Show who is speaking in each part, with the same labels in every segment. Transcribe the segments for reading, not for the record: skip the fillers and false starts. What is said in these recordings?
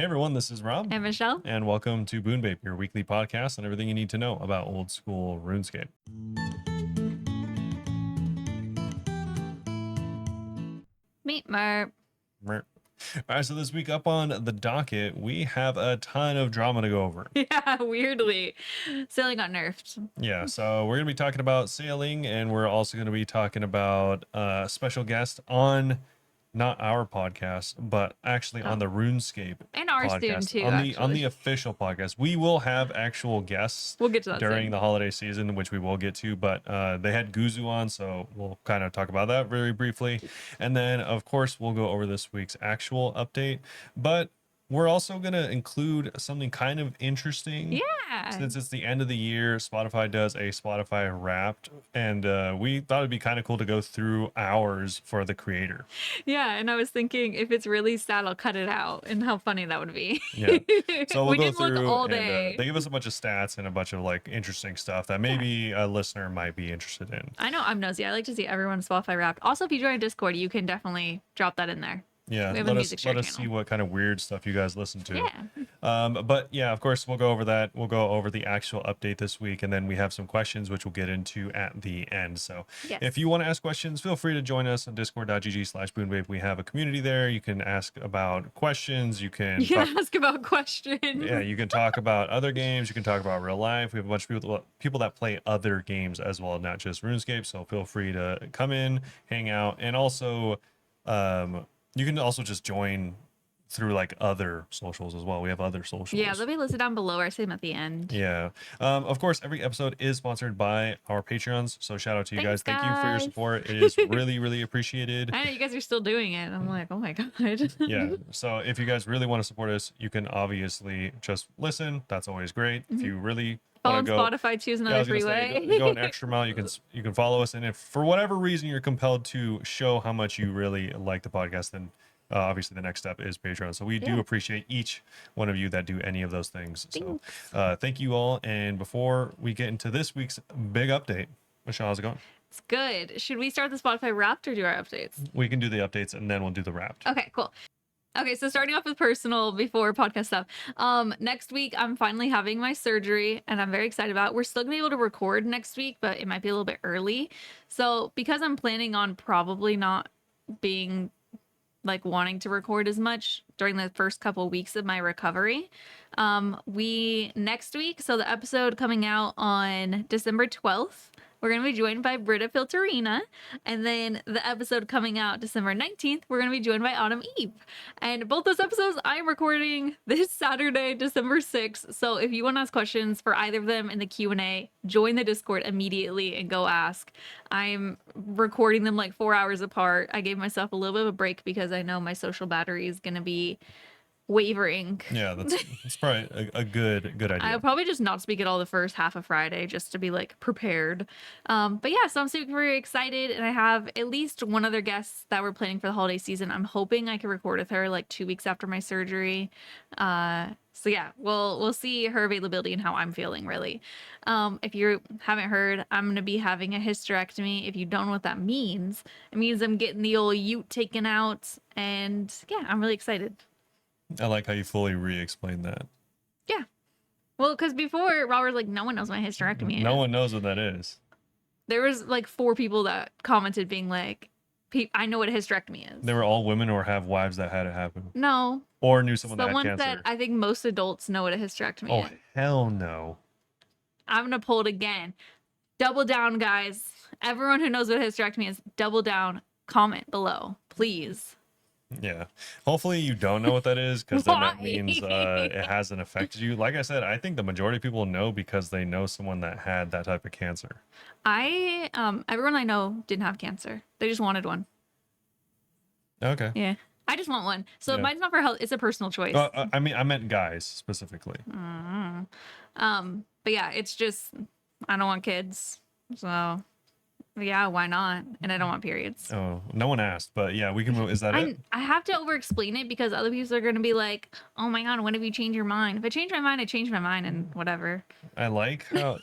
Speaker 1: Hey everyone, this is Rob.
Speaker 2: And Michelle.
Speaker 1: And welcome to Bunebape, your weekly podcast on everything you need to know about old school RuneScape.
Speaker 2: Meet Merp.
Speaker 1: All right, so this week up on the docket, we have a ton of drama to go over.
Speaker 2: Yeah, weirdly. Sailing got nerfed.
Speaker 1: Yeah, so we're going to be talking about sailing, and we're also going to be talking about a special guest on not our podcast, but actually on the RuneScape
Speaker 2: and ours soon
Speaker 1: podcast,
Speaker 2: too.
Speaker 1: on the official podcast. We will have actual guests.
Speaker 2: We'll get to that
Speaker 1: during
Speaker 2: soon.
Speaker 1: the holiday season, which we will get to. But they had Guzu on, so we'll kind of talk about that very briefly, and then of course we'll go over this week's actual update. But we're also going to include something kind of interesting.
Speaker 2: Yeah.
Speaker 1: Since it's the end of the year, Spotify does a Spotify Wrapped, and we thought it'd be kind of cool to go through ours for the creator.
Speaker 2: Yeah, and I was thinking if it's really sad, I'll cut it out, and how funny that would be.
Speaker 1: Yeah. So we'll
Speaker 2: we
Speaker 1: go
Speaker 2: didn't look
Speaker 1: through
Speaker 2: all
Speaker 1: and
Speaker 2: day.
Speaker 1: they give us a bunch of stats and a bunch of like interesting stuff that maybe a listener might be interested in.
Speaker 2: I know I'm nosy. I like to see everyone's Spotify Wrapped. Also, if you join Discord, you can definitely drop that in there.
Speaker 1: Yeah,
Speaker 2: We have a music share
Speaker 1: let us see
Speaker 2: channel.
Speaker 1: what kind of weird stuff you guys listen to.
Speaker 2: Yeah.
Speaker 1: But yeah, of course, we'll go over that. We'll go over the actual update this week, and then we have some questions which we'll get into at the end. So
Speaker 2: Yes.
Speaker 1: if you want to ask questions, feel free to join us on discord.gg/boonbabe. We have a community there. You can ask about questions. You can
Speaker 2: ask about questions.
Speaker 1: Yeah, you can talk about other games. You can talk about real life. We have a bunch of people that play other games as well, not just RuneScape. So feel free to come in, hang out, and also you can also just join through like other socials as well. We have other socials.
Speaker 2: Yeah, they'll be listed down below, or I say them at the end.
Speaker 1: Yeah. Of course, every episode is sponsored by our Patreons. So shout out to you guys. Thank you for your support. It is really, really appreciated.
Speaker 2: I know you guys are still doing it. I'm like, oh my god.
Speaker 1: Yeah. So if you guys really want to support us, you can obviously just listen. That's always great. If you really
Speaker 2: Follow
Speaker 1: want
Speaker 2: on
Speaker 1: to go,
Speaker 2: Spotify, choose another free way.
Speaker 1: go an extra mile. You can follow us, and if for whatever reason you're compelled to show how much you really like the podcast, then obviously the next step is Patreon. So we do appreciate each one of you that do any of those things.
Speaker 2: Thanks.
Speaker 1: So thank you all. And before we get into this week's big update, Michelle, how's it going?
Speaker 2: It's good. Should we start the Spotify Wrapped or do our updates?
Speaker 1: We can do the updates and then we'll do the Wrapped.
Speaker 2: Okay, cool. Okay, so starting off with personal before podcast stuff. Next week I'm finally having my surgery and I'm very excited about it. We're still gonna be able to record next week, but it might be a little bit early. So because I'm planning on probably not being like wanting to record as much during the first couple weeks of my recovery, we next week, so the episode coming out on December 12th, we're going to be joined by Britta Filterina. And then the episode coming out December 19th, we're going to be joined by Autumn Eve. And both those episodes I'm recording this Saturday, December 6th. So if you want to ask questions for either of them in the Q&A, join the Discord immediately and go ask. I'm recording them like 4 hours apart. I gave myself a little bit of a break because I know my social battery is going to be wavering.
Speaker 1: Yeah, that's probably a good idea.
Speaker 2: I'll probably just not speak at all the first half of Friday just to be like prepared. But yeah, so I'm super excited, and I have at least one other guest that we're planning for the holiday season. I'm hoping I can record with her like 2 weeks after my surgery. So yeah, we'll see her availability and how I'm feeling really. If you haven't heard, I'm gonna be having a hysterectomy. If you don't know what that means, it means I'm getting the old ute taken out, and yeah, I'm really excited.
Speaker 1: I like how you fully re-explained that.
Speaker 2: Yeah. Well, because before, Robert was like, no one knows what hysterectomy is.
Speaker 1: No one knows what that is.
Speaker 2: There was like 4 people that commented being like, I know what a hysterectomy is.
Speaker 1: They were all women or have wives that had it happen.
Speaker 2: No.
Speaker 1: Or knew someone that had
Speaker 2: Someone
Speaker 1: cancer.
Speaker 2: said, I think most adults know what a hysterectomy is.
Speaker 1: Oh, hell no.
Speaker 2: I'm going to pull it again. Double down, guys. Everyone who knows what a hysterectomy is, double down. Comment below, please.
Speaker 1: Yeah. Hopefully you don't know what that is, because then that
Speaker 2: Why?
Speaker 1: means it hasn't affected you. Like I said, I think the majority of people know because they know someone that had that type of cancer.
Speaker 2: Everyone I know didn't have cancer. They just wanted one.
Speaker 1: Okay.
Speaker 2: Yeah. I just want one. So
Speaker 1: Yeah.
Speaker 2: mine's not for health. It's a personal choice.
Speaker 1: I mean, I meant guys specifically.
Speaker 2: But yeah, it's just, I don't want kids. So yeah, why not? And I don't want periods.
Speaker 1: Oh, no one asked, but yeah, we can move. Is that it?
Speaker 2: I have to over explain it because other people are going to be like, oh my God, when have you changed your mind? If I change my mind, I change my mind and whatever.
Speaker 1: I like how,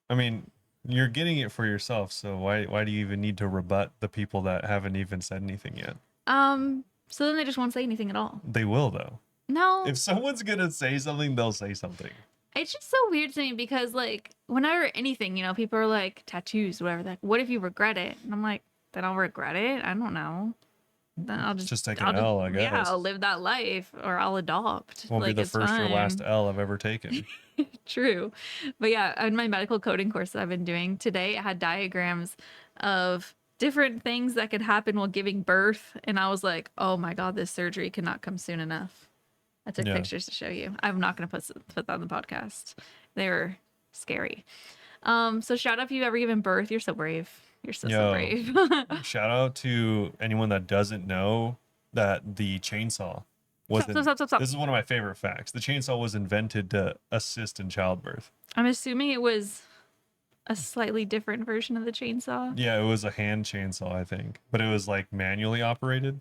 Speaker 1: I mean, you're getting it for yourself, so why do you even need to rebut the people that haven't even said anything yet?
Speaker 2: So then they just won't say anything at all.
Speaker 1: They will though.
Speaker 2: No,
Speaker 1: If someone's gonna say something, they'll say something.
Speaker 2: it's just so weird to me because like whenever anything, people are like tattoos, whatever. Like, what if you regret it? And I'm like, then I'll regret it. I don't know. Then
Speaker 1: Just take an L, I
Speaker 2: yeah, I'll
Speaker 1: guess.
Speaker 2: live that life or I'll adopt.
Speaker 1: Won't be
Speaker 2: Like
Speaker 1: the
Speaker 2: it's
Speaker 1: first or last
Speaker 2: fine.
Speaker 1: L I've ever taken.
Speaker 2: True. But yeah, in my medical coding course that I've been doing today, it had diagrams of different things that could happen while giving birth. And I was like, oh my God, this surgery cannot come soon enough. I took
Speaker 1: Yeah.
Speaker 2: pictures to show you. I'm not going to put that on the podcast. They were scary. So shout out if you've ever given birth. You're so brave. You're so
Speaker 1: Yo,
Speaker 2: brave.
Speaker 1: shout out to anyone that doesn't know that the chainsaw
Speaker 2: Stop, stop,
Speaker 1: wasn't.
Speaker 2: stop, stop, stop.
Speaker 1: This is one of my favorite facts. The chainsaw was invented to assist in childbirth.
Speaker 2: I'm assuming it was a slightly different version of the chainsaw.
Speaker 1: Yeah, it was a hand chainsaw, I think, but it was like manually operated.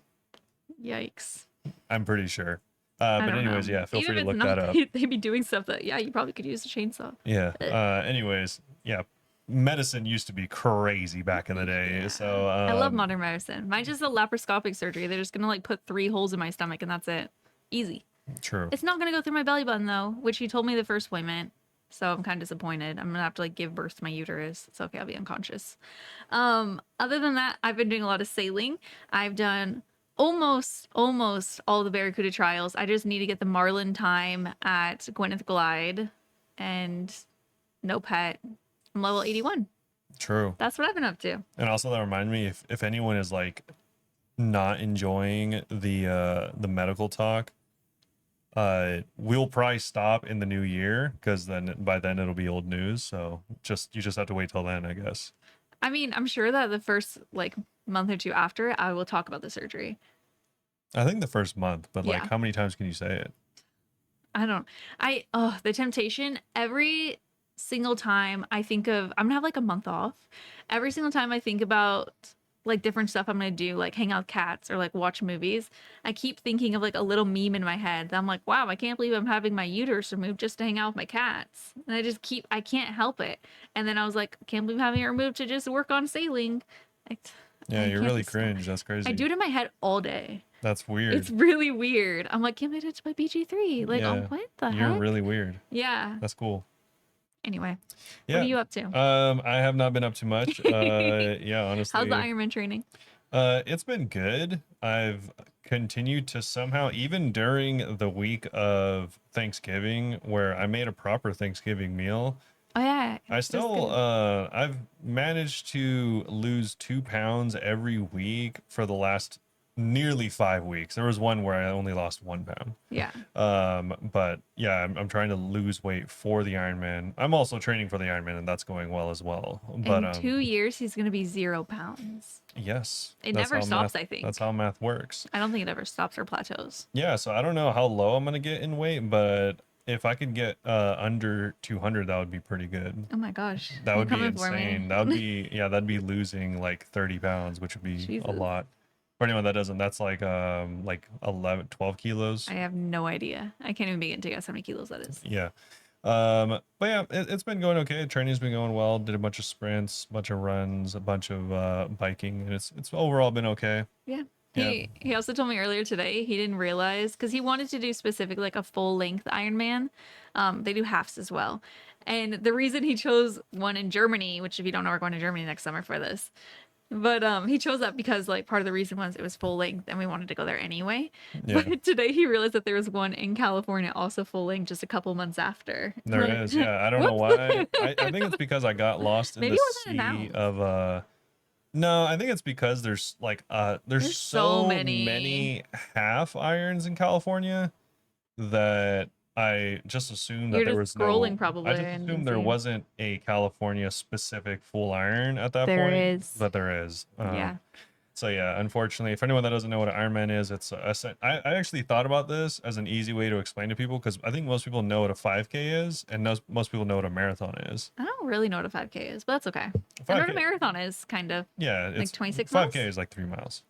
Speaker 2: Yikes.
Speaker 1: I'm pretty sure.
Speaker 2: I
Speaker 1: But
Speaker 2: don't
Speaker 1: anyways,
Speaker 2: know.
Speaker 1: yeah, feel
Speaker 2: Even
Speaker 1: free
Speaker 2: if
Speaker 1: to
Speaker 2: it's
Speaker 1: look that
Speaker 2: not,
Speaker 1: up.
Speaker 2: they'd be doing stuff that, yeah, you probably could use a chainsaw.
Speaker 1: Yeah.
Speaker 2: Ugh.
Speaker 1: Anyways, yeah, medicine used to be crazy back in the day.
Speaker 2: Yeah.
Speaker 1: So
Speaker 2: I love modern medicine. Mine's just a laparoscopic surgery. They're just gonna like put 3 holes in my stomach and that's it. Easy.
Speaker 1: true.
Speaker 2: It's not gonna go through my belly button though, which he told me the first appointment. So I'm kind of disappointed. I'm gonna have to like give birth to my uterus. It's okay, I'll be unconscious. Other than that, I've been doing a lot of sailing. I've done almost all the Barracuda trials. I just need to get the Marlin time at Gwyneth Glide and no pet. I'm level 81.
Speaker 1: True.
Speaker 2: That's what I've been up to.
Speaker 1: And also that reminded me, if anyone is like not enjoying the medical talk, we'll probably stop in the new year because then by then it'll be old news. So you just have to wait till then, I guess.
Speaker 2: I mean, I'm sure that the first like month or two after it, I will talk about the surgery.
Speaker 1: I think the first month, but like
Speaker 2: Yeah.
Speaker 1: how many times can you say it?
Speaker 2: I don't. The temptation every single time I think of I'm gonna have like a month off. Every single time I think about like different stuff I'm gonna do, like hang out with cats or like watch movies, I keep thinking of like a little meme in my head that I'm like, wow, I can't believe I'm having my uterus removed just to hang out with my cats. And I can't help it. And then I was like, can't believe I'm having it removed to just work on sailing. I,
Speaker 1: Yeah,
Speaker 2: I
Speaker 1: you're
Speaker 2: can't
Speaker 1: really
Speaker 2: stop.
Speaker 1: cringe. That's crazy.
Speaker 2: I do it in my head all day.
Speaker 1: That's weird.
Speaker 2: It's really weird. I'm like, can't believe it's my BG3. Like,
Speaker 1: Yeah,
Speaker 2: oh, what the
Speaker 1: you're
Speaker 2: heck?
Speaker 1: really weird.
Speaker 2: Yeah.
Speaker 1: That's cool.
Speaker 2: Anyway,
Speaker 1: Yeah.
Speaker 2: what are you up to?
Speaker 1: I have not been up too much. Yeah, honestly.
Speaker 2: How's the Ironman training?
Speaker 1: It's been good. I've continued to somehow, even during the week of Thanksgiving, where I made a proper Thanksgiving meal,
Speaker 2: Oh yeah,
Speaker 1: I
Speaker 2: that's
Speaker 1: still,
Speaker 2: good.
Speaker 1: I've managed to lose 2 pounds every week for the last nearly 5 weeks. There was one where I only lost 1 pound.
Speaker 2: Yeah.
Speaker 1: But yeah, I'm trying to lose weight for the Ironman. I'm also training for the Ironman, and that's going well as well. But
Speaker 2: In 2 years, he's gonna be 0 pounds.
Speaker 1: yes,
Speaker 2: It
Speaker 1: that's
Speaker 2: never
Speaker 1: how
Speaker 2: stops.
Speaker 1: math,
Speaker 2: I think.
Speaker 1: that's how math works.
Speaker 2: I don't think it ever stops or plateaus.
Speaker 1: Yeah, so I don't know how low I'm gonna get in weight, but if I could get under 200, that would be pretty good.
Speaker 2: Oh my gosh,
Speaker 1: That
Speaker 2: you're
Speaker 1: would be
Speaker 2: coming for
Speaker 1: insane.
Speaker 2: me.
Speaker 1: That would be, yeah, that'd be losing like 30 pounds, which would be a
Speaker 2: Jesus.
Speaker 1: lot. For anyone that doesn't, that's like 11, 12 kilos.
Speaker 2: I have no idea. I can't even begin to guess how many kilos that is.
Speaker 1: Yeah. But yeah, it's been going okay. Training's been going well. Did a bunch of sprints, a bunch of runs, a bunch of biking, and it's overall been okay.
Speaker 2: Yeah.
Speaker 1: Yeah.
Speaker 2: He also told me earlier today he didn't realize because he wanted to do specific like a full length Ironman. They do halves as well. And the reason he chose one in Germany, which if you don't know, we're going to Germany next summer for this. But he chose that because like part of the reason was it was full length and we wanted to go there anyway.
Speaker 1: Yeah.
Speaker 2: But today he realized that there was one in California also full length just a couple months after.
Speaker 1: There
Speaker 2: Like,
Speaker 1: is, yeah. I don't know
Speaker 2: whoops.
Speaker 1: why. I think it's because I got lost in
Speaker 2: Maybe
Speaker 1: the
Speaker 2: it wasn't
Speaker 1: sea
Speaker 2: announced.
Speaker 1: of no, I think it's because there's like there's
Speaker 2: so
Speaker 1: so
Speaker 2: many.
Speaker 1: many half irons in California that I just assumed that
Speaker 2: You're
Speaker 1: there
Speaker 2: just
Speaker 1: was
Speaker 2: scrolling
Speaker 1: no.
Speaker 2: probably
Speaker 1: I just
Speaker 2: and
Speaker 1: assumed there
Speaker 2: see.
Speaker 1: wasn't a California specific full iron at that
Speaker 2: There
Speaker 1: point,
Speaker 2: is.
Speaker 1: but there is.
Speaker 2: Yeah.
Speaker 1: So yeah, unfortunately, for anyone that doesn't know what an Ironman is, I actually thought about this as an easy way to explain to people because I think most people know what a 5K is, and most people know what a marathon is.
Speaker 2: I don't really know what a 5K is, but that's okay. I know what a
Speaker 1: 5K,
Speaker 2: marathon is, kind of.
Speaker 1: yeah,
Speaker 2: Like
Speaker 1: it's
Speaker 2: 26
Speaker 1: 5K
Speaker 2: miles?
Speaker 1: is like 3 miles.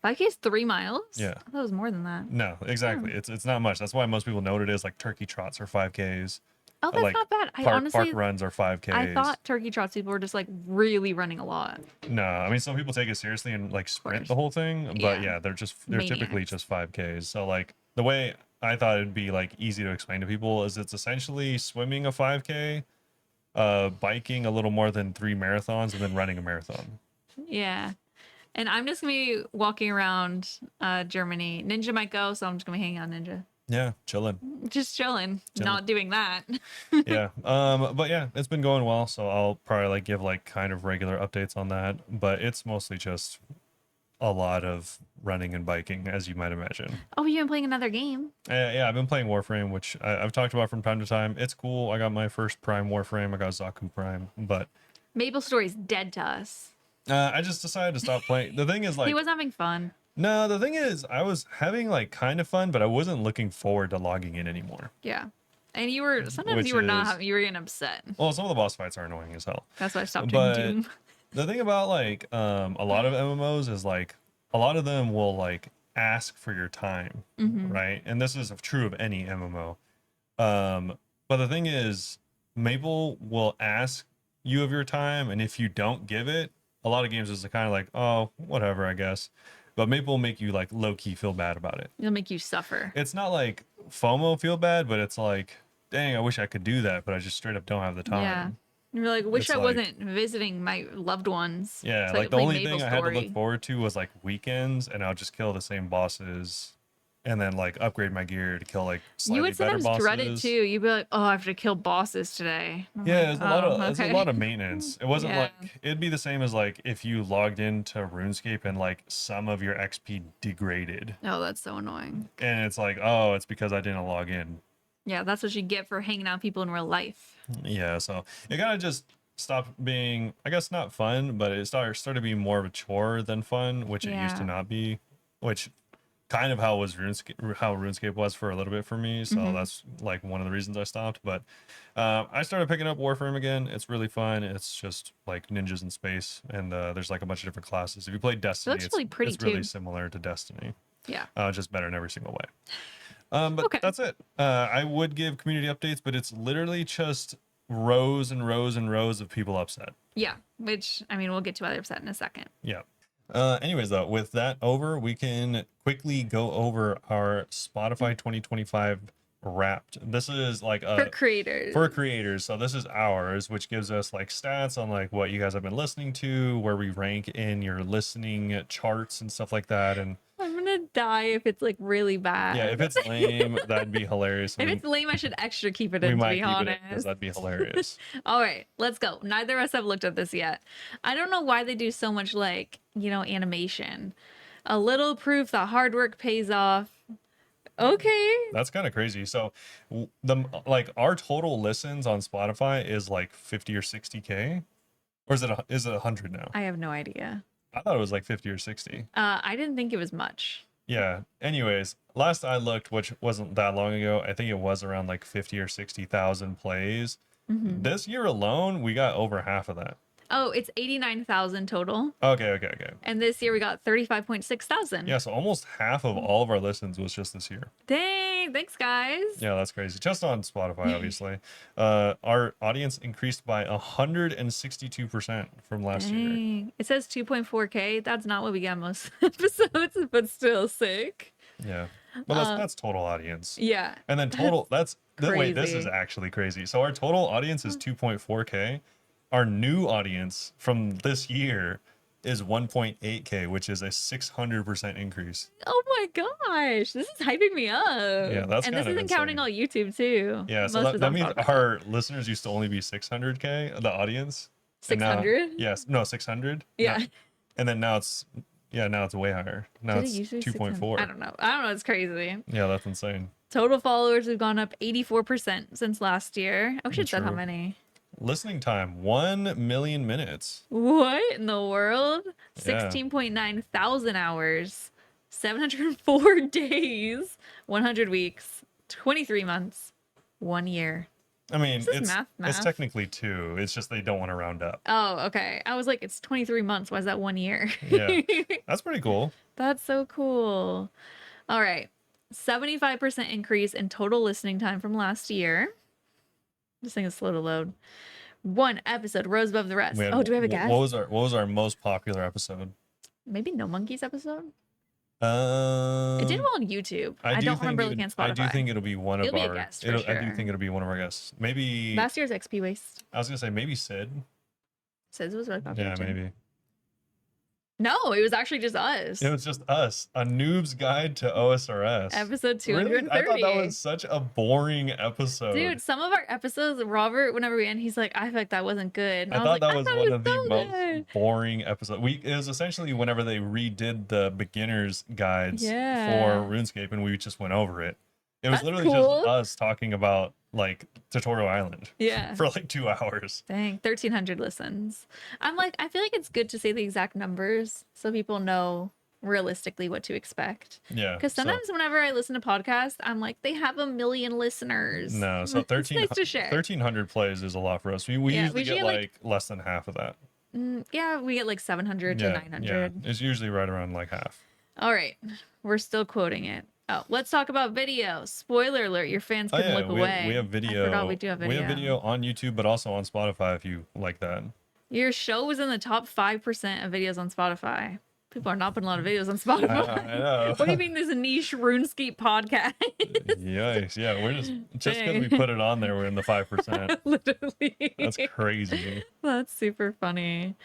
Speaker 2: 5K is 3 miles?
Speaker 1: Yeah.
Speaker 2: I thought it was more than that.
Speaker 1: No, exactly. It's not much. That's why most people know what it is. Like turkey trots are 5Ks.
Speaker 2: Oh, that's
Speaker 1: Like
Speaker 2: not bad. I
Speaker 1: park
Speaker 2: honestly,
Speaker 1: runs are 5Ks.
Speaker 2: I thought turkey trots people were just like really running a lot.
Speaker 1: No, I mean some people take it seriously and like sprint
Speaker 2: course.
Speaker 1: the whole thing, but
Speaker 2: Yeah.
Speaker 1: yeah, they're typically
Speaker 2: Maniacs.
Speaker 1: just 5Ks. So like the way I thought it'd be like easy to explain to people is it's essentially swimming a 5K, biking a little more than 3 marathons, and then running a marathon.
Speaker 2: Yeah. And I'm just gonna be walking around Germany. Ninja might go, so I'm just gonna be hanging out with Ninja.
Speaker 1: Yeah, chilling.
Speaker 2: Just chilling,
Speaker 1: Chilling.
Speaker 2: not doing that.
Speaker 1: Yeah. But yeah, it's been going well, so I'll probably like give like kind of regular updates on that, but it's mostly just a lot of running and biking, as you might imagine.
Speaker 2: Oh, you've been playing another game.
Speaker 1: Yeah, I've been playing Warframe, which I've talked about from time to time. It's cool. I got my first Prime Warframe. I got Zaku Prime, but
Speaker 2: Maple Story's dead to us.
Speaker 1: I just decided to stop playing. The thing is, like,
Speaker 2: He was having fun.
Speaker 1: no, the thing is, I was having like kind of fun, but I wasn't looking forward to logging in anymore.
Speaker 2: Yeah. And you were sometimes
Speaker 1: Which
Speaker 2: you were not
Speaker 1: is-
Speaker 2: having, you were getting upset.
Speaker 1: Well, some of the boss fights are annoying as hell.
Speaker 2: That's why I stopped
Speaker 1: But
Speaker 2: doing Doom.
Speaker 1: the thing about like a lot of MMOs is like a lot of them will like ask for your time, right? And this is true of any MMO. But the thing is, Maple will ask you of your time, and if you don't give it, a lot of games is kind of like, oh, whatever, I guess. But Maple will make you like low key feel bad about it.
Speaker 2: It'll make you suffer.
Speaker 1: It's not like FOMO feel bad, but it's like, dang, I wish I could do that, but I just straight up don't have the time.
Speaker 2: Yeah. You're like, wish
Speaker 1: It's
Speaker 2: I
Speaker 1: like-
Speaker 2: wasn't visiting my loved ones.
Speaker 1: Yeah,
Speaker 2: so I
Speaker 1: like
Speaker 2: could
Speaker 1: the
Speaker 2: play
Speaker 1: only
Speaker 2: Maple
Speaker 1: thing I had to
Speaker 2: Story.
Speaker 1: look forward to was like weekends, and I'll just kill the same bosses, and then like upgrade my gear to kill like slightly
Speaker 2: You would
Speaker 1: better
Speaker 2: sometimes
Speaker 1: bosses.
Speaker 2: dread it too. You'd be like, oh, I have to kill bosses today. I'm
Speaker 1: Yeah,
Speaker 2: like,
Speaker 1: it's a lot of
Speaker 2: "Oh,
Speaker 1: it's a
Speaker 2: okay."
Speaker 1: lot of maintenance. It wasn't
Speaker 2: Yeah.
Speaker 1: like it'd be the same as like if you logged into RuneScape and like some of your XP degraded,
Speaker 2: Oh, that's so annoying.
Speaker 1: and it's like, oh, it's because I didn't log in.
Speaker 2: Yeah, that's what you get for hanging out with people in real life.
Speaker 1: Yeah, so it kind of just stopped being, I guess, not fun, but it started being more of a chore than fun, which it used to
Speaker 2: Yeah.
Speaker 1: not be, which kind of how RuneScape was for a little bit for me. So that's like one of the reasons I stopped. But I started picking up Warframe again. It's really fun. It's just like ninjas in space, and there's like a bunch of different classes. If you play Destiny,
Speaker 2: looks really pretty,
Speaker 1: it's really
Speaker 2: too.
Speaker 1: similar to Destiny,
Speaker 2: Yeah.
Speaker 1: just better in every single way. But
Speaker 2: Okay.
Speaker 1: that's it. I would give community updates, but it's literally just rows and rows and rows of people upset.
Speaker 2: Yeah. Which, I mean, we'll get to other upset in a second.
Speaker 1: Yeah. Anyways, though, with that over, we can quickly go over our Spotify 2025 Wrapped. This is like
Speaker 2: For creators.
Speaker 1: for creators. So this is ours, which gives us like stats on like what you guys have been listening to, where we rank in your listening charts and stuff like that. And
Speaker 2: I'm gonna die if it's like really bad.
Speaker 1: yeah, if it's lame, that'd be hilarious.
Speaker 2: If it's lame, I should extra keep it
Speaker 1: we
Speaker 2: in, to
Speaker 1: might
Speaker 2: be
Speaker 1: keep it because
Speaker 2: honest.
Speaker 1: that'd be hilarious.
Speaker 2: All right, let's go. Neither of us have looked at this yet. I don't know why they do so much like, animation. A little proof that hard work pays off. Okay.
Speaker 1: That's kind of crazy. So the like our total listens on Spotify is like 50 or 60K, or is it 100 now?
Speaker 2: I have no idea.
Speaker 1: I thought it was like 50 or 60.
Speaker 2: I didn't think it was much.
Speaker 1: Yeah. Anyways, last I looked, which wasn't that long ago, I think it was around like 50 or 60,000 plays. This year alone, we got over half of that.
Speaker 2: Oh, it's 89,000 total.
Speaker 1: Okay.
Speaker 2: And this year we got 35.6 thousand.
Speaker 1: Yeah, so almost half of all of our listens was just this year.
Speaker 2: Dang, thanks guys.
Speaker 1: Yeah, that's crazy. Just on Spotify, obviously. Our audience increased by 162% from last year.
Speaker 2: Dang. It says 2.4K. That's not what we get most episodes, but still sick.
Speaker 1: Yeah. But that's total audience.
Speaker 2: Yeah.
Speaker 1: And then total, wait, this is
Speaker 2: crazy.
Speaker 1: actually crazy. So our total audience is 2.4K. Our new audience from this year is 1.8K, which is a 600% increase.
Speaker 2: Oh my gosh, this is hyping me up.
Speaker 1: Yeah, that's
Speaker 2: and this
Speaker 1: kind of
Speaker 2: isn't counting
Speaker 1: insane.
Speaker 2: all YouTube too.
Speaker 1: Yeah, so
Speaker 2: Most is
Speaker 1: that
Speaker 2: on
Speaker 1: means
Speaker 2: Spotify.
Speaker 1: our listeners used to only be 600K, the audience. And now-
Speaker 2: 600?
Speaker 1: Yes, no, 600.
Speaker 2: Yeah.
Speaker 1: And then now it's way higher. Now
Speaker 2: Did it
Speaker 1: it's
Speaker 2: used to be 600?
Speaker 1: 2.4.
Speaker 2: I don't know. It's crazy.
Speaker 1: Yeah, that's insane.
Speaker 2: Total followers have gone up 84% since last year. I wish it said how
Speaker 1: True.
Speaker 2: many.
Speaker 1: Listening time, 1 million minutes.
Speaker 2: What in the world?
Speaker 1: Yeah.
Speaker 2: 16.9 thousand hours, 704 days, 100 weeks, 23 months, 1 year.
Speaker 1: I mean,
Speaker 2: This is
Speaker 1: it's
Speaker 2: math.
Speaker 1: technically 2. It's just they don't want to round up.
Speaker 2: Oh, okay. I was like, it's 23 months. Why is that 1 year?
Speaker 1: Yeah. That's pretty cool.
Speaker 2: That's so cool. All right. 75% increase in total listening time from last year. This thing is slow to load. One episode rose above the rest.
Speaker 1: We had-
Speaker 2: Oh, do we have a guess?
Speaker 1: What was our most popular episode?
Speaker 2: Maybe No Monkeys episode? It did
Speaker 1: Um,
Speaker 2: well on YouTube. I
Speaker 1: do
Speaker 2: don't
Speaker 1: think
Speaker 2: remember looking at
Speaker 1: I do
Speaker 2: Spotify.
Speaker 1: think it'll be one of
Speaker 2: It'll be a
Speaker 1: our.
Speaker 2: guest for
Speaker 1: I do
Speaker 2: sure.
Speaker 1: think it'll be one of our guests. Maybe
Speaker 2: Last year's XP Waste.
Speaker 1: I was gonna say maybe Sid.
Speaker 2: Says it was really popular
Speaker 1: Yeah,
Speaker 2: too.
Speaker 1: maybe.
Speaker 2: No, it was actually just us.
Speaker 1: It was just us. A noob's guide to OSRS.
Speaker 2: Episode
Speaker 1: Really?
Speaker 2: 230.
Speaker 1: I thought that was such a boring episode.
Speaker 2: Dude, some of our episodes, Robert, whenever we end, he's like, I feel like that wasn't good. And
Speaker 1: I
Speaker 2: was
Speaker 1: thought
Speaker 2: like,
Speaker 1: that was
Speaker 2: thought it
Speaker 1: one of the
Speaker 2: so
Speaker 1: most
Speaker 2: good.
Speaker 1: boring episodes. It was essentially whenever they redid the beginner's guides
Speaker 2: Yeah.
Speaker 1: for RuneScape, and we just went over it. It was
Speaker 2: That's
Speaker 1: literally
Speaker 2: cool.
Speaker 1: just us talking about like Tutorial Island
Speaker 2: Yeah.
Speaker 1: for like 2 hours.
Speaker 2: Dang, 1,300 listens. I'm like, I feel like it's good to say the exact numbers so people know realistically what to expect.
Speaker 1: Yeah.
Speaker 2: Because sometimes whenever I listen to podcasts, I'm like, they have 1 million listeners.
Speaker 1: No, so
Speaker 2: It's nice to share.
Speaker 1: 1,300 plays is a lot for us. We
Speaker 2: Yeah,
Speaker 1: usually get
Speaker 2: like-
Speaker 1: like less than half of that.
Speaker 2: Yeah, we get like 700 to 900.
Speaker 1: Yeah, it's usually right around like half.
Speaker 2: All right, we're still quoting it. Oh, let's talk about video. Spoiler alert, your fans can look away.
Speaker 1: We have video.
Speaker 2: I forgot we do have video.
Speaker 1: We have video on YouTube, but also on Spotify if you like that.
Speaker 2: Your show was in the top 5% of videos on Spotify. People are not putting a lot of videos on Spotify.
Speaker 1: I know.
Speaker 2: What do you mean this niche RuneScape podcast?
Speaker 1: Yikes. Yeah, we're just because we put it on there, we're in the 5%.
Speaker 2: Literally.
Speaker 1: That's crazy.
Speaker 2: That's super funny.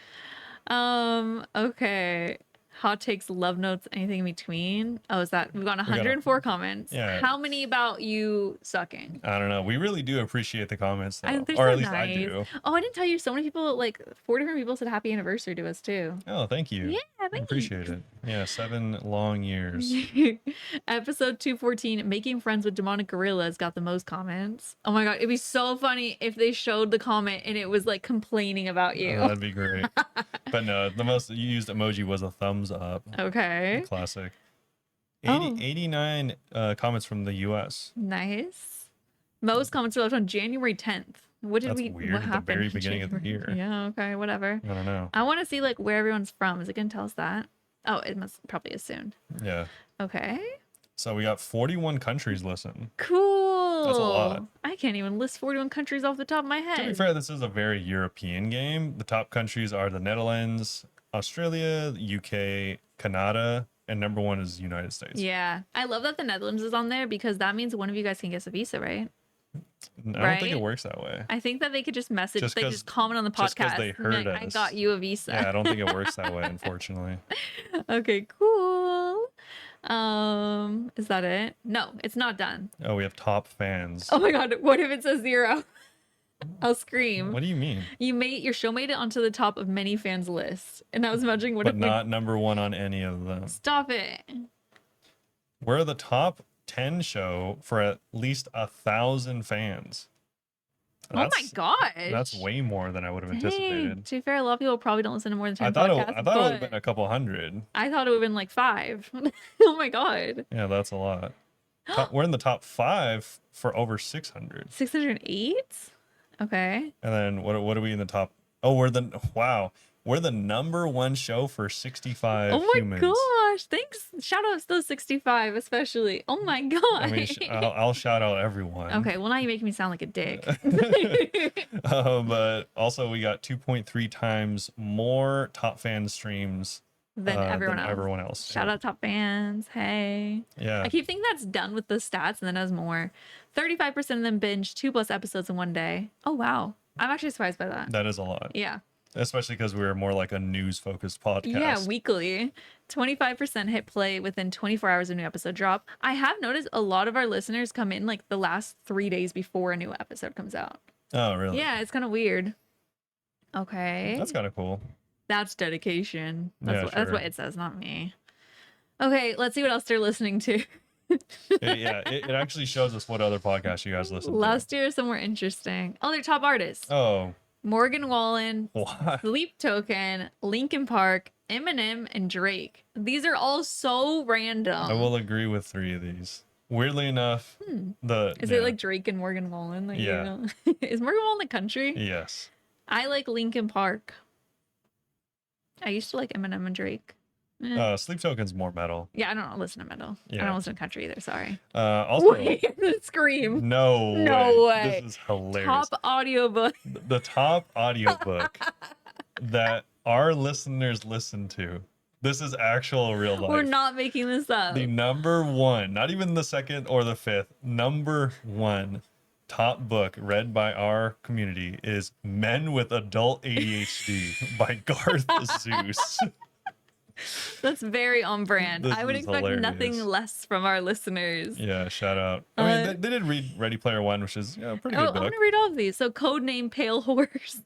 Speaker 2: Okay. Hot takes, love notes, anything in between. Oh, is that we've got 104 comments.
Speaker 1: Yeah.
Speaker 2: How many about you sucking?
Speaker 1: I don't know. We really do appreciate the comments, though.
Speaker 2: They're
Speaker 1: Or
Speaker 2: so
Speaker 1: at least I
Speaker 2: nice.
Speaker 1: do.
Speaker 2: Oh, I didn't tell you. So many people, like 4 different people said happy anniversary to us too.
Speaker 1: Oh, thank you.
Speaker 2: Yeah,
Speaker 1: I
Speaker 2: thank
Speaker 1: appreciate it. Yeah, 7 long years.
Speaker 2: Episode 214, making friends with demonic gorillas, got the most comments. Oh my god, it'd be so funny if they showed the comment and it was like complaining about you.
Speaker 1: Oh, that'd be great. But no, the most used emoji was a thumbs up.
Speaker 2: Okay.
Speaker 1: Classic.
Speaker 2: Oh.
Speaker 1: 89 comments from the US.
Speaker 2: Nice. Most comments were left on January 10th. What did
Speaker 1: That's
Speaker 2: we
Speaker 1: weird,
Speaker 2: what
Speaker 1: at the
Speaker 2: happened
Speaker 1: very
Speaker 2: in
Speaker 1: beginning of the
Speaker 2: January?
Speaker 1: year.
Speaker 2: Yeah, okay, whatever.
Speaker 1: I don't know.
Speaker 2: I want to see like where everyone's from. Is it gonna tell us that? Oh, it must probably is soon.
Speaker 1: Yeah.
Speaker 2: Okay.
Speaker 1: So we got 41 countries listen.
Speaker 2: Cool.
Speaker 1: That's a lot.
Speaker 2: I can't even list 41 countries off the top of my head.
Speaker 1: To be fair, this is a very European game. The top countries are the Netherlands, Australia, UK, Canada, and number 1 is United States.
Speaker 2: Yeah. I love that the Netherlands is on there because that means one of you guys can get a visa, right?
Speaker 1: I don't
Speaker 2: Right?
Speaker 1: think it works that way.
Speaker 2: I think that they could just message,
Speaker 1: Just
Speaker 2: they
Speaker 1: 'cause-
Speaker 2: just comment on the
Speaker 1: just 'cause
Speaker 2: podcast.
Speaker 1: they
Speaker 2: and be
Speaker 1: heard
Speaker 2: like, I
Speaker 1: us.
Speaker 2: got you a visa.
Speaker 1: Yeah, I don't think it works that way, unfortunately.
Speaker 2: Okay, cool. Is that it? No, it's not done.
Speaker 1: Oh, we have top fans.
Speaker 2: Oh my god, what if it says 0? I'll scream.
Speaker 1: What do you mean?
Speaker 2: Your show made it onto the top of many fans list. And I was imagining what
Speaker 1: But
Speaker 2: if
Speaker 1: not number 1 on any of them.
Speaker 2: stop it.
Speaker 1: We're the top 10 show for at least 1,000 fans.
Speaker 2: Oh my gosh.
Speaker 1: That's way more than I would have
Speaker 2: Dang.
Speaker 1: anticipated.
Speaker 2: To be fair, a lot of people probably don't listen to more than 10
Speaker 1: I thought
Speaker 2: podcasts.
Speaker 1: it would have
Speaker 2: but
Speaker 1: been a couple hundred.
Speaker 2: I thought it would have been like 5. Oh my god.
Speaker 1: Yeah, that's a lot. We're in the top 5 for over 600.
Speaker 2: 608? Okay.
Speaker 1: And then what are we in the top? Oh, we're the number 1 show for 65
Speaker 2: Oh my
Speaker 1: humans.
Speaker 2: gosh. Thanks. Shout outs to those 65 especially. Oh my god.
Speaker 1: I mean, I'll shout out everyone.
Speaker 2: Okay, well now you're making me sound like a dick.
Speaker 1: But also we got 2.3 times more top fan streams
Speaker 2: than everyone else.
Speaker 1: else.
Speaker 2: Shout out top fans. Hey.
Speaker 1: Yeah.
Speaker 2: I keep thinking that's done with the stats and then has more. 35% of them binge 2+ episodes in one day. Oh wow. I'm actually surprised by that.
Speaker 1: That is a lot.
Speaker 2: Yeah.
Speaker 1: Especially because we're more like a news focused podcast.
Speaker 2: Yeah, weekly. 25% hit play within 24 hours of new episode drop. I have noticed a lot of our listeners come in like the last 3 days before a new episode comes out.
Speaker 1: Oh, really?
Speaker 2: Yeah, it's kind of weird. Okay.
Speaker 1: That's kind of cool.
Speaker 2: That's dedication. That's
Speaker 1: Yeah,
Speaker 2: what it says, not me. Okay, let's see what else they're listening to.
Speaker 1: It actually shows us what other podcasts you guys listen to.
Speaker 2: Last year, some were interesting. Oh, they're top artists.
Speaker 1: Oh,
Speaker 2: Morgan Wallen,
Speaker 1: what?
Speaker 2: Sleep Token, Linkin Park, Eminem, and Drake. These are all so random.
Speaker 1: I will agree with 3 of these. Weirdly enough,
Speaker 2: Is it like Drake and Morgan Wallen? Like,
Speaker 1: Yeah.
Speaker 2: You know? Is Morgan Wallen the country?
Speaker 1: Yes.
Speaker 2: I like Linkin Park. I used to like Eminem and Drake.
Speaker 1: Sleep Token's more metal.
Speaker 2: Yeah, I don't listen to metal. I
Speaker 1: Yeah.
Speaker 2: don't listen to country either. Sorry.
Speaker 1: Also,
Speaker 2: Wait, scream.
Speaker 1: no
Speaker 2: way.
Speaker 1: This is hilarious.
Speaker 2: Top audiobook.
Speaker 1: The top audiobook that our listeners listen to This is actual real
Speaker 2: We're
Speaker 1: life.
Speaker 2: not making this up.
Speaker 1: The number one, not even the second or the fifth, number one top book read by our community is Men with Adult ADHD by Garth Zeus.
Speaker 2: That's very on brand.
Speaker 1: This
Speaker 2: I would
Speaker 1: is
Speaker 2: expect nothing
Speaker 1: hilarious.
Speaker 2: less from our listeners.
Speaker 1: Yeah, shout out. I mean, they did read Ready Player One, which is a pretty
Speaker 2: Oh,
Speaker 1: good
Speaker 2: I
Speaker 1: book.
Speaker 2: want to read all of these. So, Codename Pale Horse.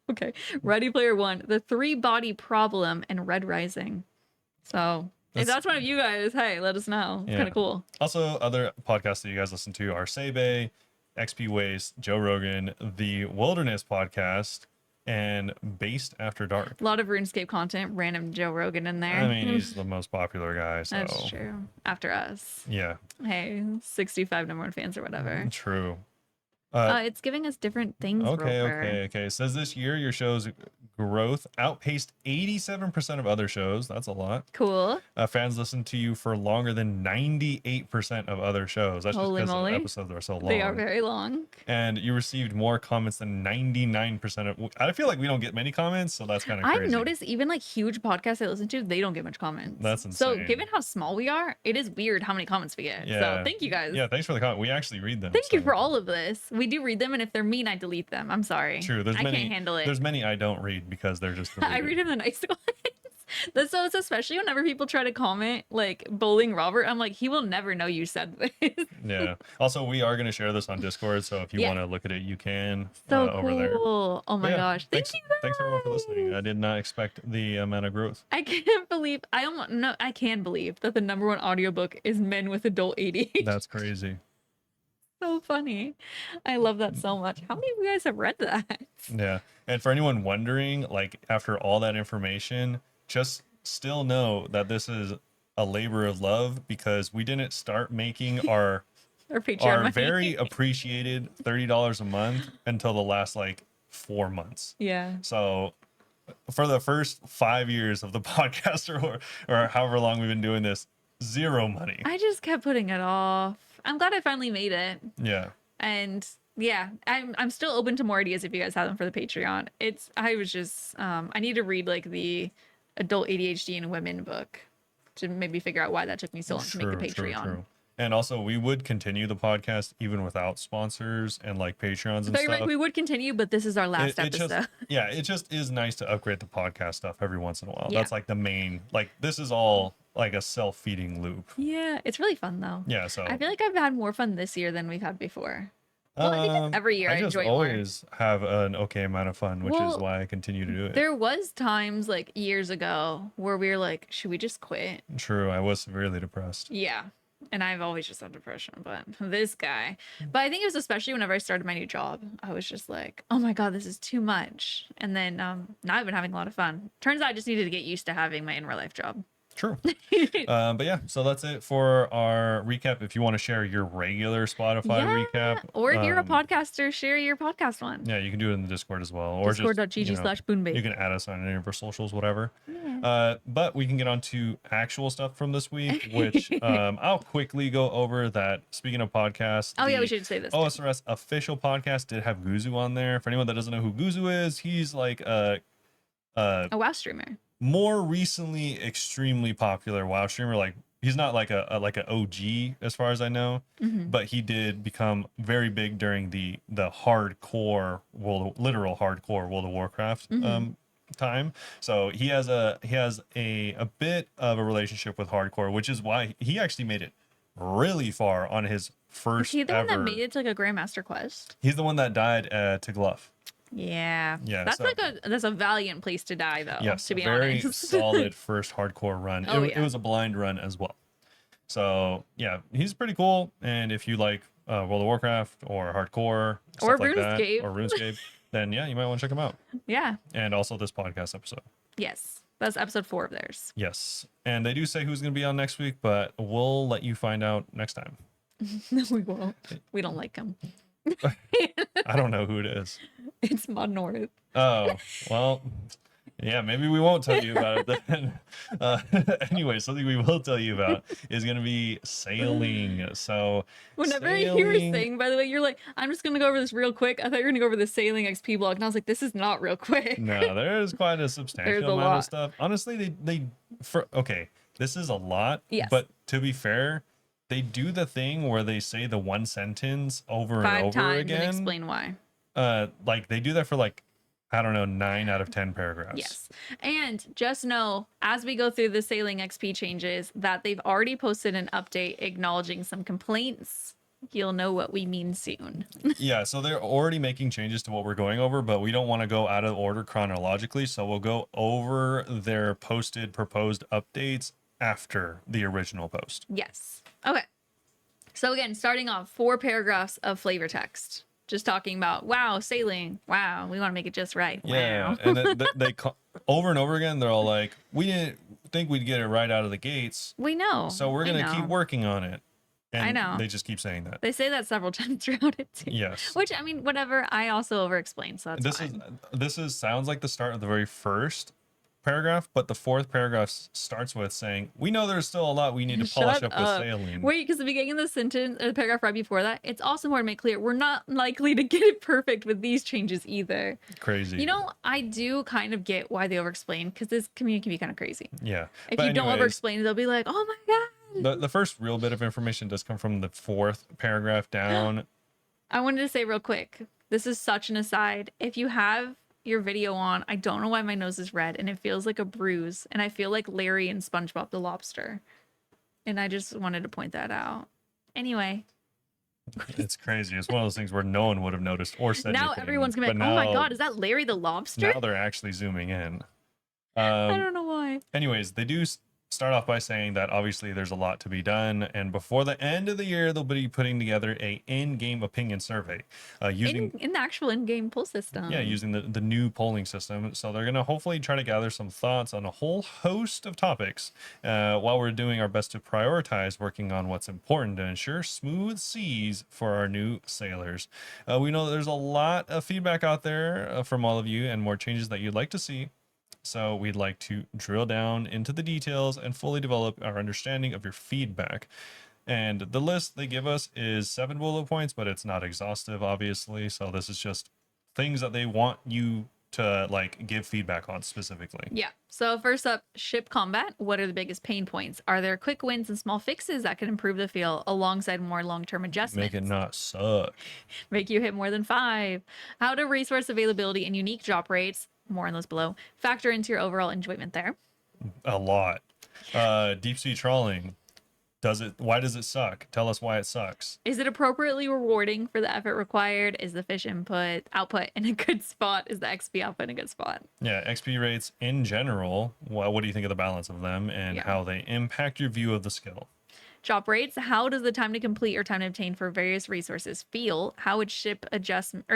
Speaker 2: Okay. Ready Player One, The Three Body Problem, and Red Rising. So, if that's one of you guys, hey, let us know. It's
Speaker 1: Yeah.
Speaker 2: kind of cool.
Speaker 1: Also, other podcasts that you guys listen to are Sebe, XP Waste, Joe Rogan, the Wilderness Podcast, and Based After Dark.
Speaker 2: A lot of RuneScape content, random Joe Rogan in there.
Speaker 1: I mean, he's the most popular guy, so
Speaker 2: That's true. After us.
Speaker 1: yeah,
Speaker 2: Hey, 65 number one fans or whatever.
Speaker 1: true.
Speaker 2: It's giving us different things.
Speaker 1: Okay. It says this year your show's growth outpaced 87% of other shows. That's a lot.
Speaker 2: Cool.
Speaker 1: Fans listen to you for longer than 98% of other shows. That's
Speaker 2: Holy
Speaker 1: just because
Speaker 2: moly.
Speaker 1: the episodes are so long.
Speaker 2: They are very long.
Speaker 1: And you received more comments than 99% of. I feel like we don't get many comments, so that's kind of crazy.
Speaker 2: I've noticed even like huge podcasts I listen to, they don't get much comments.
Speaker 1: That's
Speaker 2: So
Speaker 1: insane.
Speaker 2: given how small we are, it is weird how many comments we get. So thank you guys.
Speaker 1: Yeah, thanks for the comment. We actually read them.
Speaker 2: Thank you
Speaker 1: so-
Speaker 2: for all of this. We do read them, and if they're mean, I delete them. I'm sorry.
Speaker 1: True. There's
Speaker 2: I
Speaker 1: many.
Speaker 2: can't handle it.
Speaker 1: There's many I don't read because they're just.
Speaker 2: I read them the nice ones. That's so it's especially whenever people try to comment like Bowling Robert. I'm like, he will never know you said this.
Speaker 1: Yeah. Also, we are going to share this on Discord, so if you
Speaker 2: Yeah.
Speaker 1: want to look at it, you can
Speaker 2: So
Speaker 1: over there.
Speaker 2: cool. Oh my
Speaker 1: But yeah,
Speaker 2: gosh. Thank
Speaker 1: thanks,
Speaker 2: you.
Speaker 1: Thanks everyone for listening.
Speaker 2: guys.
Speaker 1: I did not expect the amount of growth.
Speaker 2: I can't believe I can believe that the number one audiobook is Men with Adult ADHD.
Speaker 1: That's crazy.
Speaker 2: So funny. I love that so much. How many of you guys have read that?
Speaker 1: Yeah. And for anyone wondering, like after all that information, just still know that this is a labor of love because we didn't start making our
Speaker 2: Or Patreon
Speaker 1: our
Speaker 2: money.
Speaker 1: very appreciated $30 a month until the last like 4 months.
Speaker 2: Yeah.
Speaker 1: So for the first 5 years of the podcast or however long we've been doing this, zero money.
Speaker 2: I just kept putting it off. I'm glad I finally made it.
Speaker 1: Yeah.
Speaker 2: And yeah, I'm still open to more ideas if you guys have them for the Patreon. I was just I need to read like the adult ADHD in women book to maybe figure out why that took me so long to make the Patreon.
Speaker 1: And also, we would continue the podcast even without sponsors and like Patreons and
Speaker 2: But you're
Speaker 1: stuff.
Speaker 2: like, we would continue, but this is our last episode.
Speaker 1: It just is nice to upgrade the podcast stuff every once in a while.
Speaker 2: Yeah.
Speaker 1: That's like the main, like this is all like a self-feeding loop.
Speaker 2: Yeah, it's really fun though.
Speaker 1: Yeah, so
Speaker 2: I feel like I've had more fun this year than we've had before. Well, I think that's every year I
Speaker 1: just
Speaker 2: enjoy it more.
Speaker 1: always have an okay amount of fun, which is
Speaker 2: Well,
Speaker 1: why I continue to do it.
Speaker 2: There was times like years ago where we were like, should we just quit?
Speaker 1: True, I was severely depressed.
Speaker 2: Yeah. And I've always just had depression, but this guy. But I think it was especially whenever I started my new job. I was just like, oh my God, this is too much. And then now I've been having a lot of fun. Turns out I just needed to get used to having my in real life job.
Speaker 1: True. But yeah, so that's it for our recap. If you want to share your regular Spotify recap,
Speaker 2: Or if you're a podcaster, share your podcast one.
Speaker 1: yeah, you can do it in the Discord as well. Or
Speaker 2: Discord.gg/Bunebape.
Speaker 1: you can add us on any of our socials, whatever. But we can get on to actual stuff from this week, which I'll quickly go over that. Speaking of podcasts,
Speaker 2: Oh yeah,
Speaker 1: the
Speaker 2: we should say this. too.
Speaker 1: OSRS official podcast did have Guzu on there. For anyone that doesn't know who Guzu is, he's like
Speaker 2: A WoW streamer.
Speaker 1: more recently extremely popular WoW streamer. Like he's not like a OG as far as I know, but he did become very big during the hardcore literal hardcore World of Warcraft time. So he has a bit of a relationship with hardcore, which is why he actually made it really far on his first
Speaker 2: Is he the one that
Speaker 1: ever.
Speaker 2: made it to like a Grandmaster quest?
Speaker 1: He's the one that died to Gluff.
Speaker 2: Yeah.
Speaker 1: Yeah,
Speaker 2: That's
Speaker 1: so-
Speaker 2: that's a valiant place to die though.
Speaker 1: Yes,
Speaker 2: To be
Speaker 1: a very
Speaker 2: honest.
Speaker 1: solid first hardcore run.
Speaker 2: Oh,
Speaker 1: It
Speaker 2: yeah.
Speaker 1: was a blind run as well. So yeah, he's pretty cool. And if you like World of Warcraft or hardcore
Speaker 2: Or
Speaker 1: stuff like that,
Speaker 2: RuneScape.
Speaker 1: or RuneScape, then yeah, you might want to check him out.
Speaker 2: Yeah.
Speaker 1: And also this podcast episode.
Speaker 2: Yes. That's episode 4 of theirs.
Speaker 1: Yes, and they do say who's going to be on next week, but we'll let you find out next time.
Speaker 2: No, we won't. We don't like him.
Speaker 1: I don't know who it is.
Speaker 2: It's Mod North.
Speaker 1: Oh well, Yeah, maybe we won't tell you about it then. Uh, anyway, something we will tell you about is going to be sailing. So,
Speaker 2: Whenever you were
Speaker 1: sailing,
Speaker 2: saying, by the way, you're like, I'm just gonna go over this real quick. I thought you were gonna go over the sailing XP block, and I was like, this is not real quick.
Speaker 1: no, there's quite a
Speaker 2: There's
Speaker 1: substantial
Speaker 2: a
Speaker 1: amount of
Speaker 2: lot.
Speaker 1: stuff. Honestly, okay, this is a lot,
Speaker 2: Yes.
Speaker 1: but to be fair, they do the thing where they say the one sentence over and
Speaker 2: 5
Speaker 1: over
Speaker 2: times and
Speaker 1: again.
Speaker 2: explain why.
Speaker 1: Like they do that for like, I don't know, 9 out of 10 paragraphs.
Speaker 2: Yes. And just know, as we go through the sailing XP changes, that they've already posted an update acknowledging some complaints. You'll know what we mean soon.
Speaker 1: Yeah, so they're already making changes to what we're going over, but we don't want to go out of order chronologically. So we'll go over their proposed updates after the original post.
Speaker 2: Yes. Okay. So again, starting off 4 paragraphs of flavor text. Just talking about, wow, sailing. Wow, we want to make it just right.
Speaker 1: Yeah,
Speaker 2: Wow.
Speaker 1: and then over and over again, they're all like, "We didn't think we'd get it right out of the gates,
Speaker 2: We know.
Speaker 1: so we're
Speaker 2: I
Speaker 1: gonna keep
Speaker 2: know.
Speaker 1: working on it." And
Speaker 2: I know.
Speaker 1: they just keep saying that.
Speaker 2: They say that several times throughout it too.
Speaker 1: Yes.
Speaker 2: Which, I mean, whatever. I also over explain, so that's fine.
Speaker 1: This is sounds like the start of the very first paragraph, but the fourth paragraph starts with saying, "We know there's still a lot we need to polish
Speaker 2: Shut
Speaker 1: up with
Speaker 2: up.
Speaker 1: sailing."
Speaker 2: Wait, because the beginning of the sentence, or the paragraph right before that, it's also more to make clear we're not likely to get it perfect with these changes either.
Speaker 1: Crazy.
Speaker 2: You know, I do kind of get why they over explain, because this community can be kind of crazy.
Speaker 1: Yeah.
Speaker 2: If
Speaker 1: But
Speaker 2: you don't over
Speaker 1: anyways,
Speaker 2: explain, they'll be like, oh my God.
Speaker 1: the first real bit of information does come from the fourth paragraph down.
Speaker 2: I wanted to say real quick, this is such an aside. If you have your video on, I don't know why my nose is red and it feels like a bruise, and I feel like Larry and SpongeBob the lobster. And I just wanted to point that out. Anyway,
Speaker 1: It's crazy. It's one of those things where no one would have noticed or said
Speaker 2: now
Speaker 1: anything,
Speaker 2: everyone's gonna be
Speaker 1: but
Speaker 2: like, oh my
Speaker 1: now-
Speaker 2: God, is that Larry the lobster?
Speaker 1: Now they're actually zooming in.
Speaker 2: I don't know why.
Speaker 1: Anyways, they do start off by saying that obviously there's a lot to be done, and before the end of the year, they'll be putting together a in-game opinion survey using
Speaker 2: In the actual in-game poll system.
Speaker 1: using the new polling system. So they're going to hopefully try to gather some thoughts on a whole host of topics while we're doing our best to prioritize working on what's important to ensure smooth seas for our new sailors. We know that there's a lot of feedback out there from all of you and more changes that you'd like to see. So we'd like to drill down into the details and fully develop our understanding of your feedback. And the list they give us is 7 bullet points, but it's not exhaustive, obviously. So this is just things that they want you to like give feedback on specifically.
Speaker 2: Yeah. So first up, ship combat. What are the biggest pain points? Are there quick wins and small fixes that can improve the feel alongside more long-term adjustments?
Speaker 1: Make it not suck.
Speaker 2: Make you hit more than 5. How do resource availability and unique drop rates, more on those below, factor into your overall enjoyment there?
Speaker 1: A lot. Deep sea trawling. Why does it suck? Tell us why it sucks.
Speaker 2: Is it appropriately rewarding for the effort required? Is the fish output in a good spot? Is the XP output in a good spot?
Speaker 1: Yeah, XP rates in general. What do you think of the balance of them and how they impact your view of the skill?
Speaker 2: Drop rates. How does the time to complete or time to obtain for various resources feel? How would ship adjustments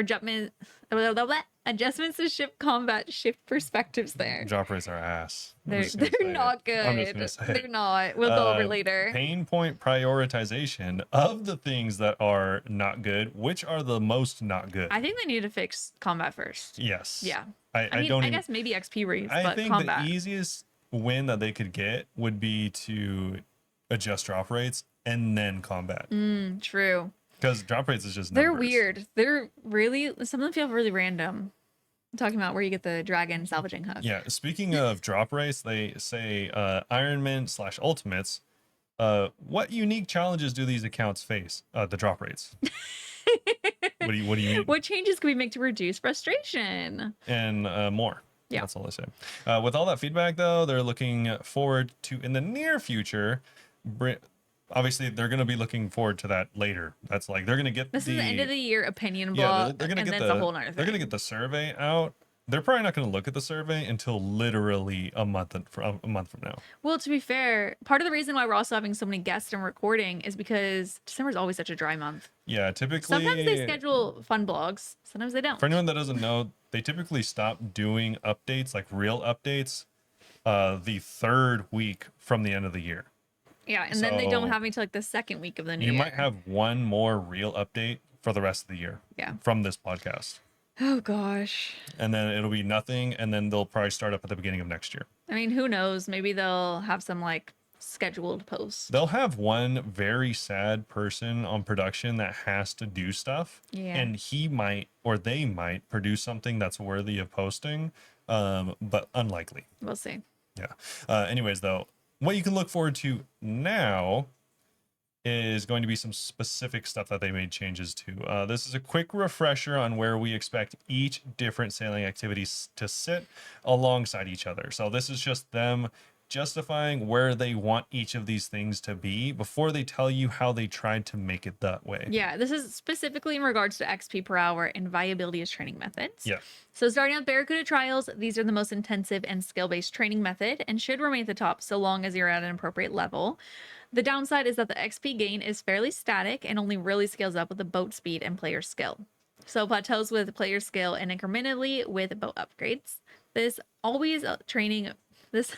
Speaker 2: to ship combat shift perspectives there?
Speaker 1: Drop rates are ass.
Speaker 2: They're not good.
Speaker 1: I'm just gonna say it.
Speaker 2: They're not. We'll go over later.
Speaker 1: Pain point prioritization of the things that are not good. Which are the most not good?
Speaker 2: I think they need to fix combat first.
Speaker 1: Yes.
Speaker 2: Yeah.
Speaker 1: I
Speaker 2: guess maybe XP rates,
Speaker 1: I
Speaker 2: but
Speaker 1: think
Speaker 2: combat.
Speaker 1: the easiest win that they could get would be to adjust drop rates and then combat.
Speaker 2: True.
Speaker 1: Because drop rates is just
Speaker 2: They're
Speaker 1: numbers.
Speaker 2: weird. They're really, some of them feel really random. I'm talking about where you get the dragon salvaging hook.
Speaker 1: Yeah. Speaking of drop rates, they say Ironman/Ultimates. What unique challenges do these accounts face? The drop rates. What do you mean?
Speaker 2: What changes can we make to reduce frustration?
Speaker 1: And more.
Speaker 2: Yeah.
Speaker 1: That's all they say. With all that feedback, though, they're looking forward to, in the near future, obviously, they're going to be looking forward to that later. That's like, they're going to get
Speaker 2: This is the end of the year opinion
Speaker 1: yeah,
Speaker 2: blog,
Speaker 1: they're going to
Speaker 2: and
Speaker 1: get
Speaker 2: then
Speaker 1: the,
Speaker 2: it's a whole nother thing.
Speaker 1: they're going to get the survey out. They're probably not going to look at the survey until literally a month from now.
Speaker 2: Well, to be fair, part of the reason why we're also having so many guests and recording is because December is always such a dry month.
Speaker 1: Yeah, typically.
Speaker 2: Sometimes they schedule fun blogs. Sometimes they don't.
Speaker 1: For anyone that doesn't know, they typically stop doing updates, like real updates, the third week from the end of the year.
Speaker 2: Yeah, and then they don't
Speaker 1: So,
Speaker 2: have me till like the second week of the new
Speaker 1: You
Speaker 2: year.
Speaker 1: might have one more real update for the rest of the year.
Speaker 2: Yeah.
Speaker 1: From this podcast.
Speaker 2: Oh gosh.
Speaker 1: And then it'll be nothing, and then they'll probably start up at the beginning of next year.
Speaker 2: I mean, who knows? Maybe they'll have some like scheduled post.
Speaker 1: They'll have one very sad person on production that has to do stuff,
Speaker 2: Yeah.
Speaker 1: and he might or they might produce something that's worthy of posting, but unlikely.
Speaker 2: We'll see.
Speaker 1: Yeah. Anyways, though, what you can look forward to now is going to be some specific stuff that they made changes to. This is a quick refresher on where we expect each different sailing activities to sit alongside each other. So this is just them justifying where they want each of these things to be before they tell you how they tried to make it that way.
Speaker 2: Yeah, this is specifically in regards to XP per hour and viability as training methods.
Speaker 1: Yeah.
Speaker 2: So starting with Barracuda trials, these are the most intensive and skill-based training method and should remain at the top so long as you're at an appropriate level. The downside is that the XP gain is fairly static and only really scales up with the boat speed and player skill. So plateaus with player skill and incrementally with boat upgrades. This always training. This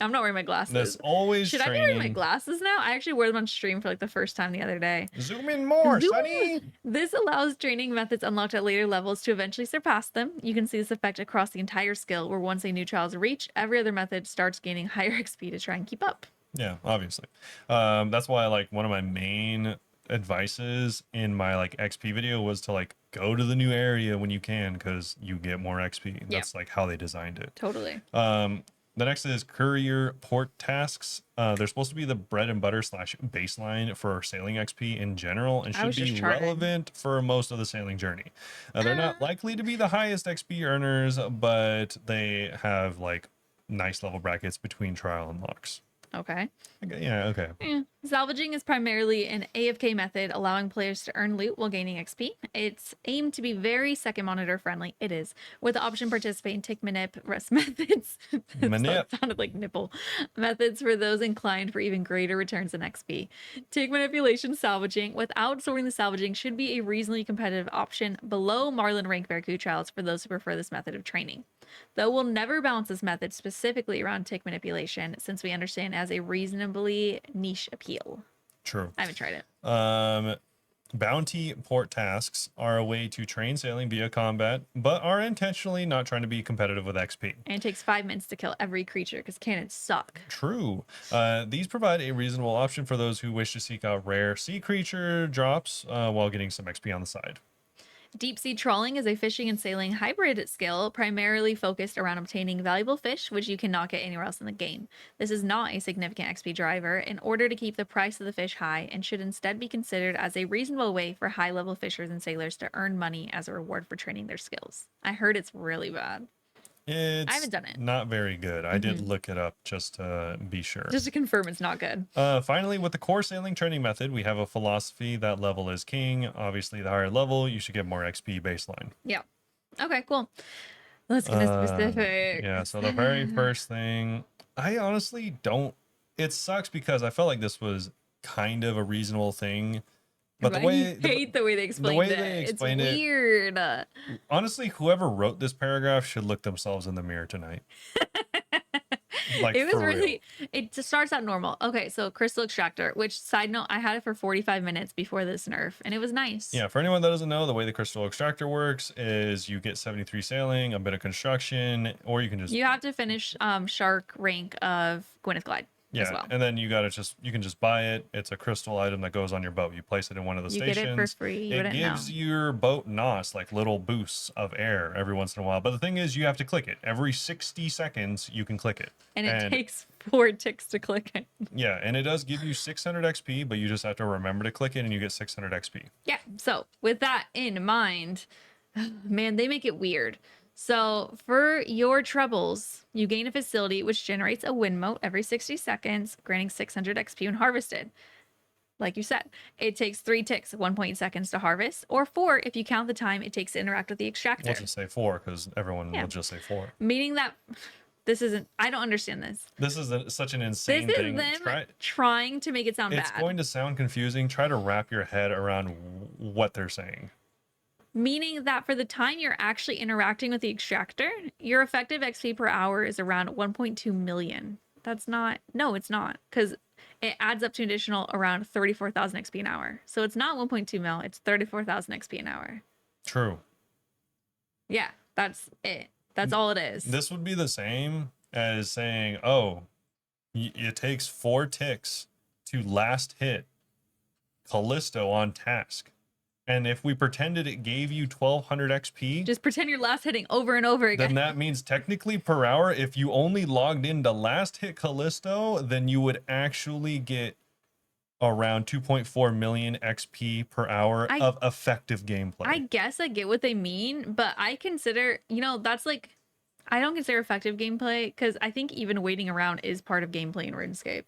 Speaker 2: I'm not wearing my glasses.
Speaker 1: This always
Speaker 2: Should
Speaker 1: training.
Speaker 2: I be wearing my glasses now? I actually wore them on stream for like the first time the other day.
Speaker 1: Zoom in more,
Speaker 2: Zoom.
Speaker 1: Sonny.
Speaker 2: This allows training methods unlocked at later levels to eventually surpass them. You can see this effect across the entire skill, where once a new trial is reached, every other method starts gaining higher XP to try and keep up.
Speaker 1: Yeah, obviously. That's why like one of my main advices in my like XP video was to like go to the new area when you can because you get more XP. That's like how they designed it.
Speaker 2: Totally.
Speaker 1: The next is courier port tasks. They're supposed to be the bread and butter / baseline for sailing XP in general and should be relevant for most of the sailing journey. They're not likely to be the highest XP earners, but they have like nice level brackets between trial and locks.
Speaker 2: Okay.
Speaker 1: Yeah, okay.
Speaker 2: Salvaging is primarily an AFK method, allowing players to earn loot while gaining XP. It's aimed to be very second monitor friendly. It is, with the option to participate in tick manip rest methods. It sounded like nipple methods for those inclined for even greater returns in XP. Tick manipulation salvaging, without sorting the salvaging, should be a reasonably competitive option below Marlin rank Barracuda trials for those who prefer this method of training. Though we'll never balance this method specifically around tick manipulation, since we understand it has a reasonably niche appeal.
Speaker 1: True.
Speaker 2: I haven't tried it.
Speaker 1: Bounty port tasks are a way to train sailing via combat, but are intentionally not trying to be competitive with XP.
Speaker 2: And it takes 5 minutes to kill every creature because cannons suck.
Speaker 1: True. These provide a reasonable option for those who wish to seek out rare sea creature drops while getting some XP on the side.
Speaker 2: Deep sea trawling is a fishing and sailing hybrid skill primarily focused around obtaining valuable fish, which you cannot get anywhere else in the game. This is not a significant XP driver in order to keep the price of the fish high and should instead be considered as a reasonable way for high-level fishers and sailors to earn money as a reward for training their skills. I heard it's really bad. I haven't done it.
Speaker 1: Not very good. I did look it up just to be sure.
Speaker 2: Just to confirm it's not good.
Speaker 1: Finally, with the core sailing training method, we have a philosophy that level is king. Obviously, the higher level, you should get more XP baseline.
Speaker 2: Yeah. Okay, cool. Let's get specific.
Speaker 1: Yeah, so the very first thing, I honestly don't... It sucks because I felt like this was kind of a reasonable thing. But
Speaker 2: I hate the way they explained it. It's weird.
Speaker 1: Honestly, whoever wrote this paragraph should look themselves in the mirror tonight. Like,
Speaker 2: it was really real. It just starts out normal. Okay, so crystal extractor, which side note, I had it for 45 minutes before this nerf, and it was nice.
Speaker 1: Yeah, for anyone that doesn't know, the way the crystal extractor works is you get 73 sailing, a bit of construction, or you can just...
Speaker 2: You have to finish shark rank of Gwyneth Glide.
Speaker 1: Yeah,
Speaker 2: well.
Speaker 1: And then you can just buy it. It's a crystal item that goes on your boat. You place it in one of the stations.
Speaker 2: You get it for free.
Speaker 1: It gives your boat NOS, like little boosts of air every once in a while. But the thing is, you have to click it. Every 60 seconds, you can click it.
Speaker 2: And it takes 4 ticks to click it.
Speaker 1: Yeah, and it does give you 600 XP, but you just have to remember to click it and you get 600 XP.
Speaker 2: Yeah, so with that in mind, man, they make it weird. So for your trebles, you gain a facility which generates a wind mote every 60 seconds, granting 600 XP when harvested. Like you said, it takes 3 ticks, 1.8 seconds to harvest, or 4 if you count the time it takes to interact with the extractor.
Speaker 1: We'll just say 4 because everyone will just say 4.
Speaker 2: Meaning that this isn't, I don't understand this.
Speaker 1: This is such an insane thing.
Speaker 2: This is them trying to make it sound bad.
Speaker 1: It's going to sound confusing. Try to wrap your head around what they're saying.
Speaker 2: Meaning that for the time you're actually interacting with the extractor, your effective XP per hour is around 1.2 million. That's not, no, it's not, because it adds up to an additional around 34,000 XP an hour. So it's not 1.2 mil, it's 34,000 XP an hour.
Speaker 1: True.
Speaker 2: Yeah, that's it. That's all it is.
Speaker 1: This would be the same as saying, oh, it takes 4 ticks to last hit Callisto on task. And if we pretended it gave you 1200 XP,
Speaker 2: Just pretend you're last hitting over and over again.
Speaker 1: then that means technically per hour, if you only logged in to last hit Callisto, then you would actually get around 2.4 million XP per hour of effective gameplay.
Speaker 2: I guess I get what they mean, but I consider, that's like, I don't consider effective gameplay because I think even waiting around is part of gameplay in RuneScape.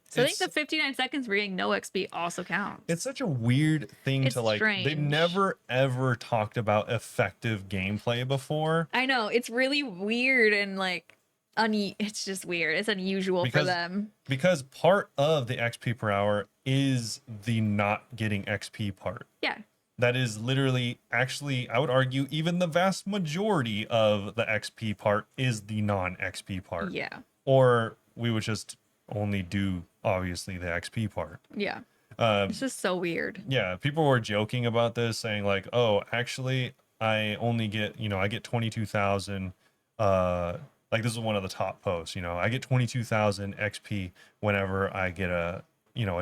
Speaker 2: So I think the 59 seconds for getting no XP also counts.
Speaker 1: It's such a weird thing
Speaker 2: It's
Speaker 1: to like.
Speaker 2: strange.
Speaker 1: They've never ever talked about effective gameplay before.
Speaker 2: I know, it's really weird and like it's just weird. It's unusual for them.
Speaker 1: Because part of the XP per hour is the not getting XP part.
Speaker 2: Yeah.
Speaker 1: That is literally, actually, I would argue even the vast majority of the XP part is the non-XP part.
Speaker 2: Yeah.
Speaker 1: Or we would just only do obviously the XP part.
Speaker 2: Yeah. It's just so weird.
Speaker 1: Yeah, people were joking about this, saying like, "Oh, actually, I only get, I get 22,000. Like this is one of the top posts. I get 22,000 XP whenever I get a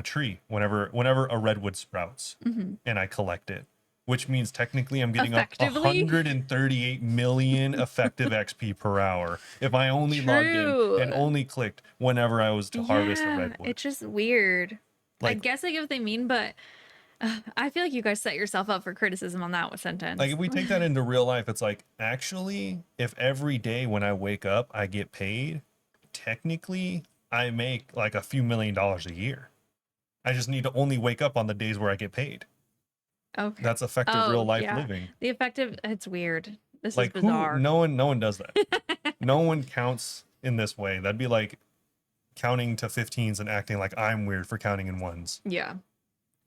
Speaker 1: tree, whenever a redwood sprouts, and I collect it." Which means technically I'm getting up 138 million effective XP per hour if I only logged in and only clicked whenever I was to harvest a redwood.
Speaker 2: It's just weird. I guess I get what they mean, but I feel like you guys set yourself up for criticism on that sentence.
Speaker 1: Like if we take that into real life, it's like, actually, if every day when I wake up I get paid, technically I make like a few $1 million a year. I just need to only wake up on the days where I get paid.
Speaker 2: Okay.
Speaker 1: That's effective real life living.
Speaker 2: The effective, it's weird. This
Speaker 1: like
Speaker 2: is bizarre.
Speaker 1: No one does that. No one counts in this way. That'd be like counting to 15s and acting like I'm weird for counting in ones.
Speaker 2: Yeah.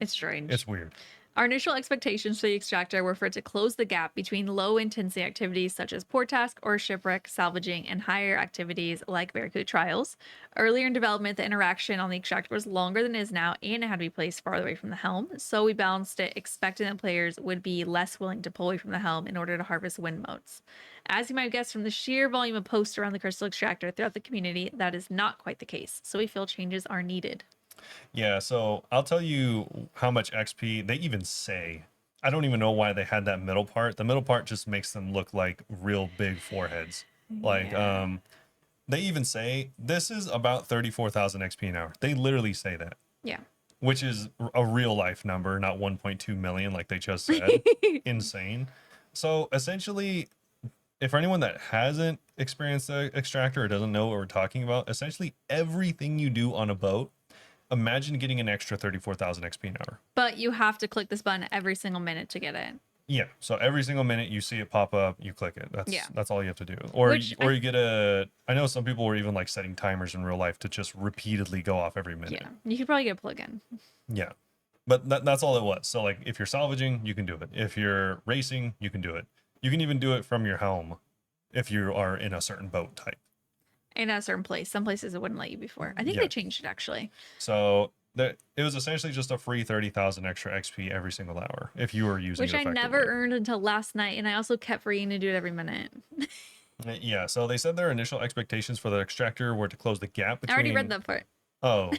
Speaker 2: It's strange.
Speaker 1: It's weird.
Speaker 2: Our initial expectations for the extractor were for it to close the gap between low intensity activities such as port task or shipwreck salvaging and higher activities like Barracuda trials. Earlier in development, the interaction on the extractor was longer than it is now, and it had to be placed farther away from the helm. So we balanced it, expecting that players would be less willing to pull away from the helm in order to harvest wind motes. As you might have guessed from the sheer volume of posts around the crystal extractor throughout the community, that is not quite the case. So we feel changes are needed.
Speaker 1: Yeah, so I'll tell you how much XP they even say. I don't even know why they had that middle part. The middle part just makes them look like real big foreheads. Like, they even say this is about 34,000 XP an hour. They literally say that.
Speaker 2: Yeah.
Speaker 1: Which is a real life number, not 1.2 million like they just said. Insane. So essentially, if for anyone that hasn't experienced the extractor or doesn't know what we're talking about, essentially everything you do on a boat, imagine getting an extra 34,000 XP an hour. But
Speaker 2: you have to click this button every single minute to get it.
Speaker 1: Yeah. So every single minute you see it pop up, you click it. That's all you have to do. Or you get I know some people were even like setting timers in real life to just repeatedly go off every minute.
Speaker 2: Yeah. You could probably get a plugin.
Speaker 1: Yeah. But that's all it was. So like if you're salvaging, you can do it. If you're racing, you can do it. You can even do it from your helm if you are in a certain boat type.
Speaker 2: In a certain place. Some places it wouldn't let you before. I think they changed it actually.
Speaker 1: So it was essentially just a free 30,000 extra XP every single hour if you were using it effectively.
Speaker 2: Which I never earned until last night, and I also kept forgetting to do it every minute.
Speaker 1: Yeah, so they said their initial expectations for the extractor were to close the gap between...
Speaker 2: I already read that part.
Speaker 1: Oh.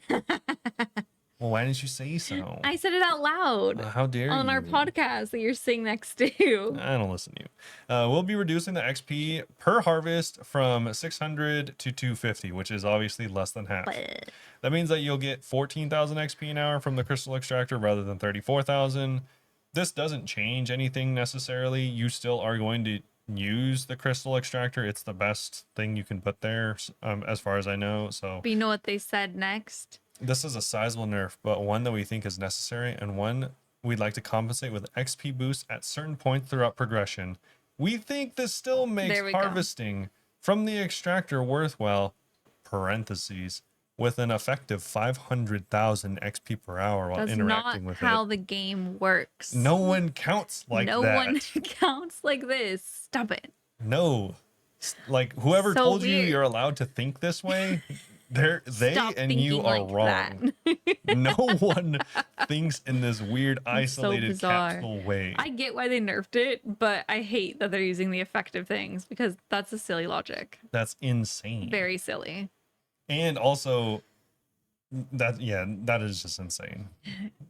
Speaker 1: Well, why didn't you say so?
Speaker 2: I said it out loud.
Speaker 1: How dare you?
Speaker 2: On our podcast that you're sitting next to.
Speaker 1: I don't listen to you. We'll be reducing the XP per harvest from 600 to 250, which is obviously less than half. That means that you'll get 14,000 XP an hour from the crystal extractor rather than 34,000. This doesn't change anything necessarily. You still are going to use the crystal extractor. It's the best thing you can put there, as far as I know. So,
Speaker 2: but you know what they said next?
Speaker 1: This is a sizable nerf, but one that we think is necessary and one we'd like to compensate with XP boosts at certain points throughout progression. We think this still makes harvesting from the extractor worthwhile, parentheses, with an effective 500,000 XP per hour while interacting with it.
Speaker 2: That's not how the game works.
Speaker 1: No one counts like that.
Speaker 2: No one counts like this. Stop it.
Speaker 1: No. Like, whoever told you you're allowed to think this way, They
Speaker 2: Stop
Speaker 1: and you
Speaker 2: thinking
Speaker 1: are
Speaker 2: like that.
Speaker 1: wrong. No one thinks in this weird
Speaker 2: It's so
Speaker 1: isolated
Speaker 2: bizarre.
Speaker 1: capsule way.
Speaker 2: I get why they nerfed it, but I hate that they're using the effective things because that's a silly logic.
Speaker 1: That's insane.
Speaker 2: Very silly.
Speaker 1: And also that is just insane.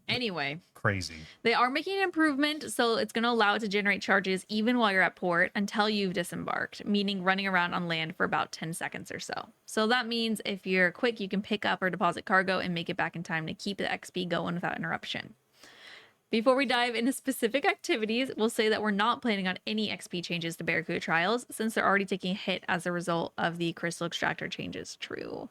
Speaker 2: Anyway,
Speaker 1: Crazy.
Speaker 2: they are making an improvement, so it's going to allow it to generate charges even while you're at port until you've disembarked, meaning running around on land for about 10 seconds or so. So that means if you're quick, you can pick up or deposit cargo and make it back in time to keep the XP going without interruption. Before we dive into specific activities, we'll say that we're not planning on any XP changes to Barracuda Trials since they're already taking a hit as a result of the Crystal Extractor changes. True.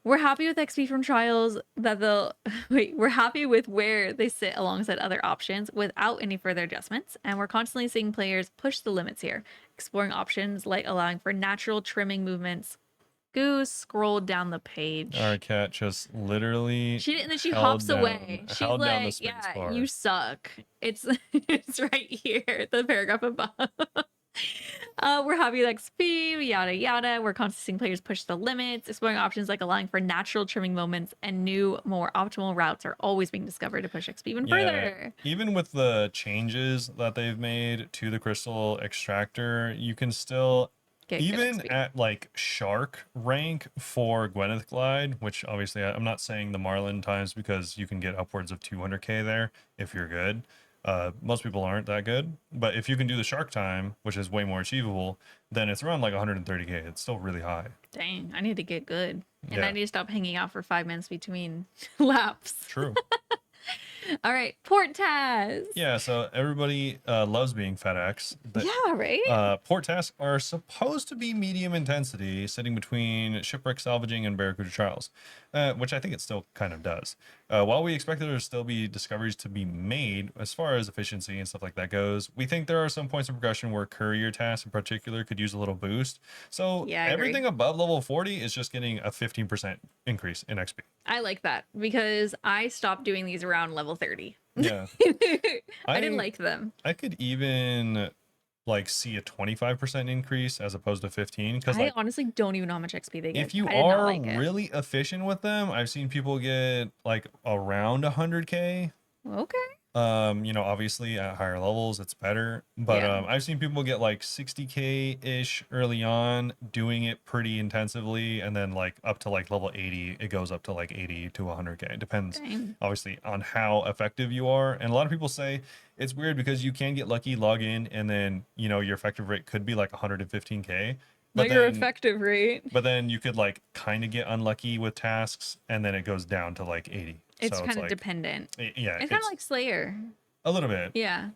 Speaker 2: We're happy with XP from Trials that they'll we're happy with where they sit alongside other options without any further adjustments, and we're constantly seeing players push the limits here, exploring options like allowing for natural trimming movements. Goose scrolled down the page.
Speaker 1: Our cat just literally
Speaker 2: And then she
Speaker 1: held
Speaker 2: hops
Speaker 1: down-
Speaker 2: away. She's
Speaker 1: held down the
Speaker 2: like,
Speaker 1: space
Speaker 2: "Yeah,
Speaker 1: bar.
Speaker 2: you suck." It's it's right here, the paragraph above. We're happy with XP, yada yada. We're constantly seeing players push the limits, exploring options like allowing for natural trimming moments, and new, more optimal routes are always being discovered to push XP even further.
Speaker 1: Even with the changes that they've made to the crystal extractor, you can still
Speaker 2: Get good
Speaker 1: even
Speaker 2: XP.
Speaker 1: at like shark rank for Gwyneth Glide, which obviously I'm not saying the Marlin times because you can get upwards of 200k there if you're good. Most people aren't that good, but if you can do the shark time, which is way more achievable, then it's around like 130k. It's still really high.
Speaker 2: Dang, I need to get good. And
Speaker 1: Yeah.
Speaker 2: I need to stop hanging out for 5 minutes between laps.
Speaker 1: True.
Speaker 2: All right, port tasks.
Speaker 1: Yeah, so everybody loves being FedEx.
Speaker 2: Yeah, right?
Speaker 1: Port tasks are supposed to be medium intensity, sitting between shipwreck salvaging and Barracuda trials, which I think it still kind of does. While we expect there to still be discoveries to be made as far as efficiency and stuff like that goes, we think there are some points of progression where courier tasks in particular could use a little boost. So
Speaker 2: Yeah, I agree.
Speaker 1: everything above level 40 is just getting a 15% increase in XP.
Speaker 2: I like that because I stopped doing these around level 30.
Speaker 1: Yeah.
Speaker 2: I didn't like them.
Speaker 1: I could even like see a 25% increase as opposed to 15 because
Speaker 2: I
Speaker 1: like
Speaker 2: honestly don't even know how much XP they get.
Speaker 1: if you
Speaker 2: I did not
Speaker 1: are
Speaker 2: like it.
Speaker 1: really efficient with them, I've seen people get like around 100k.
Speaker 2: Okay.
Speaker 1: Obviously at higher levels it's better, but
Speaker 2: Yeah.
Speaker 1: I've seen people get like 60k ish early on doing it pretty intensively, and then like up to like level 80 it goes up to like 80 to 100k. It depends
Speaker 2: Dang.
Speaker 1: obviously on how effective you are, and a lot of people say it's weird because you can get lucky, log in, and then your effective rate could be like 115k,
Speaker 2: But
Speaker 1: but
Speaker 2: your
Speaker 1: then
Speaker 2: effective rate.
Speaker 1: but then you could like kind of get unlucky with tasks and then it goes down to like 80.
Speaker 2: It's
Speaker 1: So
Speaker 2: kind of
Speaker 1: like,
Speaker 2: dependent.
Speaker 1: yeah,
Speaker 2: It's kind of like Slayer.
Speaker 1: a little bit.
Speaker 2: Yeah.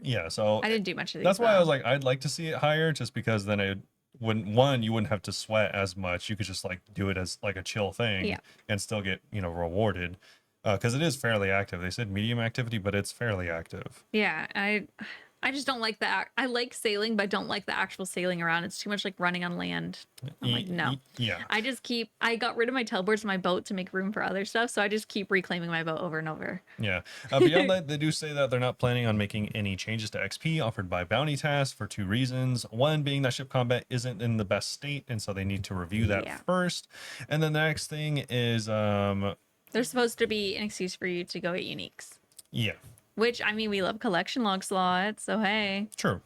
Speaker 1: Yeah, so
Speaker 2: I didn't do much of these.
Speaker 1: that's why I
Speaker 2: though.
Speaker 1: was like, I'd like to see it higher, just because then it wouldn't you wouldn't have to sweat as much. You could just like do it as like a chill thing,
Speaker 2: Yeah.
Speaker 1: and still get rewarded, because it is fairly active. They said medium activity, but it's fairly active.
Speaker 2: Yeah. I just don't like that. I like sailing, but I don't like the actual sailing around. It's too much like running on land. I'm like, no.
Speaker 1: Yeah.
Speaker 2: I got rid of my tailboards in my boat to make room for other stuff. So I just keep reclaiming my boat over and over.
Speaker 1: Yeah. Beyond that, they do say that they're not planning on making any changes to XP offered by bounty tasks for two reasons. One being that ship combat isn't in the best state, and so they need to review that
Speaker 2: Yeah.
Speaker 1: first. And then the next thing is,
Speaker 2: There's supposed to be an excuse for you to go get uniques.
Speaker 1: yeah,
Speaker 2: Which, I mean, we love collection log slots. So, hey.
Speaker 1: true.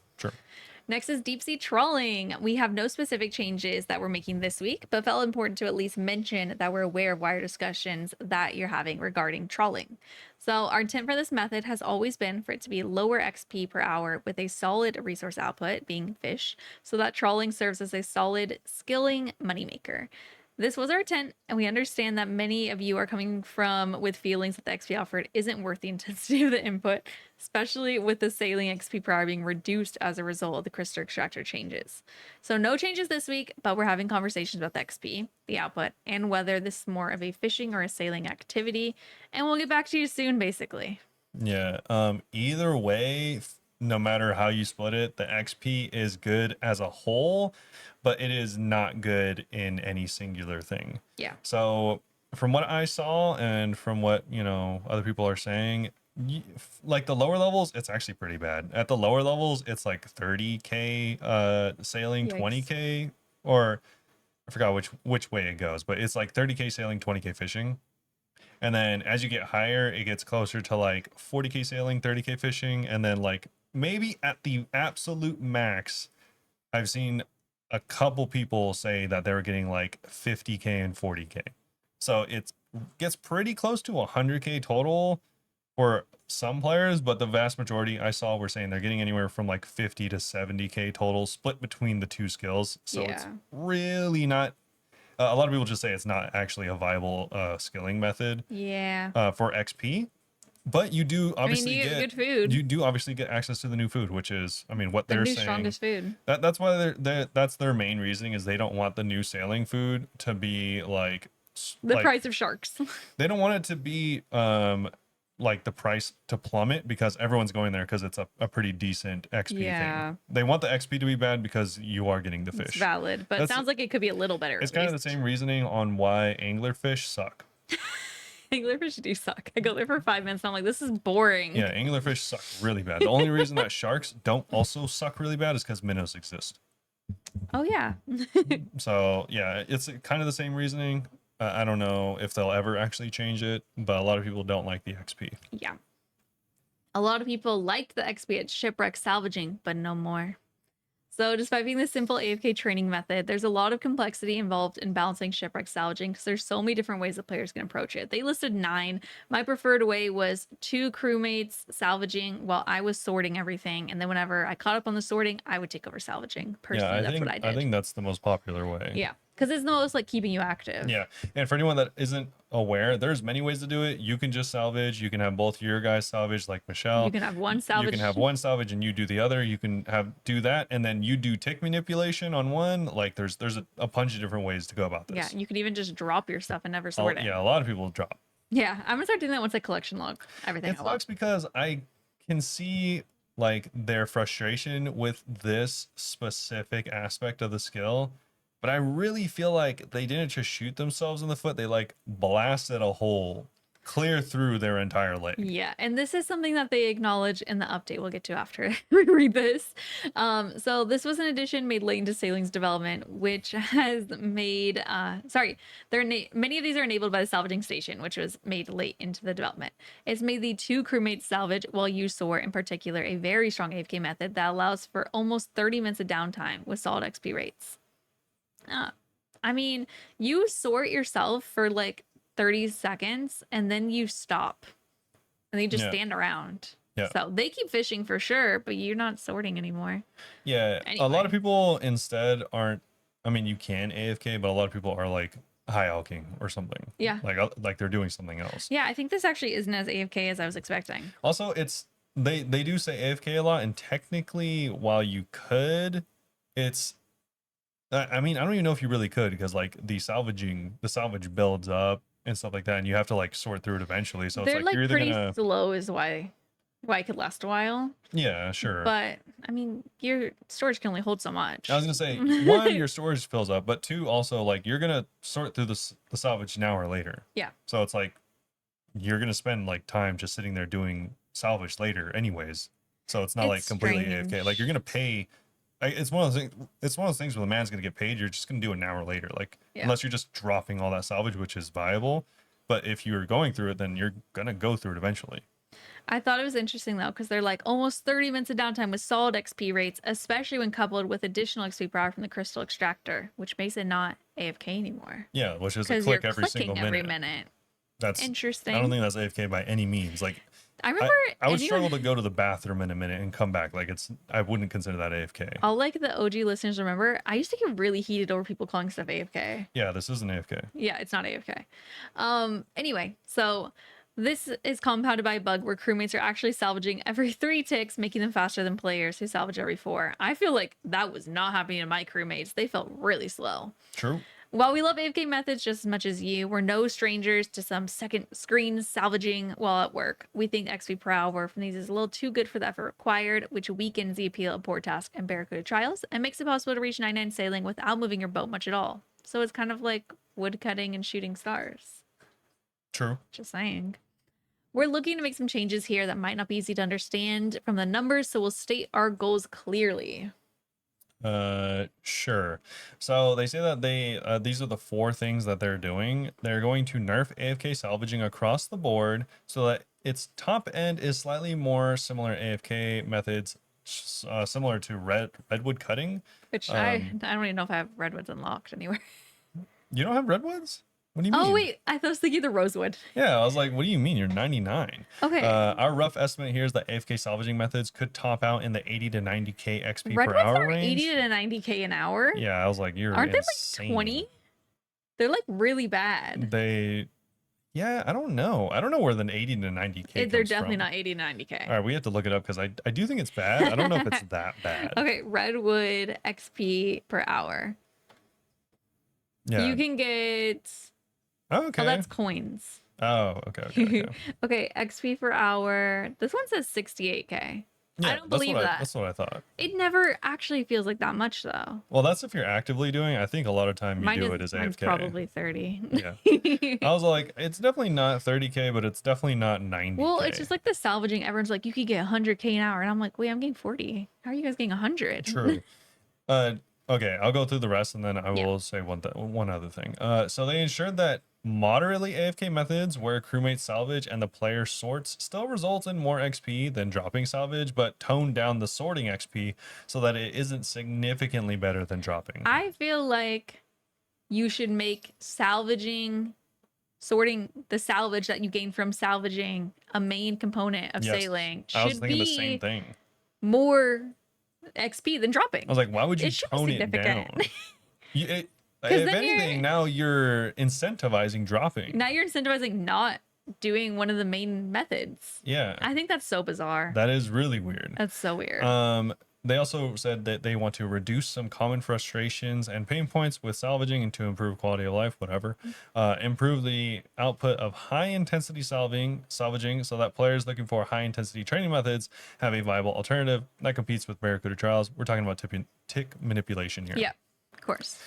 Speaker 2: Next is deep sea trawling. We have no specific changes that we're making this week, but felt important to at least mention that we're aware of wider discussions that you're having regarding trawling. So our intent for this method has always been for it to be lower XP per hour with a solid resource output, being fish, so that trawling serves as a solid skilling moneymaker. This was our intent, and we understand that many of you are coming from with feelings that the XP offered isn't worth the intensity of the input, especially with the sailing XP per hour being reduced as a result of the crystal extractor changes. So no changes this week, but we're having conversations about the XP, the output, and whether this is more of a fishing or a sailing activity, and we'll get back to you soon, basically.
Speaker 1: Yeah. Either way, no matter how you split it, the XP is good as a whole, but it is not good in any singular thing.
Speaker 2: Yeah.
Speaker 1: So from what I saw and from what, other people are saying, like the lower levels, it's actually pretty bad. At the lower levels, it's like 30k sailing,
Speaker 2: Yikes.
Speaker 1: 20k, or I forgot which way it goes, but it's like 30K sailing, 20K fishing. And then as you get higher, it gets closer to like 40K sailing, 30K fishing, and then like maybe at the absolute max, I've seen a couple people say that they were getting like 50K and 40K. So it gets pretty close to 100K total for some players, but the vast majority I saw were saying they're getting anywhere from like 50 to 70K total split between the two skills. So it's
Speaker 2: Yeah.
Speaker 1: really not. A lot of people just say it's not actually a viable skilling method
Speaker 2: Yeah.
Speaker 1: for XP, but you do
Speaker 2: I mean,
Speaker 1: obviously
Speaker 2: you get
Speaker 1: get
Speaker 2: good food.
Speaker 1: you do obviously get access to the new food, which is, I mean, what
Speaker 2: The
Speaker 1: they're
Speaker 2: new
Speaker 1: saying.
Speaker 2: strongest food.
Speaker 1: That's why that's their main reasoning is they don't want the new sailing food to be like
Speaker 2: The price of sharks.
Speaker 1: they don't want it to be like the price to plummet because everyone's going there because it's a pretty decent XP
Speaker 2: Yeah.
Speaker 1: thing. They want the XP to be bad because you are getting the
Speaker 2: It's
Speaker 1: fish.
Speaker 2: valid, but it
Speaker 1: That's
Speaker 2: sounds like it could be a little better.
Speaker 1: it's
Speaker 2: At
Speaker 1: kind of the
Speaker 2: least.
Speaker 1: same reasoning on why anglerfish suck.
Speaker 2: Anglerfish do suck. I go there for 5 minutes and I'm like, this is boring.
Speaker 1: Yeah, anglerfish suck really bad. The only reason that sharks don't also suck really bad is because minnows exist.
Speaker 2: Oh yeah.
Speaker 1: So yeah, it's kind of the same reasoning. I don't know if they'll ever actually change it, but a lot of people don't like the XP.
Speaker 2: Yeah. A lot of people liked the XP at shipwreck salvaging, but no more. So, despite being the simple AFK training method, there's a lot of complexity involved in balancing shipwreck salvaging because there's so many different ways that players can approach it. They listed 9. My preferred way was 2 crewmates salvaging while I was sorting everything, and then whenever I caught up on the sorting, I would take over salvaging.
Speaker 1: Yeah,
Speaker 2: Personally, that's what I
Speaker 1: I
Speaker 2: did.
Speaker 1: think that's the most popular way.
Speaker 2: Yeah, because it's the most like keeping you active.
Speaker 1: Yeah, and for anyone that isn't aware, there's many ways to do it. You can just salvage. You can have both your guys salvage, like
Speaker 2: You
Speaker 1: Michelle.
Speaker 2: can have one
Speaker 1: You
Speaker 2: salvage.
Speaker 1: can have one salvage and you do the other. You can do that, and then you do tick manipulation on one. Like there's a bunch of different ways to go about
Speaker 2: Yeah,
Speaker 1: this.
Speaker 2: you could even just drop your stuff and never sort it.
Speaker 1: Yeah, a lot of people drop.
Speaker 2: Yeah, I'm gonna start doing that once I collection log everything.
Speaker 1: It sucks because I can see like their frustration with this specific aspect of the skill, but I really feel like they didn't just shoot themselves in the foot. They like blasted a hole clear through their entire leg.
Speaker 2: Yeah, and this is something that they acknowledge in the update we'll get to after we read this. So this was an addition made late into Sailing's development, which has made many of these are enabled by the salvaging station, which was made late into the development. It's made the 2 crewmates salvage while you soar, in particular, a very strong AFK method that allows for almost 30 minutes of downtime with solid XP rates. I mean, you sort yourself for like 30 seconds and then you stop and then you just stand around.
Speaker 1: Yeah.
Speaker 2: So they keep fishing for sure, but you're not sorting anymore.
Speaker 1: Yeah.
Speaker 2: Anyway.
Speaker 1: A lot of people instead aren't, I mean, you can AFK, but a lot of people are like high alking or something.
Speaker 2: Yeah.
Speaker 1: Like they're doing something else.
Speaker 2: Yeah, I think this actually isn't as AFK as I was expecting.
Speaker 1: Also, it's they do say AFK a lot, and technically, while you could, it's I mean, I don't even know if you really could because like the salvage builds up and stuff like that, and you have to like sort through it eventually. So
Speaker 2: They're
Speaker 1: it's
Speaker 2: like
Speaker 1: you're either
Speaker 2: pretty
Speaker 1: gonna
Speaker 2: slow is why it could last a while.
Speaker 1: yeah, sure.
Speaker 2: But I mean, your storage can only hold so much.
Speaker 1: I was gonna say one, your storage fills up, but two, also like you're gonna sort through the salvage an hour later.
Speaker 2: Yeah.
Speaker 1: So it's like you're gonna spend like time just sitting there doing salvage later, anyways. So it's not like completely AFK. Like you're gonna pay. It's one of those things. It's one of those things where the man's gonna get paid. You're just gonna do it an hour later, like unless you're just dropping all that salvage, which is viable. But if you're going through it, then you're gonna go through it eventually.
Speaker 2: I thought it was interesting though, because they're like almost 30 minutes of downtime with solid XP rates, especially when coupled with additional XP power from the crystal extractor, which makes it not AFK anymore.
Speaker 1: Yeah, which is a click every single minute.
Speaker 2: Every minute.
Speaker 1: That's
Speaker 2: interesting.
Speaker 1: I don't think that's AFK by any means. Like
Speaker 2: I remember
Speaker 1: I would struggle to go to the bathroom in a minute and come back. Like I wouldn't consider that AFK.
Speaker 2: All like the OG listeners remember, I used to get really heated over people calling stuff AFK.
Speaker 1: Yeah, this isn't AFK.
Speaker 2: Yeah, it's not AFK. Anyway, so this is compounded by a bug where crewmates are actually salvaging every 3 ticks, making them faster than players who salvage every 4. I feel like that was not happening to my crewmates. They felt really slow.
Speaker 1: True.
Speaker 2: While we love AFK methods just as much as you, we're no strangers to some second screen salvaging while at work. We think XP per hour from these is a little too good for the effort required, which weakens the appeal of Port Task and Barracuda trials and makes it possible to reach 99 sailing without moving your boat much at all. So it's kind of like wood cutting and shooting stars.
Speaker 1: True.
Speaker 2: Just saying. We're looking to make some changes here that might not be easy to understand from the numbers, so we'll state our goals clearly.
Speaker 1: Sure. So they say that these are the four things that they're doing. They're going to nerf AFK salvaging across the board so that its top end is slightly more similar AFK methods, similar to redwood cutting.
Speaker 2: Which
Speaker 1: Um,
Speaker 2: I don't even know if I have redwoods unlocked anywhere.
Speaker 1: you don't have redwoods? What do you
Speaker 2: Oh
Speaker 1: mean?
Speaker 2: wait, I was thinking the rosewood.
Speaker 1: Yeah, I was like, what do you mean? You're 99.
Speaker 2: Okay,
Speaker 1: Our rough estimate here is that AFK salvaging methods could top out in the 80 to 90k XP per
Speaker 2: redwoods
Speaker 1: hour
Speaker 2: are 80
Speaker 1: range.
Speaker 2: to 90k an hour.
Speaker 1: Yeah, I was like, you're
Speaker 2: Aren't they like
Speaker 1: insane.
Speaker 2: 20? They're like really bad.
Speaker 1: Yeah, I don't know. I don't know where the 80 to 90k
Speaker 2: They're
Speaker 1: comes
Speaker 2: definitely
Speaker 1: from.
Speaker 2: not 80 to 90k.
Speaker 1: All right, we have to look it up because I do think it's bad. I don't know if it's that bad.
Speaker 2: Okay, redwood XP per hour.
Speaker 1: Yeah.
Speaker 2: You can get.
Speaker 1: Oh, okay.
Speaker 2: Oh, that's coins.
Speaker 1: Oh, okay.
Speaker 2: Okay, XP per hour. This one says 68k.
Speaker 1: Yeah,
Speaker 2: I don't believe that.
Speaker 1: That's what I thought.
Speaker 2: It never actually feels like that much though.
Speaker 1: Well, that's if you're actively doing. I think a lot of time you do it as
Speaker 2: Mine's
Speaker 1: AFK.
Speaker 2: probably 30.
Speaker 1: Yeah. I was like, it's definitely not 30k, but it's definitely not 90k.
Speaker 2: Well, it's just like the salvaging. Everyone's like, you could get 100k an hour, and I'm like, wait, I'm getting 40. How are you guys getting 100?
Speaker 1: True. Okay, I'll go through the rest and then I
Speaker 2: Yeah.
Speaker 1: will say one other thing. So they ensured that moderately AFK methods where crewmates salvage and the player sorts still results in more XP than dropping salvage, but toned down the sorting XP so that it isn't significantly better than dropping.
Speaker 2: I feel like you should make sorting the salvage that you gain from salvaging a main component of
Speaker 1: Yes,
Speaker 2: sailing
Speaker 1: I was
Speaker 2: should
Speaker 1: thinking the
Speaker 2: be
Speaker 1: same thing.
Speaker 2: more XP than dropping.
Speaker 1: I was like, why would you
Speaker 2: It should be
Speaker 1: tone it down?
Speaker 2: significant.
Speaker 1: If
Speaker 2: then
Speaker 1: anything, now you're incentivizing dropping.
Speaker 2: Now you're incentivizing not doing one of the main methods.
Speaker 1: Yeah,
Speaker 2: I think that's so bizarre.
Speaker 1: that is really weird.
Speaker 2: That's so weird.
Speaker 1: They also said that they want to reduce some common frustrations and pain points with salvaging and to improve quality of life, whatever. Improve the output of high intensity salvaging so that players looking for high intensity training methods have a viable alternative that competes with Barracuda trials. We're talking about tick manipulation here.
Speaker 2: Yeah, of course.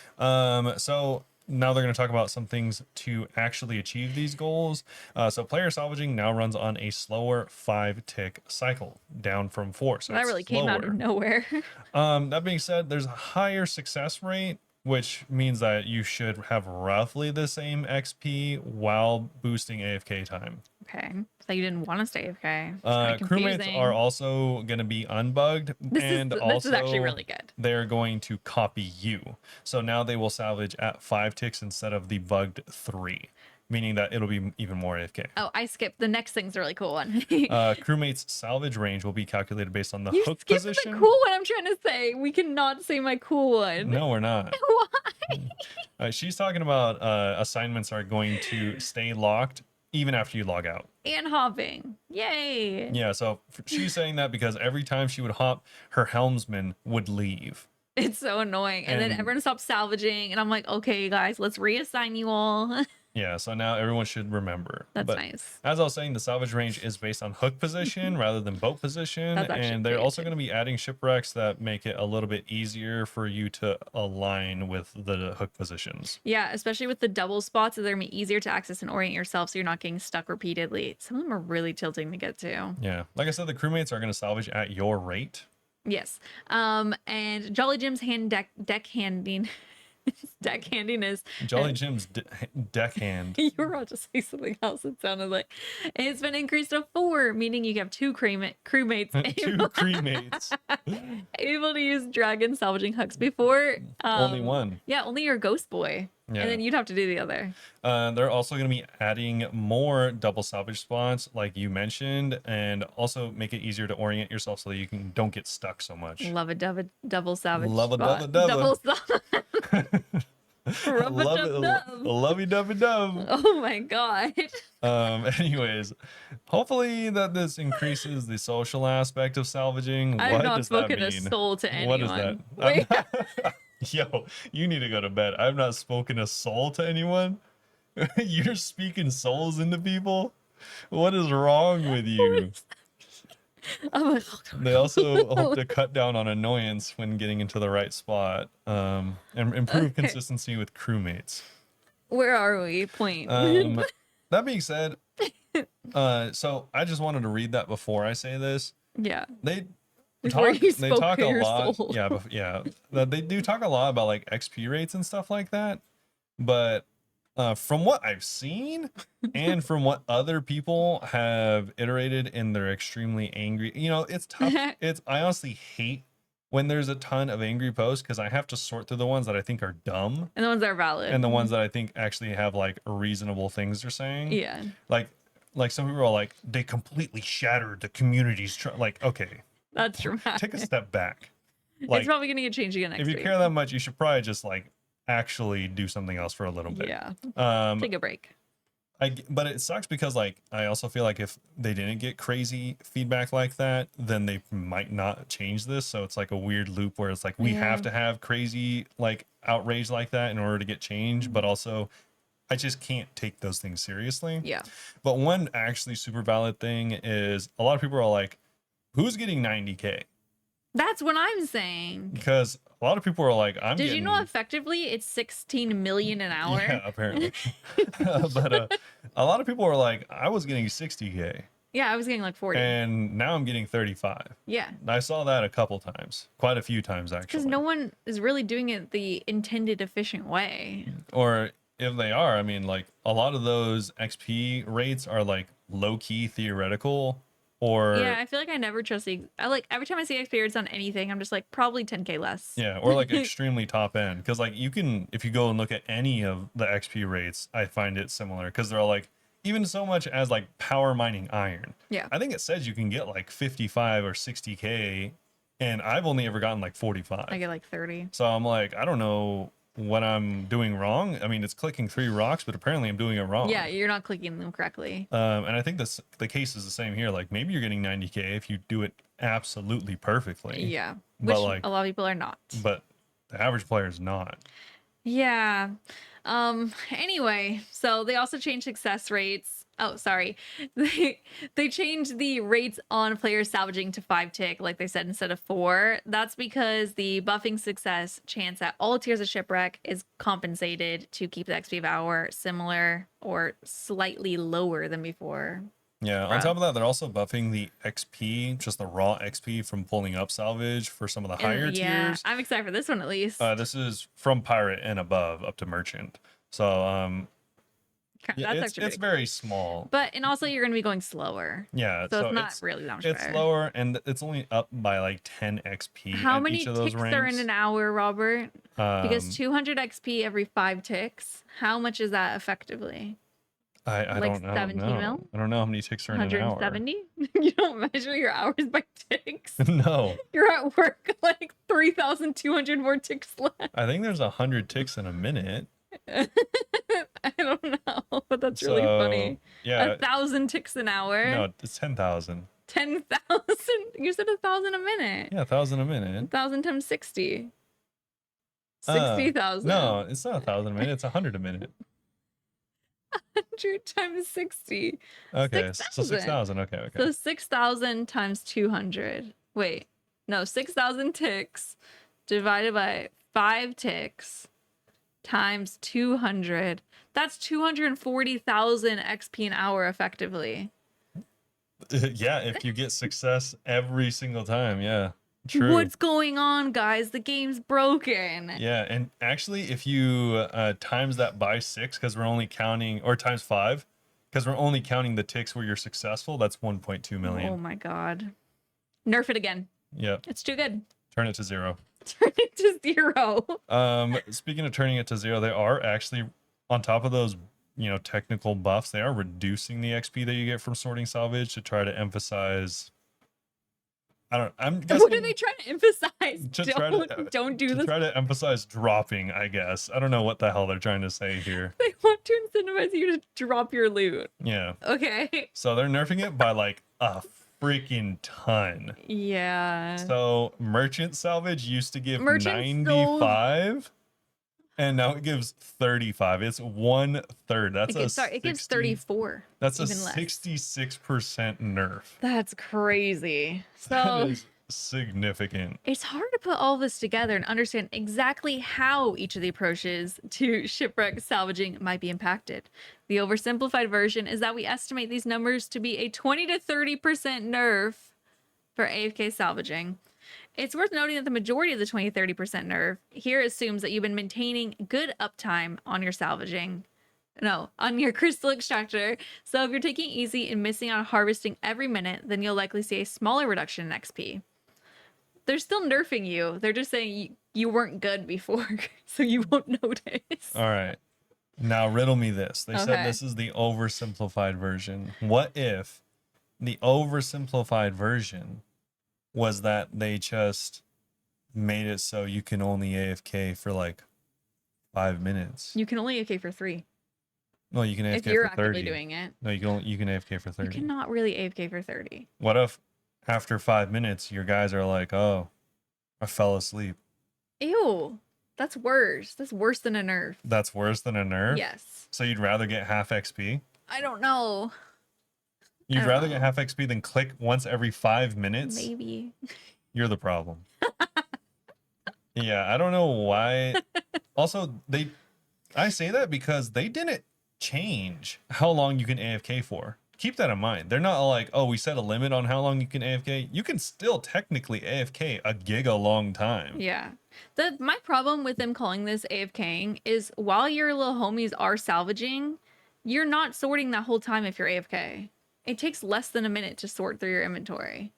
Speaker 1: So now they're going to talk about some things to actually achieve these goals. So player salvaging now runs on a slower 5-tick cycle, down from 4. So
Speaker 2: That
Speaker 1: it's
Speaker 2: really came out
Speaker 1: slower.
Speaker 2: of nowhere.
Speaker 1: That being said, there's a higher success rate, which means that you should have roughly the same XP while boosting AFK time.
Speaker 2: Okay. So you didn't want to stay AFK. It's kinda
Speaker 1: Crewmates
Speaker 2: confusing.
Speaker 1: are also going to be unbugged, and
Speaker 2: This
Speaker 1: also
Speaker 2: is actually really good.
Speaker 1: they're going to copy you. So now they will salvage at 5 ticks instead of the bugged 3, meaning that it'll be even more AFK.
Speaker 2: Oh, I skipped. The next thing's a really cool one.
Speaker 1: Crewmates salvage range will be calculated based on the
Speaker 2: You
Speaker 1: hook
Speaker 2: skipped
Speaker 1: position.
Speaker 2: the cool one I'm trying to say. We cannot say my cool one.
Speaker 1: No, we're not.
Speaker 2: Why?
Speaker 1: She's talking about assignments are going to stay locked even after you log out.
Speaker 2: And hopping. Yay.
Speaker 1: Yeah, so she's saying that because every time she would hop, her helmsman would leave.
Speaker 2: It's so annoying. And then
Speaker 1: And-
Speaker 2: everyone stops salvaging. And I'm like, okay, guys, let's reassign you all.
Speaker 1: Yeah, so now everyone should remember.
Speaker 2: That's
Speaker 1: But
Speaker 2: nice.
Speaker 1: as I was saying, the salvage range is based on hook position rather than boat position.
Speaker 2: That's actually
Speaker 1: And they're also
Speaker 2: creative.
Speaker 1: going to be adding shipwrecks that make it a little bit easier for you to align with the hook positions.
Speaker 2: Yeah, especially with the double spots, they're gonna be easier to access and orient yourself so you're not getting stuck repeatedly. Some of them are really tilting to get to.
Speaker 1: Yeah, like I said, the crewmates are going to salvage at your rate.
Speaker 2: Yes. And Jolly Jim's deckhanding is
Speaker 1: Jolly Jim's deckhand.
Speaker 2: you were about to say something else. It sounded like it's been increased to 4, meaning you have 2 crewmates
Speaker 1: Two crewmates.
Speaker 2: able to use dragon salvaging hooks before.
Speaker 1: Only one.
Speaker 2: Yeah, only your ghost boy.
Speaker 1: Yeah.
Speaker 2: And then you'd have to do the other.
Speaker 1: They're also going to be adding more double salvage spots, like you mentioned, and also make it easier to orient yourself so that you don't get stuck so much.
Speaker 2: Love a double savage.
Speaker 1: Love a
Speaker 2: spot.
Speaker 1: double.
Speaker 2: Rub-a-dub-dub.
Speaker 1: Lovey dovey dove.
Speaker 2: Oh my god.
Speaker 1: Anyways, hopefully that this increases the social aspect of salvaging.
Speaker 2: I've
Speaker 1: What
Speaker 2: not
Speaker 1: does that
Speaker 2: spoken a
Speaker 1: mean?
Speaker 2: soul to anyone.
Speaker 1: What is that?
Speaker 2: Wait.
Speaker 1: Yo, you need to go to bed. I've not spoken a soul to anyone. You're speaking souls into people? What is wrong with you?
Speaker 2: I'm like,
Speaker 1: They also hope to cut down on annoyance when getting into the right spot, and improve
Speaker 2: Okay.
Speaker 1: consistency with crewmates.
Speaker 2: where are we? Point.
Speaker 1: That being said, so I just wanted to read that before I say this.
Speaker 2: Yeah. before you
Speaker 1: They
Speaker 2: spoke
Speaker 1: talk
Speaker 2: to
Speaker 1: a
Speaker 2: your
Speaker 1: lot.
Speaker 2: soul.
Speaker 1: Yeah, they do talk a lot about like XP rates and stuff like that. But from what I've seen and from what other people have iterated in their extremely angry, it's tough. I honestly hate when there's a ton of angry posts because I have to sort through the ones that I think are dumb
Speaker 2: And the ones that are valid.
Speaker 1: and the ones that I think actually have like reasonable things they're saying.
Speaker 2: Yeah.
Speaker 1: Like some people are like, they completely shattered the community's like, okay,
Speaker 2: That's dramatic.
Speaker 1: take a step back.
Speaker 2: It's probably gonna get changed again next
Speaker 1: if you
Speaker 2: week.
Speaker 1: care that much, you should probably just like actually do something else for a little bit.
Speaker 2: Yeah. Take a break.
Speaker 1: But it sucks because like I also feel like if they didn't get crazy feedback like that, then they might not change this. So it's like a weird loop where it's like we have to have crazy like outrage like that in order to get change, but also I just can't take those things seriously.
Speaker 2: Yeah.
Speaker 1: But one actually super valid thing is a lot of people are like, who's getting 90K?
Speaker 2: That's what I'm saying.
Speaker 1: Because a lot of people are like,
Speaker 2: Did you know effectively it's 16 million an hour?
Speaker 1: Yeah, apparently. But a lot of people are like, I was getting 60K.
Speaker 2: Yeah, I was getting like 40.
Speaker 1: And now I'm getting 35.
Speaker 2: Yeah.
Speaker 1: I saw that a couple times, quite a few times actually.
Speaker 2: Because no one is really doing it the intended efficient way.
Speaker 1: Or if they are, I mean, like a lot of those XP rates are like low key theoretical. Or
Speaker 2: yeah, I feel like I never trust I like every time I see XP rates on anything, I'm just like probably 10K less.
Speaker 1: Yeah, or like extremely top end, because like you can, if you go and look at any of the XP rates, I find it similar because they're all like even so much as like power mining iron.
Speaker 2: Yeah,
Speaker 1: I think it says you can get like 55 or 60K, and I've only ever gotten like 45.
Speaker 2: I get like 30.
Speaker 1: So I'm like, I don't know what I'm doing wrong. I mean, it's clicking 3 rocks, but apparently I'm doing it wrong.
Speaker 2: Yeah, you're not clicking them correctly.
Speaker 1: And I think the case is the same here. Like maybe you're getting 90K if you do it absolutely perfectly.
Speaker 2: Yeah,
Speaker 1: but
Speaker 2: which
Speaker 1: like
Speaker 2: a lot of people are not.
Speaker 1: But the average player is not.
Speaker 2: Yeah. Anyway, so they also changed success rates. Oh, sorry. They changed the rates on players salvaging to 5 tick, like they said, instead of 4. That's because the buffing success chance at all tiers of shipwreck is compensated to keep the XP of hour similar or slightly lower than before.
Speaker 1: Yeah, on top of that, they're also buffing the XP, just the raw XP from pulling up salvage for some of the higher tiers.
Speaker 2: I'm excited for this one at least.
Speaker 1: This is from pirate and above up to merchant. So yeah, it's very small.
Speaker 2: And also you're going to be going slower.
Speaker 1: Yeah,
Speaker 2: so it's not really that much
Speaker 1: It's
Speaker 2: better.
Speaker 1: Slower, and it's only up by like 10 XP.
Speaker 2: How
Speaker 1: at
Speaker 2: many
Speaker 1: each of those
Speaker 2: ticks
Speaker 1: ranks.
Speaker 2: are in an hour, Robert? Because 200 XP every 5 ticks. How much is that effectively?
Speaker 1: I
Speaker 2: like
Speaker 1: don't know.
Speaker 2: 17 mil?
Speaker 1: I don't know how many ticks are in an hour.
Speaker 2: 170? You don't measure your hours by ticks.
Speaker 1: No.
Speaker 2: You're at work like 3,200 more ticks left.
Speaker 1: I think there's 100 ticks in a minute.
Speaker 2: I don't know, but that's really funny.
Speaker 1: Yeah.
Speaker 2: 1,000 ticks an hour.
Speaker 1: No, it's 10,000.
Speaker 2: 10,000? You said 1,000 a minute.
Speaker 1: Yeah, 1,000 a minute.
Speaker 2: 1,000 times 60. 60,000.
Speaker 1: No, it's not 1,000 a minute. It's 100 a minute.
Speaker 2: 100 times 60.
Speaker 1: Okay,
Speaker 2: 6,
Speaker 1: so 6,000. Okay.
Speaker 2: So 6,000 times 200. Wait, no, 6,000 ticks divided by 5 ticks times 200. That's 240,000 XP an hour effectively.
Speaker 1: Yeah, if you get success every single time. Yeah. True.
Speaker 2: What's going on, guys? The game's broken.
Speaker 1: Yeah, and actually, if you times that by 6, because we're only counting, or times 5, because we're only counting the ticks where you're successful, that's 1.2 million.
Speaker 2: Oh my god. Nerf it again.
Speaker 1: Yep.
Speaker 2: It's too good.
Speaker 1: Turn it to 0.
Speaker 2: Turn it to 0.
Speaker 1: Speaking of turning it to 0, they are actually, on top of those, technical buffs, they are reducing the XP that you get from sorting salvage to try to emphasize. I'm guessing.
Speaker 2: What are they trying to emphasize? Don't do this.
Speaker 1: Try to emphasize dropping, I guess. I don't know what the hell they're trying to say here.
Speaker 2: They want to incentivize you to drop your loot.
Speaker 1: Yeah.
Speaker 2: Okay.
Speaker 1: So they're nerfing it by like a freaking ton.
Speaker 2: Yeah.
Speaker 1: So merchant salvage used to give 95, and now it gives 35. It's 1/3.
Speaker 2: It gives 34.
Speaker 1: That's a 66% nerf.
Speaker 2: That's crazy. So
Speaker 1: that is significant.
Speaker 2: It's hard to put all this together and understand exactly how each of the approaches to shipwreck salvaging might be impacted. The oversimplified version is that we estimate these numbers to be a 20 to 30% nerf for AFK salvaging. It's worth noting that the majority of the 20-30% nerf here assumes that you've been maintaining good uptime on your salvaging. No, on your crystal extractor. So if you're taking it easy and missing out on harvesting every minute, then you'll likely see a smaller reduction in XP. They're still nerfing you. They're just saying you weren't good before, so you won't notice.
Speaker 1: All right. Now riddle me this. They said
Speaker 2: Okay.
Speaker 1: this is the oversimplified version. What if the oversimplified version was that they just made it so you can only AFK for like 5 minutes?
Speaker 2: You can only AFK for 3
Speaker 1: No, you can AFK
Speaker 2: if you're
Speaker 1: for
Speaker 2: actively
Speaker 1: 30.
Speaker 2: doing it.
Speaker 1: No, you can AFK for 30.
Speaker 2: You cannot really AFK for 30.
Speaker 1: What if after 5 minutes your guys are like, "Oh, I fell asleep."
Speaker 2: Ew. That's worse. That's worse than a nerf.
Speaker 1: That's worse than a nerf?
Speaker 2: Yes.
Speaker 1: So you'd rather get half XP?
Speaker 2: I don't know.
Speaker 1: You'd
Speaker 2: don't
Speaker 1: rather
Speaker 2: know.
Speaker 1: get half XP than click once every 5 minutes?
Speaker 2: Maybe.
Speaker 1: You're the problem. Yeah, I don't know why. Also, I say that because they didn't change how long you can AFK for. Keep that in mind. They're not like, oh, we set a limit on how long you can AFK. You can still technically AFK a giga long time.
Speaker 2: Yeah. My problem with them calling this AFKing is while your little homies are salvaging, you're not sorting that whole time if you're AFK. It takes less than a minute to sort through your inventory.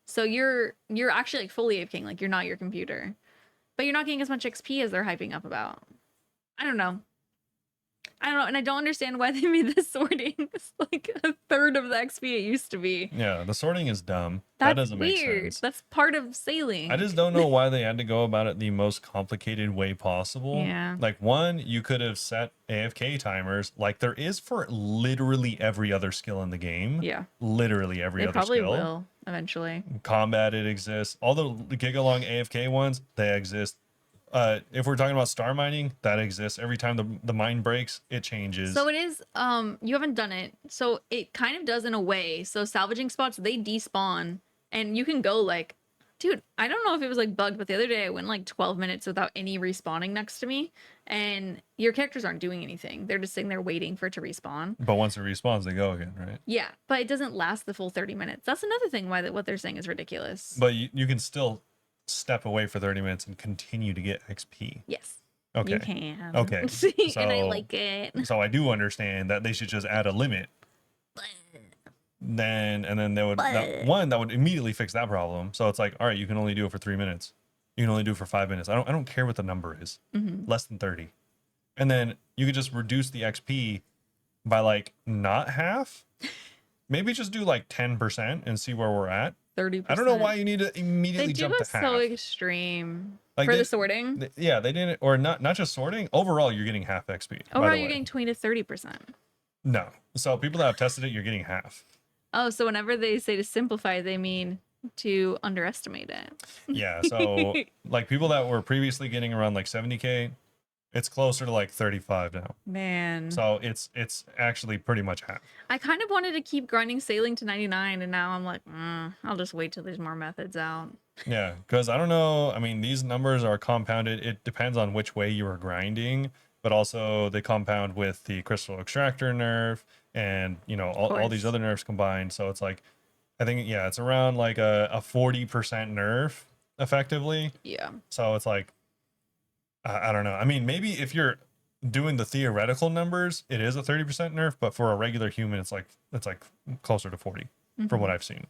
Speaker 2: So you're actually like fully AFKing, like you're not your computer. But you're not getting as much XP as they're hyping up about. I don't know. And I don't understand why they made the sorting like a third of the XP it used to be.
Speaker 1: Yeah, the sorting is dumb.
Speaker 2: That's
Speaker 1: That doesn't make
Speaker 2: weird.
Speaker 1: sense.
Speaker 2: That's part of sailing.
Speaker 1: I just don't know why they had to go about it the most complicated way possible.
Speaker 2: Yeah.
Speaker 1: Like, one, you could have set AFK timers like there is for literally every other skill in the game.
Speaker 2: Yeah.
Speaker 1: Literally every
Speaker 2: They
Speaker 1: other
Speaker 2: probably
Speaker 1: skill.
Speaker 2: will eventually.
Speaker 1: Combat, it exists. All the gigalong AFK ones, they exist. If we're talking about star mining, that exists. Every time the mine breaks, it changes.
Speaker 2: So it is, you haven't done it. So it kind of does in a way. So salvaging spots, they despawn and you can go like, dude, I don't know if it was like bugged, but the other day I went like 12 minutes without any respawning next to me and your characters aren't doing anything. They're just sitting there waiting for it to respawn.
Speaker 1: But once it respawns, they go again, right?
Speaker 2: Yeah, but it doesn't last the full 30 minutes. That's another thing why what they're saying is ridiculous.
Speaker 1: But you can still step away for 30 minutes and continue to get XP.
Speaker 2: Yes.
Speaker 1: Okay.
Speaker 2: You can.
Speaker 1: Okay.
Speaker 2: And I like it.
Speaker 1: So I do understand that they should just add a limit. Then they would that would immediately fix that problem. So it's like, all right, you can only do it for 3 minutes. You can only do it for 5 minutes. I don't care what the number is. Less than 30. And then you could just reduce the XP by like not half. Maybe just do like 10% and see where we're at.
Speaker 2: 30%.
Speaker 1: I don't know why you need to immediately
Speaker 2: They do
Speaker 1: jump
Speaker 2: it
Speaker 1: to half.
Speaker 2: so extreme
Speaker 1: Like
Speaker 2: for the sorting.
Speaker 1: Yeah, they didn't, or not just sorting. Overall, you're getting half XP.
Speaker 2: Overall, you're getting 20 to 30%.
Speaker 1: No. So people that have tested it, you're getting half.
Speaker 2: Oh, so whenever they say to simplify, they mean to underestimate it.
Speaker 1: Yeah. So like people that were previously getting around like 70K, it's closer to like 35 now.
Speaker 2: Man.
Speaker 1: So it's actually pretty much half.
Speaker 2: I kind of wanted to keep grinding sailing to 99, and now I'm like, I'll just wait till there's more methods out.
Speaker 1: Yeah, because I don't know. I mean, these numbers are compounded. It depends on which way you are grinding, but also they compound with the crystal extractor nerf and, you know, all these other nerfs combined. So it's like, I think, yeah, it's around like a 40% nerf effectively.
Speaker 2: Yeah.
Speaker 1: So it's like, I don't know. I mean, maybe if you're doing the theoretical numbers, it is a 30% nerf, but for a regular human, it's like closer to 40 from what I've seen.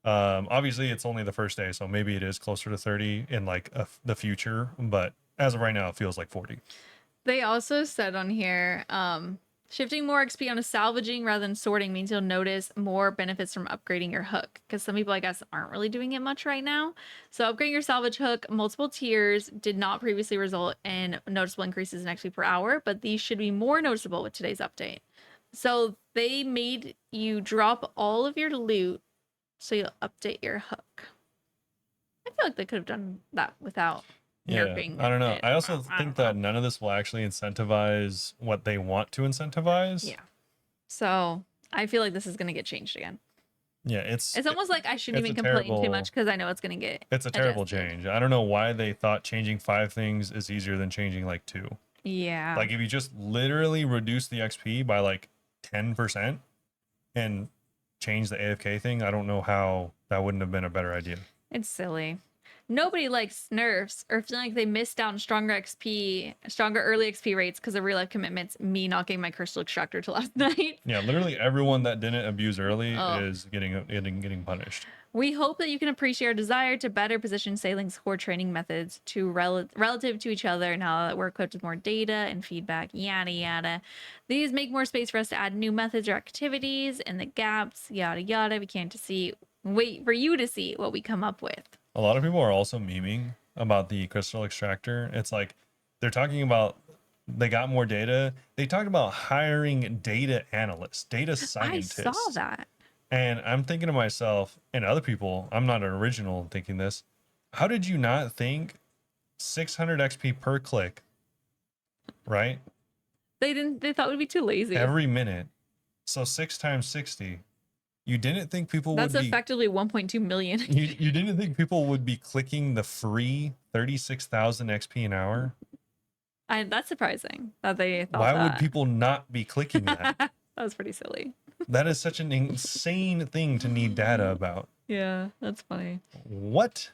Speaker 1: Obviously it's only the first day, so maybe it is closer to 30 in like the future, but as of right now, it feels like 40.
Speaker 2: They also said on here, shifting more XP on a salvaging rather than sorting means you'll notice more benefits from upgrading your hook, because some people, I guess, aren't really doing it much right now. So upgrading your salvage hook multiple tiers did not previously result in noticeable increases in XP per hour, but these should be more noticeable with today's update. So they made you drop all of your loot so you'll update your hook. I feel like they could have done that without nerfing.
Speaker 1: I don't know.
Speaker 2: it.
Speaker 1: I also
Speaker 2: I
Speaker 1: think
Speaker 2: don't
Speaker 1: that none of this will actually incentivize what they want to incentivize.
Speaker 2: Yeah. So I feel like this is going to get changed again.
Speaker 1: Yeah, it's
Speaker 2: Almost like I shouldn't
Speaker 1: it's
Speaker 2: even
Speaker 1: a
Speaker 2: complain too
Speaker 1: terrible-
Speaker 2: much because I know it's going to get
Speaker 1: it's a terrible
Speaker 2: adjusted.
Speaker 1: change. I don't know why they thought changing 5 things is easier than changing like 2.
Speaker 2: Yeah.
Speaker 1: Like if you just literally reduce the XP by like 10% and change the AFK thing, I don't know how that wouldn't have been a better idea.
Speaker 2: It's silly. Nobody likes nerfs or feeling like they missed out on stronger early XP rates because of real life commitments. Me not getting my crystal extractor till last night.
Speaker 1: Yeah, literally everyone that didn't abuse early
Speaker 2: Oh.
Speaker 1: is getting punished.
Speaker 2: We hope that you can appreciate our desire to better position Sailing's core training methods to relative to each other now that we're equipped with more data and feedback, yada yada. These make more space for us to add new methods or activities in the gaps, yada yada. We can't wait for you to see what we come up with.
Speaker 1: A lot of people are also memeing about the crystal extractor. It's like they're talking about they got more data. They talked about hiring data analysts, data scientists.
Speaker 2: I saw that.
Speaker 1: And I'm thinking to myself and other people, I'm not an original in thinking this. How did you not think 600 XP per click, right?
Speaker 2: They thought we'd be too lazy.
Speaker 1: Every minute. So 6 times 60. You didn't think people
Speaker 2: That's
Speaker 1: would be
Speaker 2: effectively 1.2 million.
Speaker 1: you didn't think people would be clicking the free 36,000 XP an hour?
Speaker 2: That's surprising that they thought
Speaker 1: Why
Speaker 2: that.
Speaker 1: would people not be clicking that?
Speaker 2: That was pretty silly.
Speaker 1: That is such an insane thing to need data about.
Speaker 2: Yeah, that's funny.
Speaker 1: What?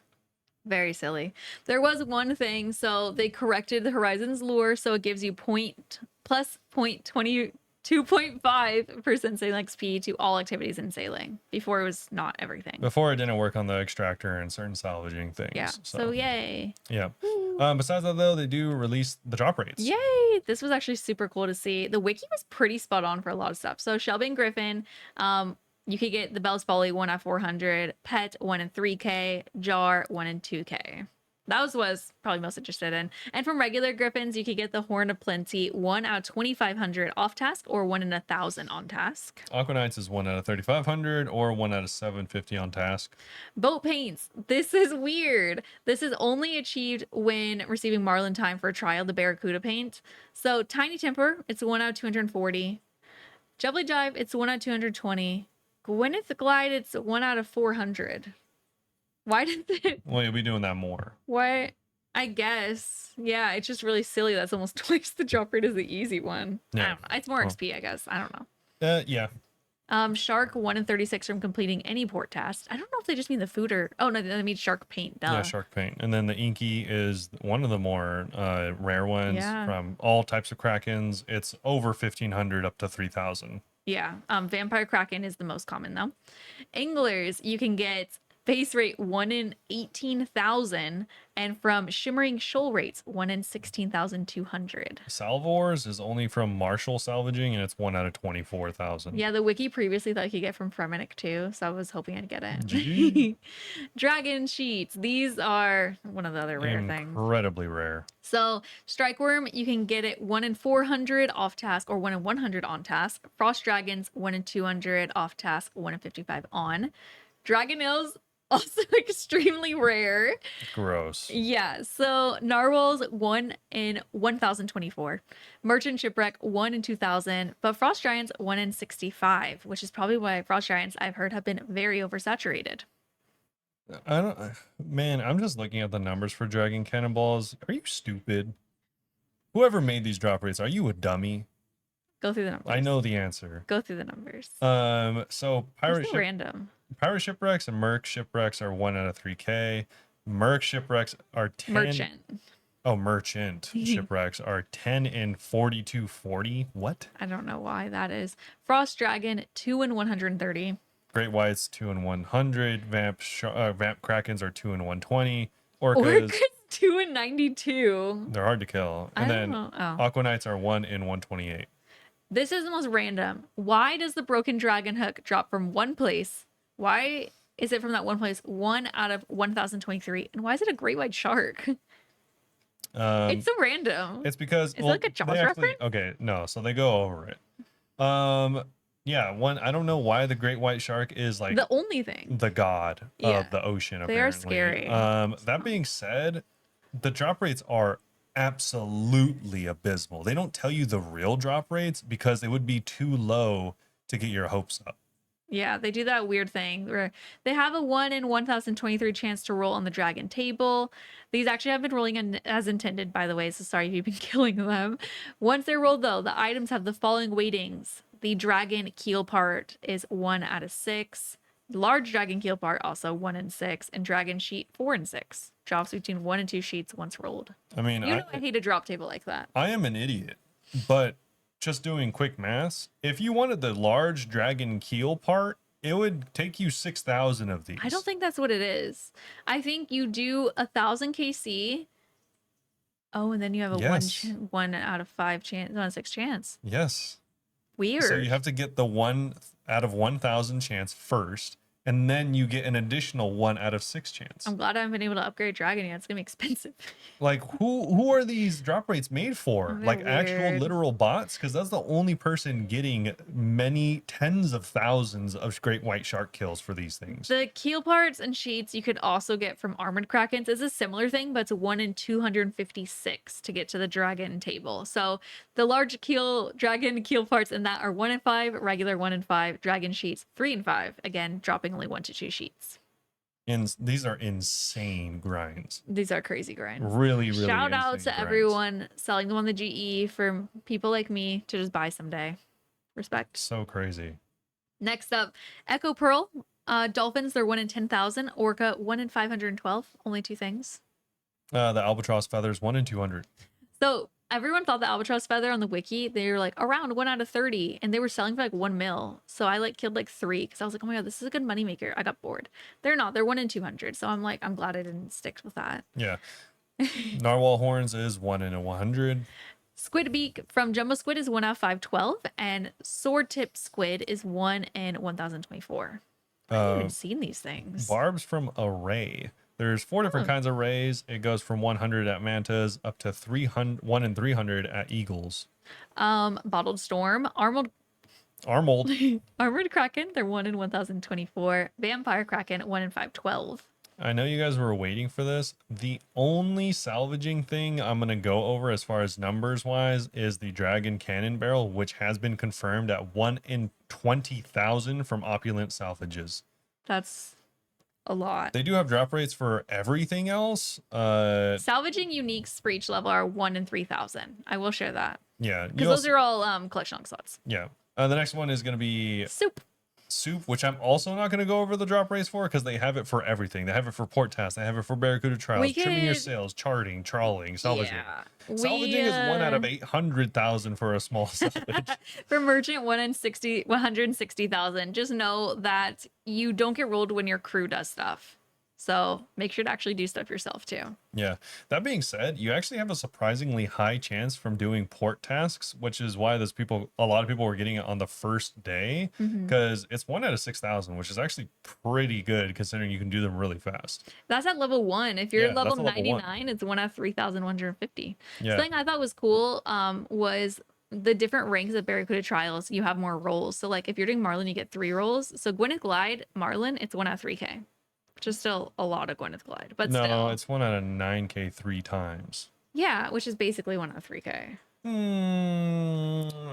Speaker 2: Very silly. There was one thing, so they corrected the Horizons lure, so it gives you plus 2.5% sailing XP to all activities in sailing. Before it was not everything.
Speaker 1: Before it didn't work on the extractor and certain salvaging things.
Speaker 2: Yeah. So yay.
Speaker 1: Yeah. Besides that, though, they do release the drop rates.
Speaker 2: Yay! This was actually super cool to see. The wiki was pretty spot on for a lot of stuff. So Shelby and Griffin, you could get the Bell's Folly 1 at 400, Pet 1 in 3K, Jar 1 in 2K. That was what I was probably most interested in. And from regular Griffins, you could get the Horn of Plenty 1 out of 2,500 off task or 1 in 1,000 on task.
Speaker 1: Aqua Knights is 1 out of 3,500 or 1 out of 750 on task.
Speaker 2: Boat paints. This is weird. This is only achieved when receiving Marlin time for a trial, the Barracuda paint. So Tiny Temper, it's 1 out of 240. Jubbly Jive, it's 1 out of 220. Gwyneth Glide, it's 1 out of 400. Why did it?
Speaker 1: Well, you'll be doing that more.
Speaker 2: Why? I guess. Yeah, it's just really silly. That's almost twice the drop rate as the easy one.
Speaker 1: Yeah.
Speaker 2: I don't know. It's more XP, I guess. I don't know.
Speaker 1: Yeah.
Speaker 2: Shark 1 in 36 from completing any port task. I don't know if they just mean the food or no, they mean shark paint. Duh.
Speaker 1: Yeah, shark paint. And then the Inky is one of the more rare ones from all types of Krakens. It's over 1,500 up to 3,000.
Speaker 2: Yeah. Vampire Kraken is the most common though. Anglers, you can get base rate 1 in 18,000, and from Shimmering Shoal rates 1 in 16,200.
Speaker 1: Salvors is only from Marshall salvaging, and it's 1 out of 24,000.
Speaker 2: Yeah, the wiki previously thought you could get from Fremenic too, so I was hoping I'd get it.
Speaker 1: GG.
Speaker 2: Dragon sheets. These are one of the other rare things.
Speaker 1: Incredibly rare.
Speaker 2: So Strike Worm, you can get it 1 in 400 off task or 1 in 100 on task. Frost Dragons 1 in 200 off task, 1 in 55 on. Dragonels, also extremely rare.
Speaker 1: Gross.
Speaker 2: Yeah, so Narwhals 1 in 1,024. Merchant Shipwreck 1 in 2,000. But Frost Giants 1 in 65, which is probably why Frost Giants, I've heard, have been very oversaturated.
Speaker 1: Man, I'm just looking at the numbers for Dragon Cannonballs. Are you stupid? Whoever made these drop rates, are you a dummy?
Speaker 2: Go through the numbers.
Speaker 1: I know the answer.
Speaker 2: Go through the numbers.
Speaker 1: So
Speaker 2: Random.
Speaker 1: Pirate Shipwrecks and Merc Shipwrecks are 1 out of 3K. Merc Shipwrecks are 10.
Speaker 2: Merchant.
Speaker 1: Oh, Merchant Shipwrecks are 10 in 4240. What?
Speaker 2: I don't know why that is. Frost Dragon 2 in 130.
Speaker 1: Great Whites 2 in 100. Vamp Krakens are 2 in 120. Orcas
Speaker 2: 2 in 92.
Speaker 1: they're hard to kill. And then Aqua Knights are 1 in 128.
Speaker 2: This is the most random. Why does the Broken Dragon Hook drop from one place? Why is it from that one place? 1 out of 1,023. And why is it a great white shark? It's so random.
Speaker 1: It's because
Speaker 2: is it like a Jaws reference?
Speaker 1: Okay, no. So they go over it. Yeah. I don't know why the great white shark is like
Speaker 2: the only thing.
Speaker 1: The god of the ocean.
Speaker 2: They are
Speaker 1: apparently.
Speaker 2: scary.
Speaker 1: That being said, the drop rates are absolutely abysmal. They don't tell you the real drop rates because they would be too low to get your hopes up.
Speaker 2: Yeah, they do that weird thing where they have a 1 in 1,023 chance to roll on the dragon table. These actually have been rolling as intended, by the way, so sorry if you've been killing them. Once they're rolled, though, the items have the following weightings. The dragon keel part is 1 out of 6. Large dragon keel part also 1 in 6, and dragon sheet 4 in 6. drops between 1 and 2 sheets once rolled.
Speaker 1: I mean,
Speaker 2: You know I hate a drop table like that.
Speaker 1: I am an idiot, but just doing quick math, if you wanted the large dragon keel part, it would take you 6,000 of these.
Speaker 2: I don't think that's what it is. I think you do 1,000 KC. Oh, and then you have a
Speaker 1: Yes.
Speaker 2: one out of 5 chance, 1 out of 6 chance.
Speaker 1: Yes.
Speaker 2: Weird.
Speaker 1: So you have to get the 1 out of 1,000 chance first, and then you get an additional 1 out of 6 chance.
Speaker 2: I'm glad I haven't been able to upgrade dragon yet. It's gonna be expensive.
Speaker 1: Like, who are these drop rates made for?
Speaker 2: They're
Speaker 1: Like actual
Speaker 2: weird.
Speaker 1: literal bots? Because that's the only person getting many tens of thousands of great white shark kills for these things.
Speaker 2: The keel parts and sheets you could also get from armored krakens. It's a similar thing, but it's 1 in 256 to get to the dragon table. So the large dragon keel parts in that are 1 in 5, regular 1 in 5, dragon sheets 3 in 5. Again, dropping only 1 to 2 sheets.
Speaker 1: And these are insane grinds.
Speaker 2: These are crazy grinds.
Speaker 1: Really, really.
Speaker 2: Shout out
Speaker 1: insane
Speaker 2: to
Speaker 1: grinds.
Speaker 2: everyone selling them on the GE for people like me to just buy someday. Respect.
Speaker 1: So crazy.
Speaker 2: Next up, Echo Pearl. Dolphins, they're 1 in 10,000. Orca, 1 in 512. Only 2 things.
Speaker 1: The albatross feathers 1 in 200.
Speaker 2: So everyone thought the albatross feather on the wiki, they were like around 1 out of 30, and they were selling for like 1 mil. So I like killed like 3 because I was like, oh my god, this is a good moneymaker. I got bored. They're not. They're 1 in 200. So I'm like, I'm glad I didn't stick with that.
Speaker 1: Yeah. Narwhal horns is 1 in 100.
Speaker 2: Squid beak from Jumbo Squid is 1 out of 512, and sword tip squid is 1 in 1024. I haven't even seen these things.
Speaker 1: Barbs from Array. There's 4 different kinds of rays. It goes from 100 at mantas up to 1 in 300 at eagles.
Speaker 2: Bottled storm, armored kraken, they're 1 in 1024. Vampire kraken, 1 in 512.
Speaker 1: I know you guys were waiting for this. The only salvaging thing I'm going to go over as far as numbers wise is the dragon cannon barrel, which has been confirmed at 1 in 20,000 from opulent salvages.
Speaker 2: That's a lot.
Speaker 1: They do have drop rates for everything else.
Speaker 2: Salvaging uniques for each level are 1 in 3,000. I will share that.
Speaker 1: Yeah.
Speaker 2: Because those are all collection slots.
Speaker 1: Yeah. The next one is going to be soup, which I'm also not going to go over the drop rates for because they have it for everything. They have it for port tasks. They have it for barracuda trials, trimming your sails, charting, trawling, salvaging.
Speaker 2: Yeah.
Speaker 1: Salvaging is 1 out of 800,000 for a small salvage.
Speaker 2: For merchant, 160,000. Just know that you don't get rolled when your crew does stuff. So make sure to actually do stuff yourself too.
Speaker 1: Yeah. That being said, you actually have a surprisingly high chance from doing port tasks, which is why a lot of people were getting it on the first day because it's 1 out of 6,000, which is actually pretty good considering you can do them really fast.
Speaker 2: That's at level 1. If you're level
Speaker 1: that's a level
Speaker 2: 99, it's 1 out of 3,150.
Speaker 1: Yeah.
Speaker 2: Something I thought was cool was the different ranks of barracuda trials. You have more rolls. So like if you're doing Marlin, you get 3 rolls. So Gwyneth Glide, Marlin, it's 1 out of 3K. Which is still a lot of Gwyneth Glide, but
Speaker 1: no,
Speaker 2: still.
Speaker 1: it's 1 out of 9K 3 times.
Speaker 2: Yeah, which is basically 1 out of 3K.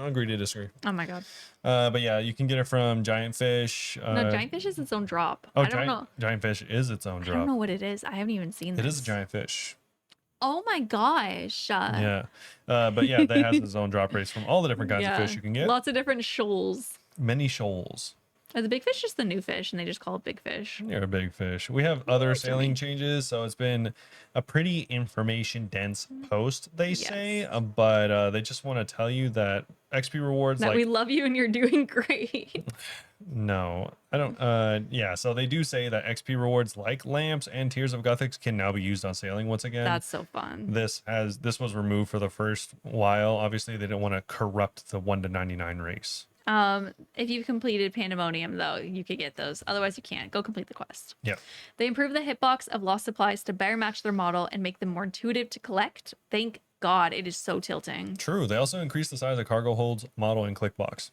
Speaker 1: Agree to disagree.
Speaker 2: Oh my god.
Speaker 1: But yeah, you can get it from Giant Fish.
Speaker 2: No, Giant Fish is its own drop.
Speaker 1: Oh,
Speaker 2: I don't know.
Speaker 1: Giant Fish is its own drop.
Speaker 2: I don't know what it is. I haven't even seen this.
Speaker 1: It is a giant fish.
Speaker 2: Oh my gosh.
Speaker 1: Yeah. But yeah, that has its own drop rates from all the different kinds of fish you can get.
Speaker 2: Lots of different shoals.
Speaker 1: Many shoals.
Speaker 2: Are the big fish just the new fish and they just call it big fish?
Speaker 1: They're a big fish. We have other sailing changes, so it's been a pretty information dense post, they say, but they just want to tell you that XP rewards
Speaker 2: that we love you and you're doing great.
Speaker 1: No, I don't. Yeah, so they do say that XP rewards like lamps and Tears of Gothics can now be used on sailing once again.
Speaker 2: That's so fun.
Speaker 1: This was removed for the first while. Obviously, they didn't want to corrupt the 1 to 99 race.
Speaker 2: If you've completed Pandemonium, though, you could get those. Otherwise, you can't. Go complete the quest.
Speaker 1: Yeah.
Speaker 2: They improve the hitbox of lost supplies to better match their model and make them more intuitive to collect. Thank God, it is so tilting.
Speaker 1: True. They also increase the size of cargo holds, model, and clickbox.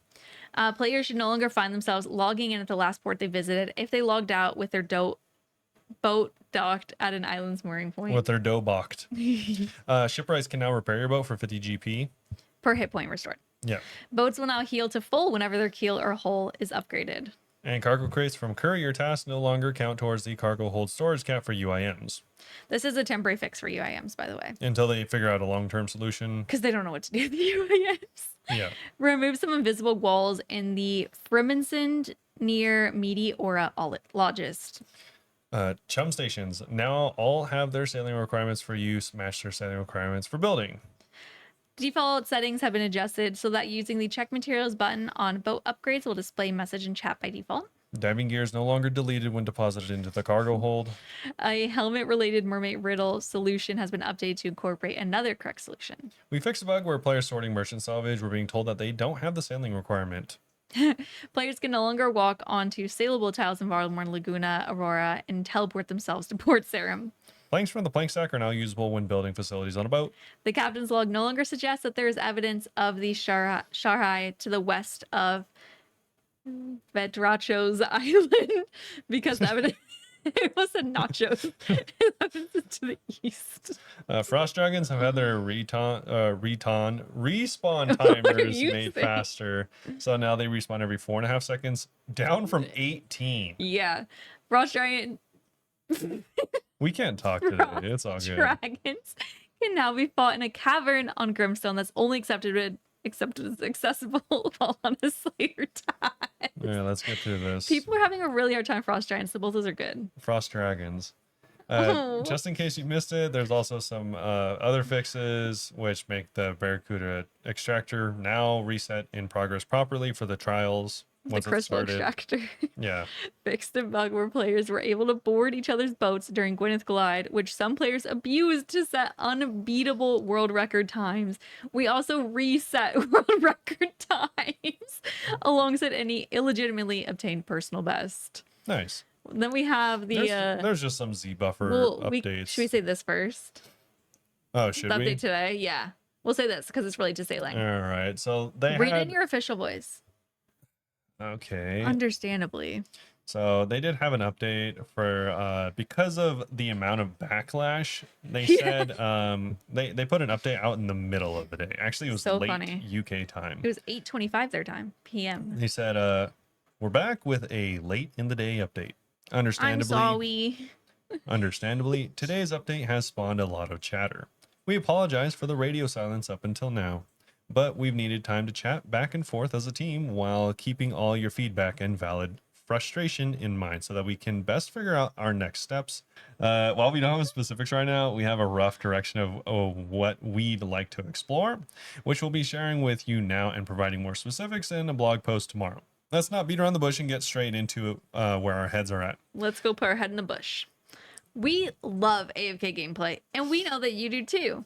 Speaker 2: Players should no longer find themselves logging in at the last port they visited if they logged out with their boat docked at an island's mooring point.
Speaker 1: With their dough balked. Shipwrights can now repair your boat for 50 GP.
Speaker 2: Per hit point restored.
Speaker 1: Yeah.
Speaker 2: Boats will now heal to full whenever their keel or hull is upgraded.
Speaker 1: And cargo crates from courier tasks no longer count towards the cargo hold storage cap for UIMs.
Speaker 2: This is a temporary fix for UIMs, by the way.
Speaker 1: Until they figure out a long-term solution.
Speaker 2: Because they don't know what to do with the UIMs.
Speaker 1: Yeah.
Speaker 2: Remove some invisible walls in the Fremensind near Meaty Aura Logist.
Speaker 1: Chum stations now all have their sailing requirements for use match their sailing requirements for building.
Speaker 2: Default settings have been adjusted so that using the check materials button on boat upgrades will display message and chat by default.
Speaker 1: Diving gear is no longer deleted when deposited into the cargo hold.
Speaker 2: A helmet-related mermaid riddle solution has been updated to incorporate another correct solution.
Speaker 1: We fixed a bug where players sorting merchant salvage were being told that they don't have the sailing requirement.
Speaker 2: Players can no longer walk onto sailable tiles in Varlamorn Laguna, Aurora, and teleport themselves to Port Sarum.
Speaker 1: Planks from the plank stack are now usable when building facilities on a boat.
Speaker 2: The captain's log no longer suggests that there is evidence of the Sharhai to the west of Vedracho's island because the evidence it was a nachos. Evidence is to the east.
Speaker 1: Frost dragons have had their respawn
Speaker 2: What are
Speaker 1: timers
Speaker 2: you
Speaker 1: made
Speaker 2: saying?
Speaker 1: faster, so now they respawn every 4.5 seconds, down from 18.
Speaker 2: Yeah. Frost Giant
Speaker 1: We can't talk today. It's all good.
Speaker 2: dragons can now be fought in a cavern on Grimstone that's only accepted as accessible while on a Slayer time.
Speaker 1: Yeah, let's get through this.
Speaker 2: People are having a really hard time Frost Giants, so both those are good.
Speaker 1: Frost dragons.
Speaker 2: Oh.
Speaker 1: Just in case you missed it, there's also some other fixes which make the Barracuda extractor now reset in progress properly for the trials
Speaker 2: The
Speaker 1: once it's
Speaker 2: crystal
Speaker 1: started.
Speaker 2: extractor
Speaker 1: Yeah.
Speaker 2: fixed a bug where players were able to board each other's boats during Gwyneth Glide, which some players abused to set unbeatable world record times. We also reset world record times alongside any illegitimately obtained personal best.
Speaker 1: Nice.
Speaker 2: Then we have the
Speaker 1: There's just some Z buffer updates.
Speaker 2: should we say this first?
Speaker 1: Oh, should
Speaker 2: The
Speaker 1: we?
Speaker 2: update today? Yeah. We'll say this because it's related to sailing.
Speaker 1: All right. So they
Speaker 2: Read it
Speaker 1: had
Speaker 2: in your official voice.
Speaker 1: okay.
Speaker 2: Understandably.
Speaker 1: So they did have an update for because of the amount of backlash. They
Speaker 2: Yeah.
Speaker 1: said they put an update out in the middle of the day. Actually, it was
Speaker 2: So
Speaker 1: late
Speaker 2: funny.
Speaker 1: UK time.
Speaker 2: It was 8:25 their time, PM.
Speaker 1: He said, "We're back with a late in the day update.
Speaker 2: I'm
Speaker 1: Understandably,
Speaker 2: sorry.
Speaker 1: today's update has spawned a lot of chatter. We apologize for the radio silence up until now, but we've needed time to chat back and forth as a team while keeping all your feedback and valid frustration in mind so that we can best figure out our next steps. While we don't have specifics right now, we have a rough direction of what we'd like to explore, which we'll be sharing with you now and providing more specifics in a blog post tomorrow. Let's not beat around the bush and get straight into where our heads are at.
Speaker 2: Let's go put our head in the bush. We love AFK gameplay, and we know that you do too.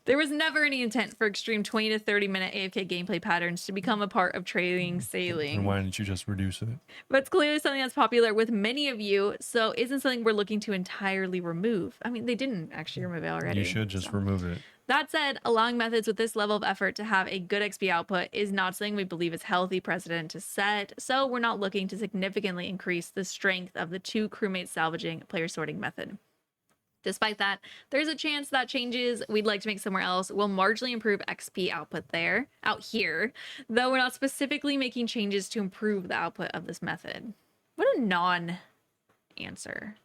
Speaker 2: There was never any intent for extreme 20 to 30 minute AFK gameplay patterns to become a part of trailing
Speaker 1: And
Speaker 2: sailing.
Speaker 1: why didn't you just reduce it?
Speaker 2: But it's clearly something that's popular with many of you, so isn't something we're looking to entirely remove. I mean, they didn't actually remove it already.
Speaker 1: You should just
Speaker 2: so.
Speaker 1: remove it.
Speaker 2: That said, allowing methods with this level of effort to have a good XP output is not something we believe is healthy precedent to set, so we're not looking to significantly increase the strength of the 2 crewmate salvaging player sorting method. Despite that, there's a chance that changes we'd like to make somewhere else will marginally improve XP output out here, though we're not specifically making changes to improve the output of this method. What a non-answer.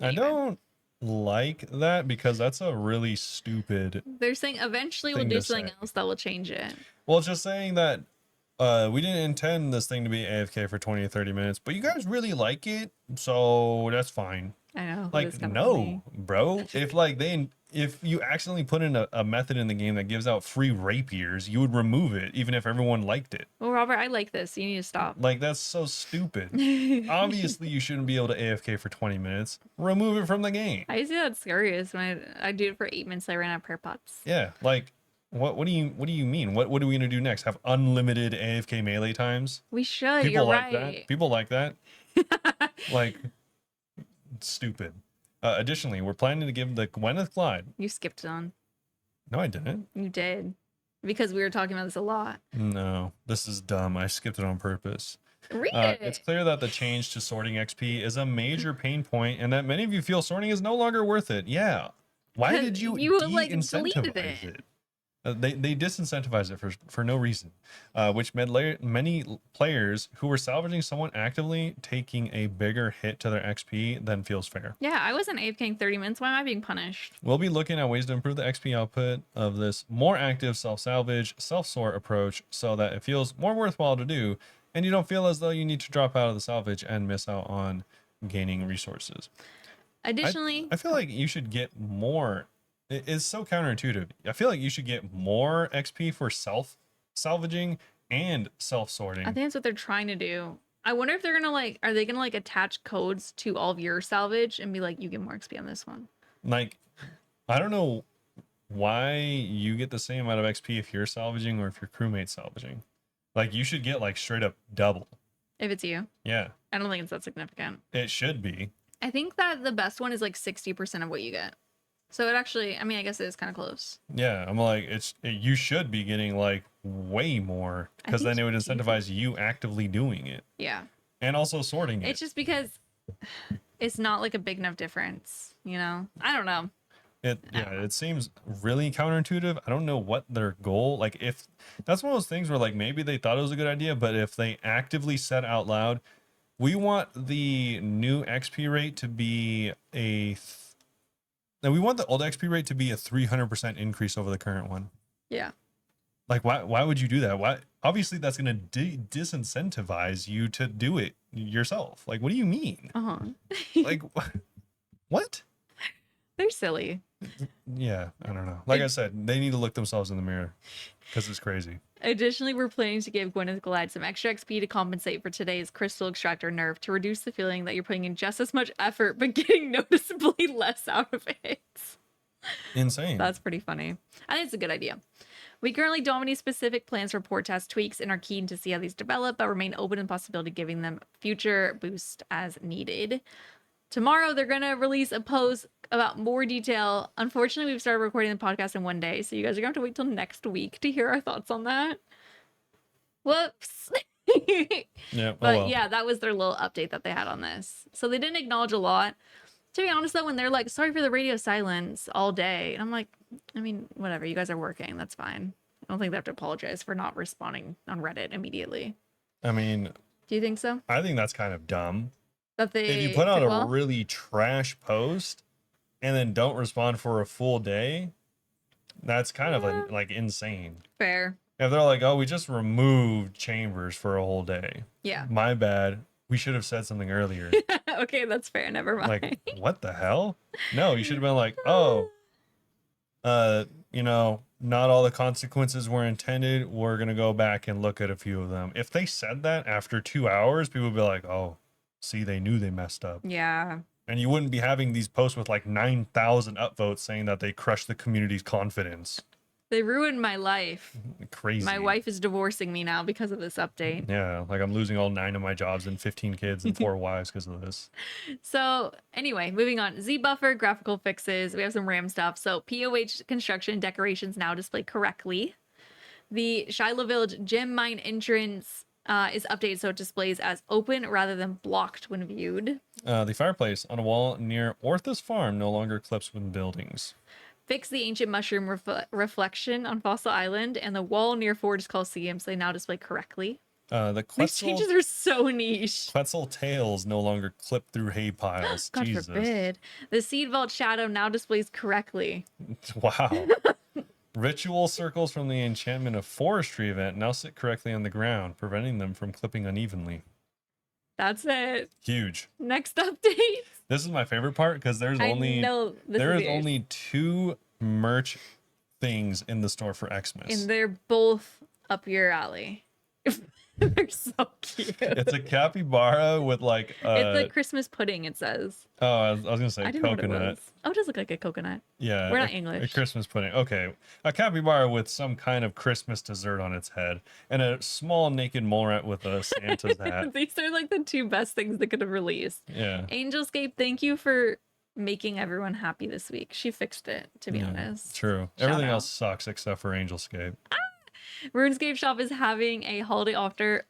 Speaker 1: I don't like that because that's a really stupid.
Speaker 2: They're saying eventually we'll
Speaker 1: thing
Speaker 2: do
Speaker 1: to
Speaker 2: something
Speaker 1: say.
Speaker 2: else that will change it.
Speaker 1: Well, just saying that we didn't intend this thing to be AFK for 20 to 30 minutes, but you guys really like it, so that's fine.
Speaker 2: I know. it is
Speaker 1: Like,
Speaker 2: kinda
Speaker 1: no,
Speaker 2: funny.
Speaker 1: bro. If you accidentally put in a method in the game that gives out free rapiers, you would remove it, even if everyone liked it.
Speaker 2: Well, Robert, I like this. You need to stop.
Speaker 1: Like, that's so stupid. Obviously, you shouldn't be able to AFK for 20 minutes. Remove it from the game.
Speaker 2: I used to get scariest when I do it for 8 minutes. I ran out of prayer pots.
Speaker 1: Yeah, like, what do you mean? What are we gonna do next? Have unlimited AFK melee times?
Speaker 2: We should.
Speaker 1: People
Speaker 2: You're
Speaker 1: like
Speaker 2: right.
Speaker 1: that. People like that. Like, stupid. Additionally, we're planning to give the Gwyneth Glide.
Speaker 2: You skipped on.
Speaker 1: No, I didn't.
Speaker 2: You did. Because we were talking about this a lot.
Speaker 1: No, this is dumb. I skipped it on purpose.
Speaker 2: Read
Speaker 1: It's
Speaker 2: it.
Speaker 1: clear that the change to sorting XP is a major pain point, and that many of you feel sorting is no longer worth it. Yeah. Why
Speaker 2: 'Cause
Speaker 1: did you
Speaker 2: you, like,
Speaker 1: de-incentivize
Speaker 2: deleted it.
Speaker 1: it? They disincentivize it for no reason, which made many players who were salvaging someone actively taking a bigger hit to their XP than feels fair.
Speaker 2: Yeah, I wasn't AFKing 30 minutes. Why am I being punished?
Speaker 1: We'll be looking at ways to improve the XP output of this more active self-salvage, self-sort approach so that it feels more worthwhile to do, and you don't feel as though you need to drop out of the salvage and miss out on gaining resources.
Speaker 2: Additionally,
Speaker 1: I feel like you should get more. It's so counterintuitive. I feel like you should get more XP for self salvaging and self
Speaker 2: I
Speaker 1: sorting.
Speaker 2: think that's what they're trying to do. I wonder if they're gonna like, are they gonna like attach codes to all of your salvage and be like, you get more XP on this one?
Speaker 1: Like, I don't know why you get the same amount of XP if you're salvaging or if your crewmate's salvaging. Like, you should get like straight up double.
Speaker 2: If it's you,
Speaker 1: Yeah,
Speaker 2: I don't think it's that significant.
Speaker 1: it should be.
Speaker 2: I think that the best one is like 60% of what you get. So it actually, I mean, I guess it is kind of close.
Speaker 1: Yeah, I'm like, you should be getting like way more
Speaker 2: I
Speaker 1: because
Speaker 2: think
Speaker 1: then it would
Speaker 2: you do.
Speaker 1: incentivize you actively doing it
Speaker 2: Yeah.
Speaker 1: and also sorting
Speaker 2: It's
Speaker 1: it.
Speaker 2: just because it's not like a big enough difference, you know? I don't know.
Speaker 1: It seems really counterintuitive. I don't know what their goal, like, if that's one of those things where like maybe they thought it was a good idea, but if they actively said out loud, we want the new XP rate to be we want the old XP rate to be a 300% increase over the current one.
Speaker 2: Yeah.
Speaker 1: Like, why would you do that? Why? Obviously that's going to disincentivize you to do it yourself. Like, what do you mean?
Speaker 2: Uh-huh.
Speaker 1: Like, what?
Speaker 2: They're silly.
Speaker 1: Yeah, I don't know. Like I said, they need to look themselves in the mirror because it's crazy.
Speaker 2: Additionally, we're planning to give Gwyneth Glad some extra XP to compensate for today's crystal extractor nerf to reduce the feeling that you're putting in just as much effort but getting noticeably less out of it.
Speaker 1: Insane.
Speaker 2: That's pretty funny. I think it's a good idea. We currently don't have any specific plans for port test tweaks and are keen to see how these develop, but remain open to the possibility of giving them future boost as needed. Tomorrow, they're going to release a post about more detail. Unfortunately, we've started recording the podcast in one day, so you guys are going to have to wait till next week to hear our thoughts on that. Whoops.
Speaker 1: Yeah.
Speaker 2: But yeah, that was their little update that they had on this. So they didn't acknowledge a lot. To be honest, though, when they're like, sorry for the radio silence all day, and I'm like, I mean, whatever, you guys are working, that's fine. I don't think they have to apologize for not responding on Reddit immediately.
Speaker 1: I mean,
Speaker 2: Do you think so?
Speaker 1: I think that's kind of dumb.
Speaker 2: That they
Speaker 1: If you put out
Speaker 2: took
Speaker 1: a
Speaker 2: well?
Speaker 1: really trash post and then don't respond for a full day, that's kind of like insane.
Speaker 2: Fair.
Speaker 1: If they're like, oh, we just removed Chambers for a whole day.
Speaker 2: Yeah.
Speaker 1: My bad. We should have said something earlier.
Speaker 2: Okay, that's fair. Never mind.
Speaker 1: Like, what the hell? No, you should have been like, oh, not all the consequences were intended. We're going to go back and look at a few of them. If they said that after 2 hours, people would be like, oh, see, they knew they messed up.
Speaker 2: Yeah.
Speaker 1: And you wouldn't be having these posts with like 9,000 upvotes saying that they crushed the community's confidence.
Speaker 2: They ruined my life.
Speaker 1: Crazy.
Speaker 2: My wife is divorcing me now because of this update.
Speaker 1: Yeah, like I'm losing all 9 of my jobs and 15 kids and 4 wives because of this.
Speaker 2: So anyway, moving on. Z buffer graphical fixes. We have some RAM stuff. So POH construction decorations now display correctly. The Shiloh Village gem mine entrance is updated so it displays as open rather than blocked when viewed.
Speaker 1: The fireplace on a wall near Orthus Farm no longer clips with buildings.
Speaker 2: Fix the ancient mushroom reflection on Fossil Island and the wall near Forge Coliseum so they now display correctly.
Speaker 1: The
Speaker 2: These
Speaker 1: Quetzal,
Speaker 2: changes are so niche.
Speaker 1: Quetzal tails no longer clip through hay piles.
Speaker 2: God
Speaker 1: Jesus.
Speaker 2: forbid. The Seed Vault shadow now displays correctly.
Speaker 1: Wow. Ritual circles from the enchantment of forestry event now sit correctly on the ground, preventing them from clipping unevenly.
Speaker 2: That's it.
Speaker 1: Huge.
Speaker 2: Next update.
Speaker 1: This is my favorite part because there's
Speaker 2: I
Speaker 1: only
Speaker 2: know this
Speaker 1: there
Speaker 2: is
Speaker 1: is
Speaker 2: yours.
Speaker 1: only 2 merch things in the store for Xmas.
Speaker 2: And they're both up your alley. They're so cute.
Speaker 1: It's a capybara with like
Speaker 2: It's like Christmas pudding, it says.
Speaker 1: oh, I was gonna say
Speaker 2: I didn't know what it
Speaker 1: coconut.
Speaker 2: was. Oh, it does look like a coconut.
Speaker 1: Yeah,
Speaker 2: We're not
Speaker 1: a
Speaker 2: English.
Speaker 1: Christmas pudding. Okay, a capybara with some kind of Christmas dessert on its head, and a small naked mole rat with a Santa's hat.
Speaker 2: These are like the 2 best things they could have released.
Speaker 1: Yeah,
Speaker 2: Angelscape, thank you for making everyone happy this week. She fixed it, to be
Speaker 1: yeah,
Speaker 2: honest.
Speaker 1: true.
Speaker 2: Shout
Speaker 1: Everything
Speaker 2: out.
Speaker 1: else sucks except for Angelscape.
Speaker 2: RuneScape Shop is having a holiday offer.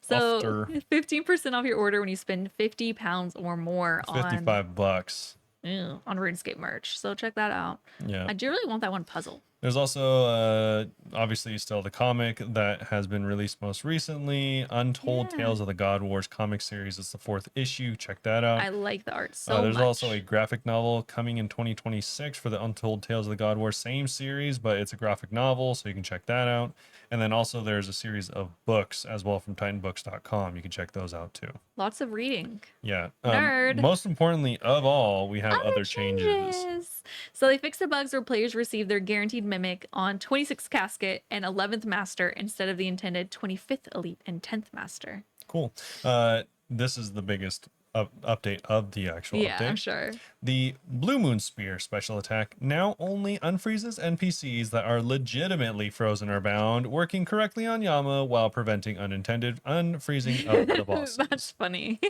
Speaker 2: So
Speaker 1: Offer.
Speaker 2: 15% off your order when you spend £50 or more
Speaker 1: $55.
Speaker 2: on RuneScape merch. So check that out.
Speaker 1: Yeah,
Speaker 2: I do really want that one puzzle.
Speaker 1: There's also obviously still the comic that has been released most recently, Untold
Speaker 2: Yeah.
Speaker 1: Tales of the God Wars comic series. It's the 4th issue. Check that out.
Speaker 2: I like the art so
Speaker 1: There's
Speaker 2: much.
Speaker 1: also a graphic novel coming in 2026 for the Untold Tales of the God Wars, same series, but it's a graphic novel, so you can check that out. And then also there's a series of books as well from titanbooks.com. You can check those out too.
Speaker 2: Lots of reading.
Speaker 1: Yeah.
Speaker 2: Nerd.
Speaker 1: Most importantly of all, we have
Speaker 2: Other
Speaker 1: other changes.
Speaker 2: So they fixed the bugs where players receive their guaranteed mimic on 26th casket and 11th master instead of the intended 25th elite and 10th master.
Speaker 1: Cool. This is the biggest update of the actual
Speaker 2: Yeah,
Speaker 1: update.
Speaker 2: I'm sure.
Speaker 1: The Blue Moon Spear special attack now only unfreezes NPCs that are legitimately frozen or bound, working correctly on Yama while preventing unintended unfreezing of the bosses.
Speaker 2: That's funny.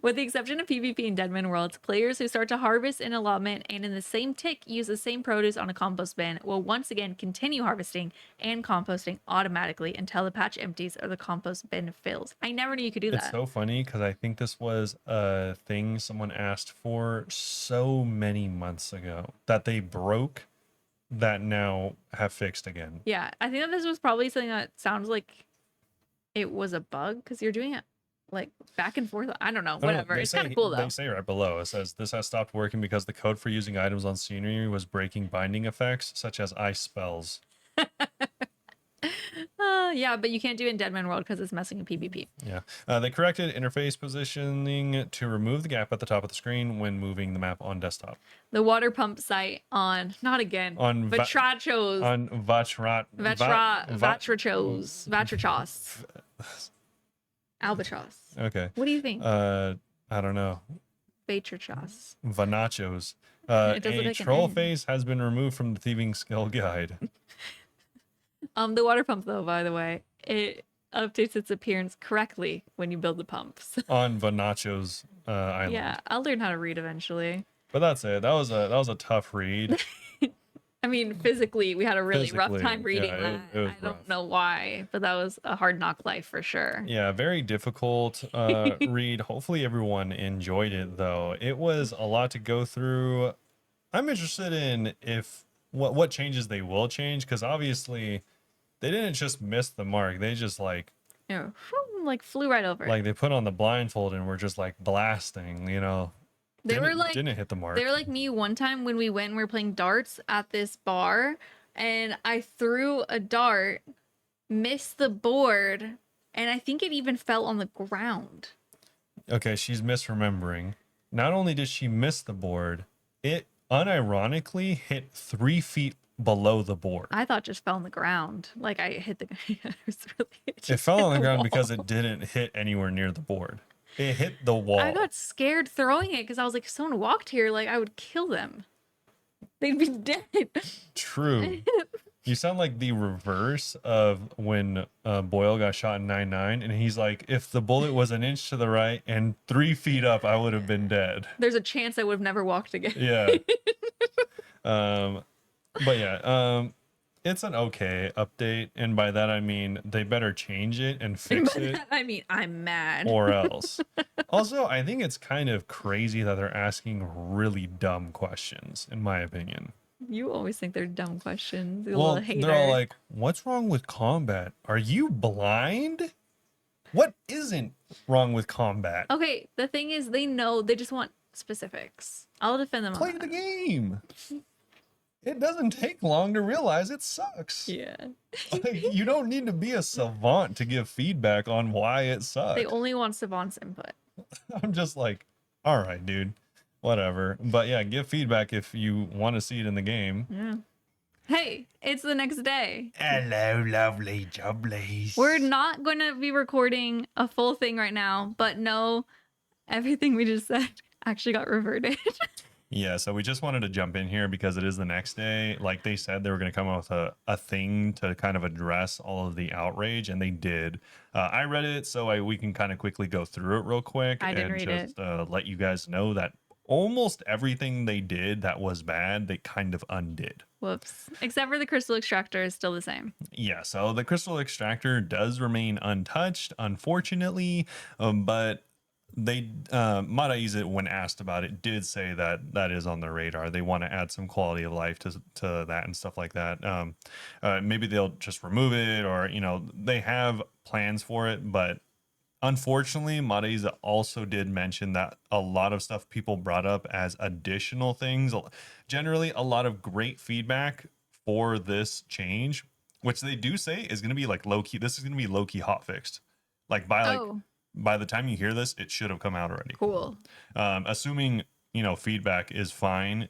Speaker 2: With the exception of PvP and Deadman Worlds, players who start to harvest an allotment and in the same tick use the same produce on a compost bin will once again continue harvesting and composting automatically until the patch empties or the compost bin fills. I never knew you could do
Speaker 1: It's
Speaker 2: that.
Speaker 1: so funny because I think this was a thing someone asked for so many months ago that they broke that now have fixed again.
Speaker 2: Yeah, I think that this was probably something that sounds like it was a bug because you're doing it like back and forth. I don't know,
Speaker 1: No,
Speaker 2: whatever.
Speaker 1: they
Speaker 2: It's
Speaker 1: say,
Speaker 2: kind of cool though.
Speaker 1: They say right below, it says this has stopped working because the code for using items on scenery was breaking binding effects such as ice spells.
Speaker 2: Yeah, but you can't do it in Deadman World because it's messing with PvP.
Speaker 1: Yeah. They corrected interface positioning to remove the gap at the top of the screen when moving the map on desktop.
Speaker 2: The water pump site on not again
Speaker 1: On
Speaker 2: Vatrachos.
Speaker 1: on
Speaker 2: Vatrachos. Albatross.
Speaker 1: Okay.
Speaker 2: What do you think?
Speaker 1: I don't know.
Speaker 2: Vatrachos.
Speaker 1: Vanachos.
Speaker 2: It does look
Speaker 1: A
Speaker 2: like an
Speaker 1: troll
Speaker 2: N.
Speaker 1: face has been removed from the thieving skill guide.
Speaker 2: The water pump though, by the way, it updates its appearance correctly when you build the pumps.
Speaker 1: On Vanachos island.
Speaker 2: Yeah, I'll learn how to read eventually.
Speaker 1: But that's it. That was a tough read.
Speaker 2: I mean, physically, we had a really rough
Speaker 1: Physically,
Speaker 2: time reading
Speaker 1: yeah,
Speaker 2: that.
Speaker 1: it was
Speaker 2: I don't
Speaker 1: rough.
Speaker 2: know why, but that was a hard knock life for sure.
Speaker 1: Yeah, very difficult read. Hopefully everyone enjoyed it though. It was a lot to go through. I'm interested in if what changes they will change because obviously they didn't just miss the mark. They just like
Speaker 2: Like flew right over.
Speaker 1: they put on the blindfold and were just like blasting, you know.
Speaker 2: They were like
Speaker 1: didn't hit the mark.
Speaker 2: They were like me one time when we went and we were playing darts at this bar, and I threw a dart, missed the board, and I think it even fell on the ground.
Speaker 1: Okay, she's misremembering. Not only did she miss the board, it unironically hit 3 feet below the board.
Speaker 2: I thought it just fell on the ground. Like I hit the
Speaker 1: It fell on the ground because it didn't hit anywhere near the board. It hit the wall.
Speaker 2: I got scared throwing it because I was like, if someone walked here, like I would kill them. They'd be dead.
Speaker 1: True. You sound like the reverse of when Boyle got shot in 9/9, and he's like, if the bullet was an inch to the right and 3 feet up, I would have been dead.
Speaker 2: There's a chance I would have never walked again.
Speaker 1: Yeah. But yeah, it's an okay update, and by that I mean they better change it and fix it.
Speaker 2: I mean, I'm mad.
Speaker 1: Or else. Also, I think it's kind of crazy that they're asking really dumb questions, in my opinion.
Speaker 2: You always think they're dumb questions. You
Speaker 1: Well,
Speaker 2: little hater.
Speaker 1: they're all like, what's wrong with combat? Are you blind? What isn't wrong with combat?
Speaker 2: Okay, the thing is, they know they just want specifics. I'll defend them.
Speaker 1: Play
Speaker 2: on
Speaker 1: the
Speaker 2: that.
Speaker 1: game. It doesn't take long to realize it sucks.
Speaker 2: Yeah.
Speaker 1: Like, you don't need to be a savant to give feedback on why it sucks.
Speaker 2: They only want savants input.
Speaker 1: I'm just like, all right, dude, whatever. But yeah, give feedback if you want to see it in the game.
Speaker 2: Yeah. Hey, it's the next day.
Speaker 1: Hello, lovely jubblies.
Speaker 2: We're not going to be recording a full thing right now, but no, everything we just said actually got reverted.
Speaker 1: Yeah, so we just wanted to jump in here because it is the next day. Like they said, they were going to come up with a thing to kind of address all of the outrage, and they did. I read it, so we can kind of quickly go through it real quick.
Speaker 2: I didn't
Speaker 1: and
Speaker 2: read
Speaker 1: just let you guys know that almost everything they did that was bad, they kind of undid.
Speaker 2: Whoops. Except for the crystal extractor is still the same.
Speaker 1: Yeah, so the crystal extractor does remain untouched, unfortunately, but they Madaiza, when asked about it, did say that that is on their radar. They want to add some quality of life to that and stuff like that. Maybe they'll just remove it, or they have plans for it, but unfortunately, Madaiza also did mention that a lot of stuff people brought up as additional things, generally a lot of great feedback for this change, which they do say is going to be like low key. This is going to be low key hot fixed. Like
Speaker 2: Oh,
Speaker 1: by the time you hear this, it should have come out already.
Speaker 2: cool.
Speaker 1: Assuming feedback is fine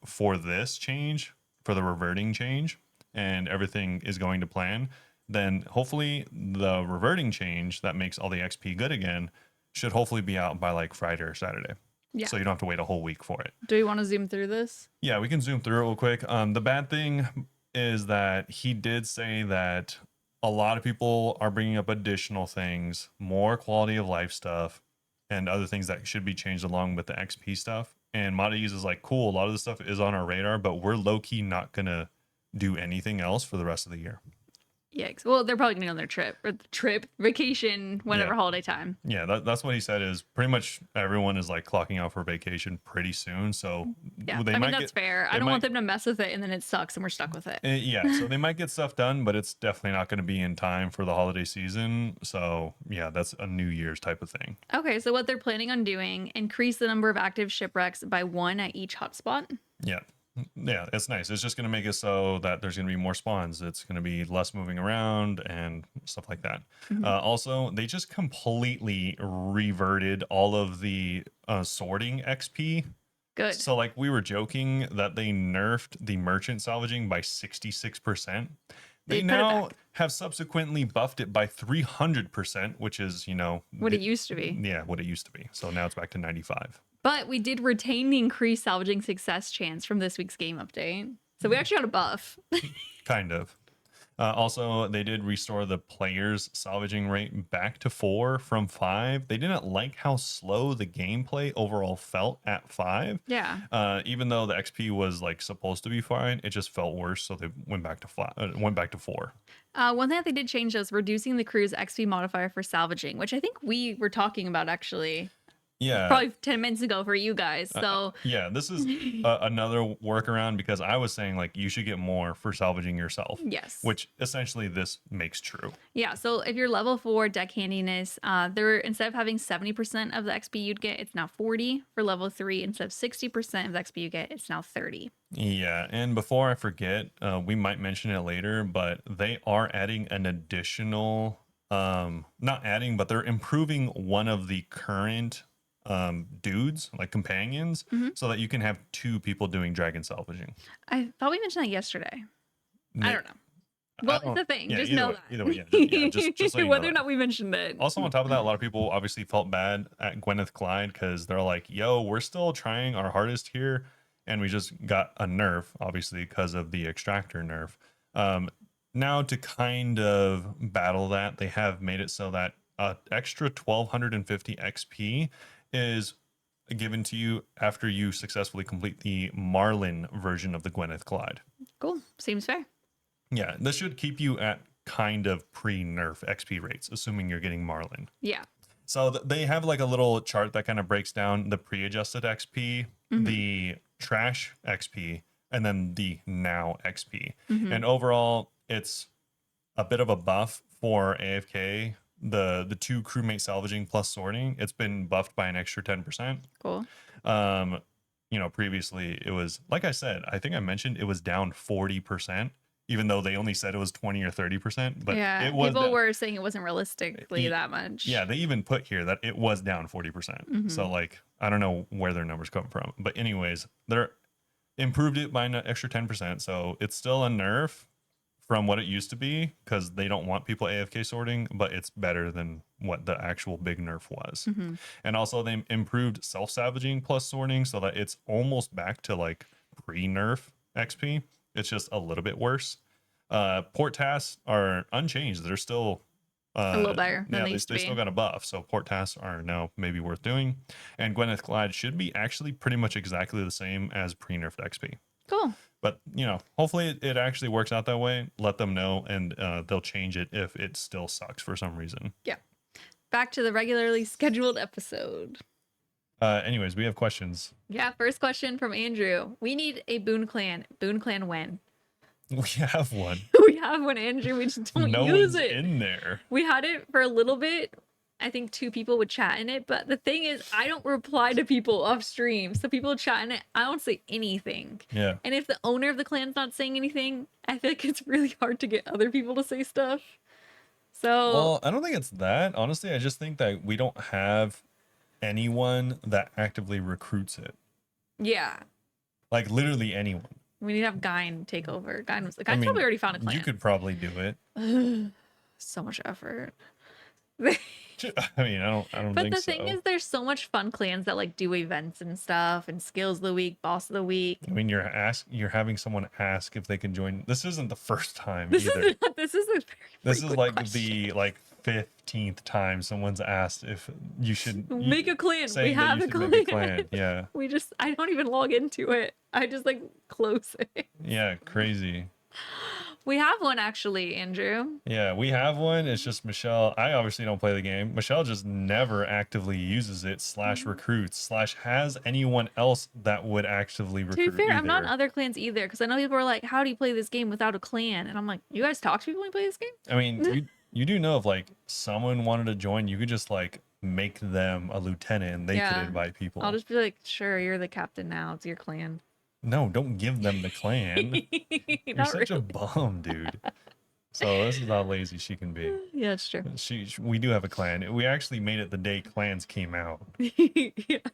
Speaker 1: for this change, for the reverting change, and everything is going to plan, then hopefully the reverting change that makes all the XP good again should hopefully be out by like Friday or Saturday.
Speaker 2: Yeah.
Speaker 1: So you don't have to wait a whole week for it.
Speaker 2: Do we want to zoom through this?
Speaker 1: Yeah, we can zoom through it real quick. The bad thing is that he did say that a lot of people are bringing up additional things, more quality of life stuff, and other things that should be changed along with the XP stuff. And Madai's is like, cool, a lot of this stuff is on our radar, but we're low key not gonna do anything else for the rest of the year.
Speaker 2: Yikes. Well, they're probably going to go on their vacation, whenever
Speaker 1: Yeah.
Speaker 2: holiday time.
Speaker 1: Yeah, that's what he said. Is pretty much everyone is like clocking out for vacation pretty soon. So
Speaker 2: Yeah.
Speaker 1: they
Speaker 2: I mean,
Speaker 1: might
Speaker 2: that's
Speaker 1: get,
Speaker 2: fair. I
Speaker 1: they
Speaker 2: don't want
Speaker 1: might-
Speaker 2: them to mess with it and then it sucks and we're stuck with it.
Speaker 1: Yeah, so they might get stuff done, but it's definitely not going to be in time for the holiday season. So yeah, that's a New Year's type of thing.
Speaker 2: Okay, so what they're planning on doing, increase the number of active shipwrecks by 1 at each hotspot.
Speaker 1: Yeah. Yeah, it's nice. It's just going to make it so that there's going to be more spawns. It's going to be less moving around and stuff like that. Also, they just completely reverted all of the sorting XP.
Speaker 2: Good.
Speaker 1: So, like, we were joking that they nerfed the merchant salvaging by 66%.
Speaker 2: They
Speaker 1: They
Speaker 2: put it
Speaker 1: now
Speaker 2: back.
Speaker 1: have subsequently buffed it by 300%, which is,
Speaker 2: What it used to be.
Speaker 1: yeah, what it used to be. So now it's back to 95.
Speaker 2: But we did retain the increased salvaging success chance from this week's game update. So we actually got a buff.
Speaker 1: Kind of. Also, they did restore the player's salvaging rate back to 4 from 5. They didn't like how slow the gameplay overall felt at 5.
Speaker 2: Yeah.
Speaker 1: Even though the XP was like supposed to be fine, it just felt worse. So they went back to 4.
Speaker 2: One thing that they did change was reducing the crew's XP modifier for salvaging, which I think we were talking about actually
Speaker 1: Yeah.
Speaker 2: probably 10 minutes ago for you guys. So
Speaker 1: Yeah, this is another workaround, because I was saying like you should get more for salvaging yourself.
Speaker 2: yes.
Speaker 1: Which essentially this makes true.
Speaker 2: Yeah, so if you're level 4 deck handiness, there instead of having 70% of the XP you'd get, it's now 40. For level 3, instead of 60% of the XP you get, it's now 30.
Speaker 1: Yeah, and before I forget, we might mention it later, but they are adding an additional, not adding, but they're improving one of the current dudes, like companions, so that you can have 2 people doing dragon salvaging.
Speaker 2: I thought we mentioned that yesterday. I don't know.
Speaker 1: I
Speaker 2: Well,
Speaker 1: don't-
Speaker 2: it's a thing.
Speaker 1: yeah,
Speaker 2: Just
Speaker 1: either
Speaker 2: know
Speaker 1: way-
Speaker 2: that.
Speaker 1: either way, yeah, just so you know
Speaker 2: Whether or
Speaker 1: that.
Speaker 2: not we mentioned it.
Speaker 1: Also, on top of that, a lot of people obviously felt bad at Gwyneth Clyde because they're like, yo, we're still trying our hardest here. And we just got a nerf, obviously, because of the extractor nerf. Now, to kind of battle that, they have made it so that extra 1250 XP is given to you after you successfully complete the Marlin version of the Gwyneth Clyde.
Speaker 2: Cool. Seems fair.
Speaker 1: Yeah, this should keep you at kind of pre-nerf XP rates, assuming you're getting Marlin.
Speaker 2: Yeah.
Speaker 1: So they have like a little chart that kind of breaks down the pre-adjusted XP, the trash XP, and then the now XP. And overall, it's a bit of a buff for AFK. The 2 crewmate salvaging plus sorting, it's been buffed by an extra 10%.
Speaker 2: Cool.
Speaker 1: Previously it was, like I said, I think I mentioned it was down 40%, even though they only said it was 20 or 30%. But
Speaker 2: yeah.
Speaker 1: it was
Speaker 2: People were saying it wasn't realistically
Speaker 1: Ye-
Speaker 2: that much.
Speaker 1: Yeah, they even put here that it was down 40%. So like, I don't know where their numbers come from, but anyways, they're improved it by an extra 10%. So it's still a nerf from what it used to be, because they don't want people AFK sorting, but it's better than what the actual big nerf was. And also they improved self-savaging plus sorting so that it's almost back to like pre-nerf XP. It's just a little bit worse. Port tasks are unchanged. They're still
Speaker 2: A little better than
Speaker 1: yeah,
Speaker 2: they
Speaker 1: they
Speaker 2: used to
Speaker 1: they
Speaker 2: be.
Speaker 1: still got a buff, so port tasks are now maybe worth doing. And Gwyneth Clyde should be actually pretty much exactly the same as pre-nerfed XP.
Speaker 2: Cool.
Speaker 1: But hopefully it actually works out that way. Let them know, and they'll change it if it still sucks for some reason.
Speaker 2: Yeah. back to the regularly scheduled episode.
Speaker 1: Anyways, we have questions.
Speaker 2: Yeah, first question from Andrew. We need a Boon Clan. Boon Clan when?
Speaker 1: We have one.
Speaker 2: We have one, Andrew. We just don't
Speaker 1: No
Speaker 2: use
Speaker 1: one's
Speaker 2: it.
Speaker 1: in there.
Speaker 2: We had it for a little bit. I think 2 people would chat in it, but the thing is, I don't reply to people off stream. So people chat in it, I don't say anything.
Speaker 1: Yeah.
Speaker 2: And if the owner of the clan's not saying anything, I feel like it's really hard to get other people to say stuff. So
Speaker 1: Well, I don't think it's that. Honestly, I just think that we don't have anyone that actively recruits it.
Speaker 2: yeah,
Speaker 1: Like literally anyone.
Speaker 2: we need to have Gyn take over. Gyn's
Speaker 1: I mean,
Speaker 2: probably already found a clan.
Speaker 1: You could probably do it.
Speaker 2: So much effort.
Speaker 1: I mean, I don't
Speaker 2: But
Speaker 1: think
Speaker 2: the
Speaker 1: so.
Speaker 2: thing is, there's so much fun clans that like do events and stuff and skills of the week, boss of the week.
Speaker 1: I mean, you're having someone ask if they can join. This isn't the first time
Speaker 2: This
Speaker 1: either.
Speaker 2: this is a very
Speaker 1: This is
Speaker 2: frequent
Speaker 1: like
Speaker 2: question.
Speaker 1: the 15th time someone's asked if you should
Speaker 2: Make a clan. We
Speaker 1: saying that
Speaker 2: have
Speaker 1: you
Speaker 2: a
Speaker 1: should make
Speaker 2: clan.
Speaker 1: a clan. Yeah.
Speaker 2: I don't even log into it. I just like close it.
Speaker 1: Yeah, crazy.
Speaker 2: We have one actually, Andrew.
Speaker 1: Yeah, we have one. It's just Michelle. I obviously don't play the game. Michelle just never actively uses it / recruits / has anyone else that would actively
Speaker 2: To
Speaker 1: recruit.
Speaker 2: be fair, I'm not in
Speaker 1: either.
Speaker 2: other clans either because I know people are like, "How do you play this game without a clan?" And I'm like, "You guys talk to people when you play this game?"
Speaker 1: I mean, you do know if like someone wanted to join, you could just like make them a lieutenant and they
Speaker 2: Yeah.
Speaker 1: could invite people.
Speaker 2: I'll just be like, "Sure, you're the captain now. It's your clan."
Speaker 1: No, don't give them the clan. You're
Speaker 2: Not
Speaker 1: such a
Speaker 2: really.
Speaker 1: bum, dude. So this is how lazy she can be.
Speaker 2: Yeah, it's true.
Speaker 1: We do have a clan. We actually made it the day clans came out.
Speaker 2: Yeah,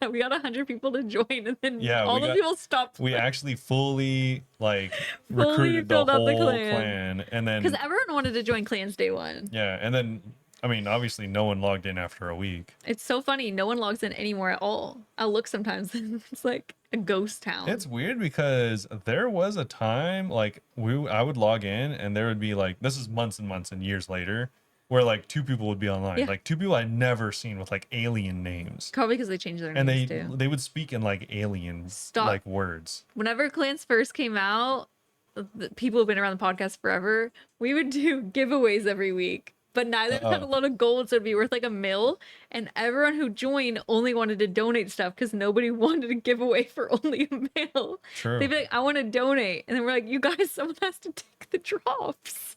Speaker 2: we got 100 people to join, and then
Speaker 1: Yeah,
Speaker 2: all
Speaker 1: we
Speaker 2: the
Speaker 1: got-
Speaker 2: people stopped.
Speaker 1: We actually fully like
Speaker 2: Fully
Speaker 1: recruited the
Speaker 2: filled out the
Speaker 1: whole
Speaker 2: clan.
Speaker 1: clan, and then
Speaker 2: Because everyone wanted to join clans day one.
Speaker 1: yeah, and then I mean, obviously, no one logged in after a week.
Speaker 2: It's so funny. No one logs in anymore at all. I'll look sometimes, and it's like a ghost town.
Speaker 1: It's weird because there was a time like I would log in, and there would be like this is months and months and years later, where like 2 people would be online,
Speaker 2: Yeah.
Speaker 1: like 2 people I'd never seen with like alien names.
Speaker 2: Probably because they changed their
Speaker 1: And
Speaker 2: names too.
Speaker 1: they would speak in like alien
Speaker 2: Stop.
Speaker 1: like words.
Speaker 2: Whenever clans first came out, the people who've been around the podcast forever, we would do giveaways every week. But neither of them had a lot of gold, so it'd be worth like $1 million. And everyone who joined only wanted to donate stuff because nobody wanted to give away for only $1 million.
Speaker 1: True.
Speaker 2: They'd be like, I want to donate. And then we're like, you guys, someone has to take the drops.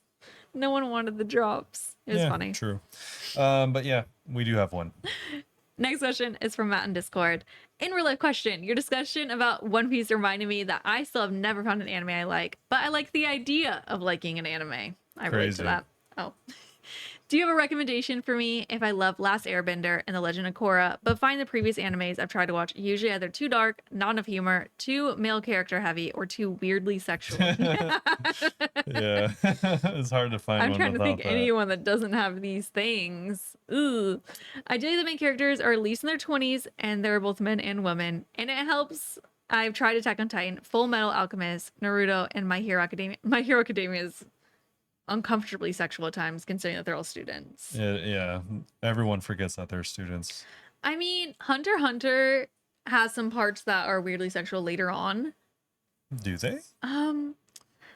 Speaker 2: No one wanted the drops. It was funny.
Speaker 1: True. But yeah, we do have one.
Speaker 2: Next question is from Matt in Discord. In real life question, your discussion about One Piece reminded me that I still have never found an anime I like, but I like the idea of liking an anime. I relate to
Speaker 1: Crazy.
Speaker 2: that. Oh. Do you have a recommendation for me if I love Last Airbender and The Legend of Korra, but find the previous animes I've tried to watch usually either too dark, not enough humor, too male character heavy, or too weirdly sexual?
Speaker 1: Yeah. It's hard to find
Speaker 2: I'm
Speaker 1: one
Speaker 2: trying to
Speaker 1: without
Speaker 2: think
Speaker 1: that.
Speaker 2: anyone that doesn't have these things. Ooh. Ideally, the main characters are at least in their 20s, and they're both men and women. And it helps. I've tried Attack on Titan, Full Metal Alchemist, Naruto, and My Hero Academia. My Hero Academia is uncomfortably sexual at times, considering that they're all students.
Speaker 1: Yeah, everyone forgets that they're students.
Speaker 2: I mean, Hunter x Hunter has some parts that are weirdly sexual later on.
Speaker 1: Do they?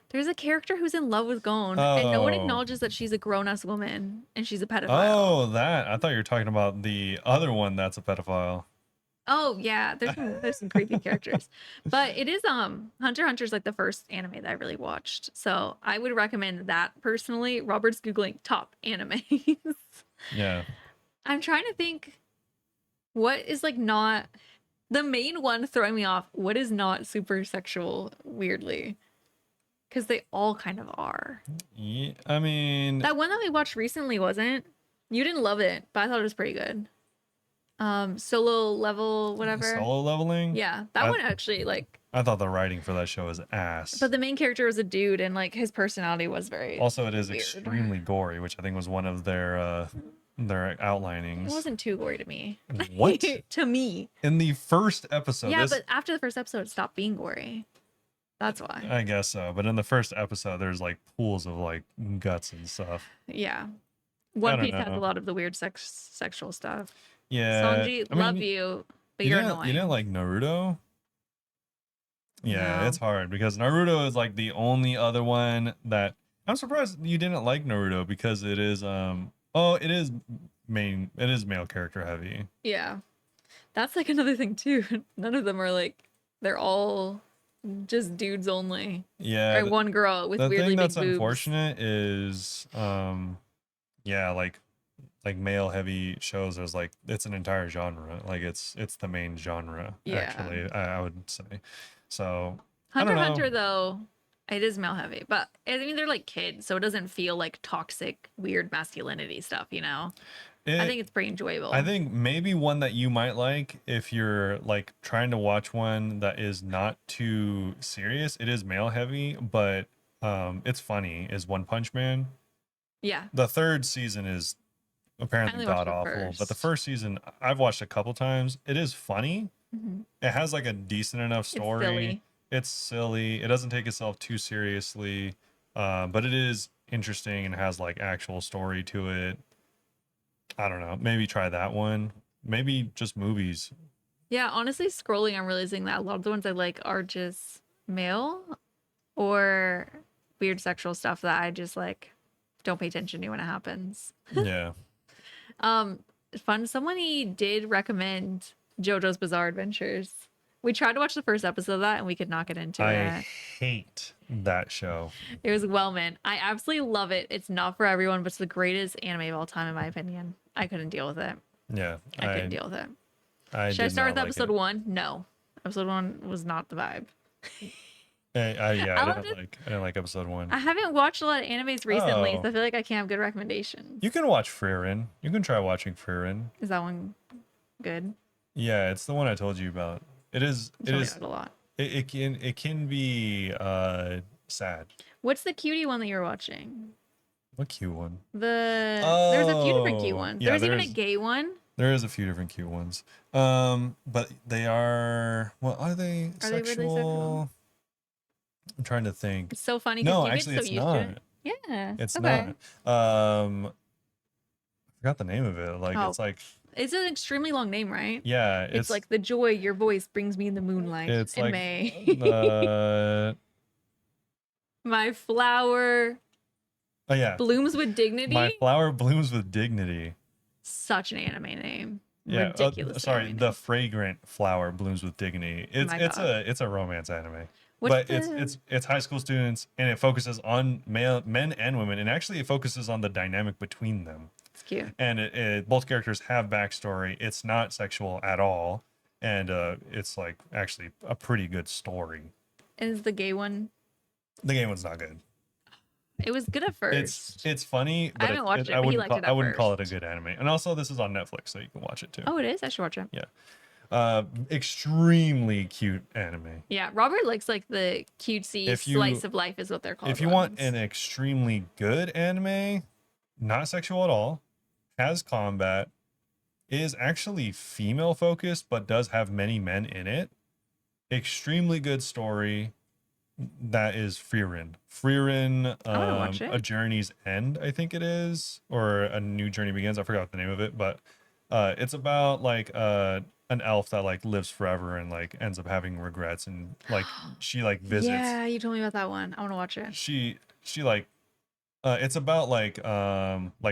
Speaker 2: There's a character who's in love with Gon, and no one
Speaker 1: Oh.
Speaker 2: acknowledges that she's a grown-ass woman and she's a pedophile.
Speaker 1: Oh, that. I thought you were talking about the other one that's a pedophile.
Speaker 2: Oh yeah, there's some creepy characters, but it is Hunter x Hunter's like the first anime that I really watched, so I would recommend that personally. Robert's googling top animes.
Speaker 1: Yeah.
Speaker 2: I'm trying to think what is like not the main one throwing me off. What is not super sexual weirdly? Because they all kind of are.
Speaker 1: Yeah, I mean,
Speaker 2: That one that we watched recently wasn't. You didn't love it, but I thought it was pretty good. Solo level whatever.
Speaker 1: solo leveling?
Speaker 2: Yeah, that one actually like.
Speaker 1: I thought the writing for that show was ass.
Speaker 2: But the main character was a dude, and like his personality was very.
Speaker 1: Also, it is
Speaker 2: weird.
Speaker 1: extremely gory, which I think was one of their outlinings.
Speaker 2: It wasn't too gory to me.
Speaker 1: What?
Speaker 2: To me.
Speaker 1: In the first episode,
Speaker 2: Yeah,
Speaker 1: this,
Speaker 2: but after the first episode, it stopped being gory. That's why.
Speaker 1: I guess so. But in the first episode, there's like pools of like guts and stuff.
Speaker 2: Yeah. One
Speaker 1: don't
Speaker 2: Piece has a
Speaker 1: know.
Speaker 2: lot of the weird sexual stuff.
Speaker 1: Yeah.
Speaker 2: Sanji,
Speaker 1: I mean,
Speaker 2: love you, but you're annoying.
Speaker 1: You didn't like Naruto? Yeah,
Speaker 2: No.
Speaker 1: it's hard because Naruto is like the only other one that I'm surprised you didn't like Naruto because it is it is it is male character heavy.
Speaker 2: Yeah. That's like another thing too. None of them are like they're all just dudes only.
Speaker 1: Yeah,
Speaker 2: Or one girl with
Speaker 1: the thing
Speaker 2: weirdly
Speaker 1: that's
Speaker 2: big boobs.
Speaker 1: unfortunate is yeah, like male heavy shows, there's like it's an entire genre. Like it's the main genre,
Speaker 2: Yeah.
Speaker 1: actually, I would say. So I
Speaker 2: Hunter
Speaker 1: don't
Speaker 2: x
Speaker 1: know.
Speaker 2: Hunter though, it is male heavy, but I mean they're like kids, so it doesn't feel like toxic, weird masculinity stuff, you know? I
Speaker 1: It
Speaker 2: think it's pretty
Speaker 1: I
Speaker 2: enjoyable.
Speaker 1: think maybe one that you might like if you're like trying to watch one that is not too serious. It is male heavy, but it's funny, is One Punch Man.
Speaker 2: Yeah.
Speaker 1: The third season is
Speaker 2: I
Speaker 1: apparently
Speaker 2: only watched
Speaker 1: god
Speaker 2: the
Speaker 1: awful, but the
Speaker 2: first.
Speaker 1: first season I've watched a couple times. It is funny.
Speaker 2: Mhm.
Speaker 1: It has like a decent enough
Speaker 2: It's
Speaker 1: story.
Speaker 2: silly.
Speaker 1: It's silly. It doesn't take itself too seriously, but it is interesting and has like actual story to it. I don't know. Maybe try that one. Maybe just movies.
Speaker 2: Yeah, honestly, scrolling, I'm realizing that a lot of the ones I like are just male or weird sexual stuff that I just like don't pay attention to when it happens.
Speaker 1: Yeah.
Speaker 2: Um, fun. Somebody did recommend JoJo's Bizarre Adventures. We tried to watch the first episode of that and we could not get into
Speaker 1: I
Speaker 2: it.
Speaker 1: hate that show.
Speaker 2: It was well meant. I absolutely love it. It's not for everyone, but it's the greatest anime of all time, in my opinion. I couldn't deal with it.
Speaker 1: Yeah.
Speaker 2: I couldn't deal with it.
Speaker 1: I
Speaker 2: Should I
Speaker 1: did
Speaker 2: start
Speaker 1: not
Speaker 2: with
Speaker 1: like
Speaker 2: episode
Speaker 1: it.
Speaker 2: one? No. Episode one was not the vibe.
Speaker 1: Yeah,
Speaker 2: I'll have to,
Speaker 1: I didn't like episode one.
Speaker 2: I haven't watched a lot of animes recently,
Speaker 1: Oh,
Speaker 2: so I feel like I can't have good recommendations.
Speaker 1: you can watch Frieren. You can try watching Frieren.
Speaker 2: Is that one good?
Speaker 1: Yeah, it's the one I told you about. It is
Speaker 2: You
Speaker 1: it
Speaker 2: told me
Speaker 1: is
Speaker 2: about it a lot.
Speaker 1: it can be sad.
Speaker 2: What's the cutie one that you're watching?
Speaker 1: What cute one?
Speaker 2: There's a few different cute
Speaker 1: Oh,
Speaker 2: ones.
Speaker 1: yeah,
Speaker 2: There's even a gay one.
Speaker 1: there is a few different cute ones. But they are, what are they,
Speaker 2: Are they really sexual?
Speaker 1: sexual? I'm trying to think.
Speaker 2: It's so funny because
Speaker 1: No,
Speaker 2: you get
Speaker 1: actually
Speaker 2: so
Speaker 1: it's
Speaker 2: used to
Speaker 1: not.
Speaker 2: it. Yeah.
Speaker 1: It's
Speaker 2: Okay.
Speaker 1: not. I forgot the name of it. Like
Speaker 2: Oh,
Speaker 1: it's like,
Speaker 2: it's an extremely long name, right?
Speaker 1: yeah,
Speaker 2: It's like the joy your voice brings me in the moonlight
Speaker 1: it's
Speaker 2: in
Speaker 1: like
Speaker 2: May. My flower
Speaker 1: oh yeah,
Speaker 2: blooms with
Speaker 1: My
Speaker 2: dignity.
Speaker 1: Flower Blooms with Dignity.
Speaker 2: Such an anime name.
Speaker 1: Yeah,
Speaker 2: Ridiculous
Speaker 1: sorry,
Speaker 2: anime
Speaker 1: The
Speaker 2: name.
Speaker 1: Fragrant Flower Blooms with Dignity.
Speaker 2: My God.
Speaker 1: It's a romance anime.
Speaker 2: What's
Speaker 1: But
Speaker 2: the
Speaker 1: it's high school students, and it focuses on men and women, and actually it focuses on the dynamic between them.
Speaker 2: It's cute.
Speaker 1: And both characters have backstory. It's not sexual at all, and it's like actually a pretty good story.
Speaker 2: Is the gay one?
Speaker 1: The game one's not good.
Speaker 2: It was good at first.
Speaker 1: It's funny,
Speaker 2: I
Speaker 1: but
Speaker 2: haven't watched it, but he liked it
Speaker 1: I
Speaker 2: at
Speaker 1: wouldn't call it a
Speaker 2: first.
Speaker 1: good anime. And also, this is on Netflix, so you can watch it too.
Speaker 2: Oh, it is? I should watch it.
Speaker 1: Yeah, extremely cute anime.
Speaker 2: Yeah, Robert likes like the cutesy
Speaker 1: If
Speaker 2: slice
Speaker 1: you
Speaker 2: of life is what they're called.
Speaker 1: if you want
Speaker 2: Ones.
Speaker 1: an extremely good anime, not sexual at all, has combat, is actually female focused, but does have many men in it. Extremely good story. That is Frieren. Frieren,
Speaker 2: I want to watch
Speaker 1: A
Speaker 2: it.
Speaker 1: Journey's End, I think it is, or A New Journey Begins. I forgot the name of it, but it's about like an elf that like lives forever and like ends up having regrets, and like she like visits.
Speaker 2: Yeah, you told me about that one. I want to watch it.
Speaker 1: She like it's about like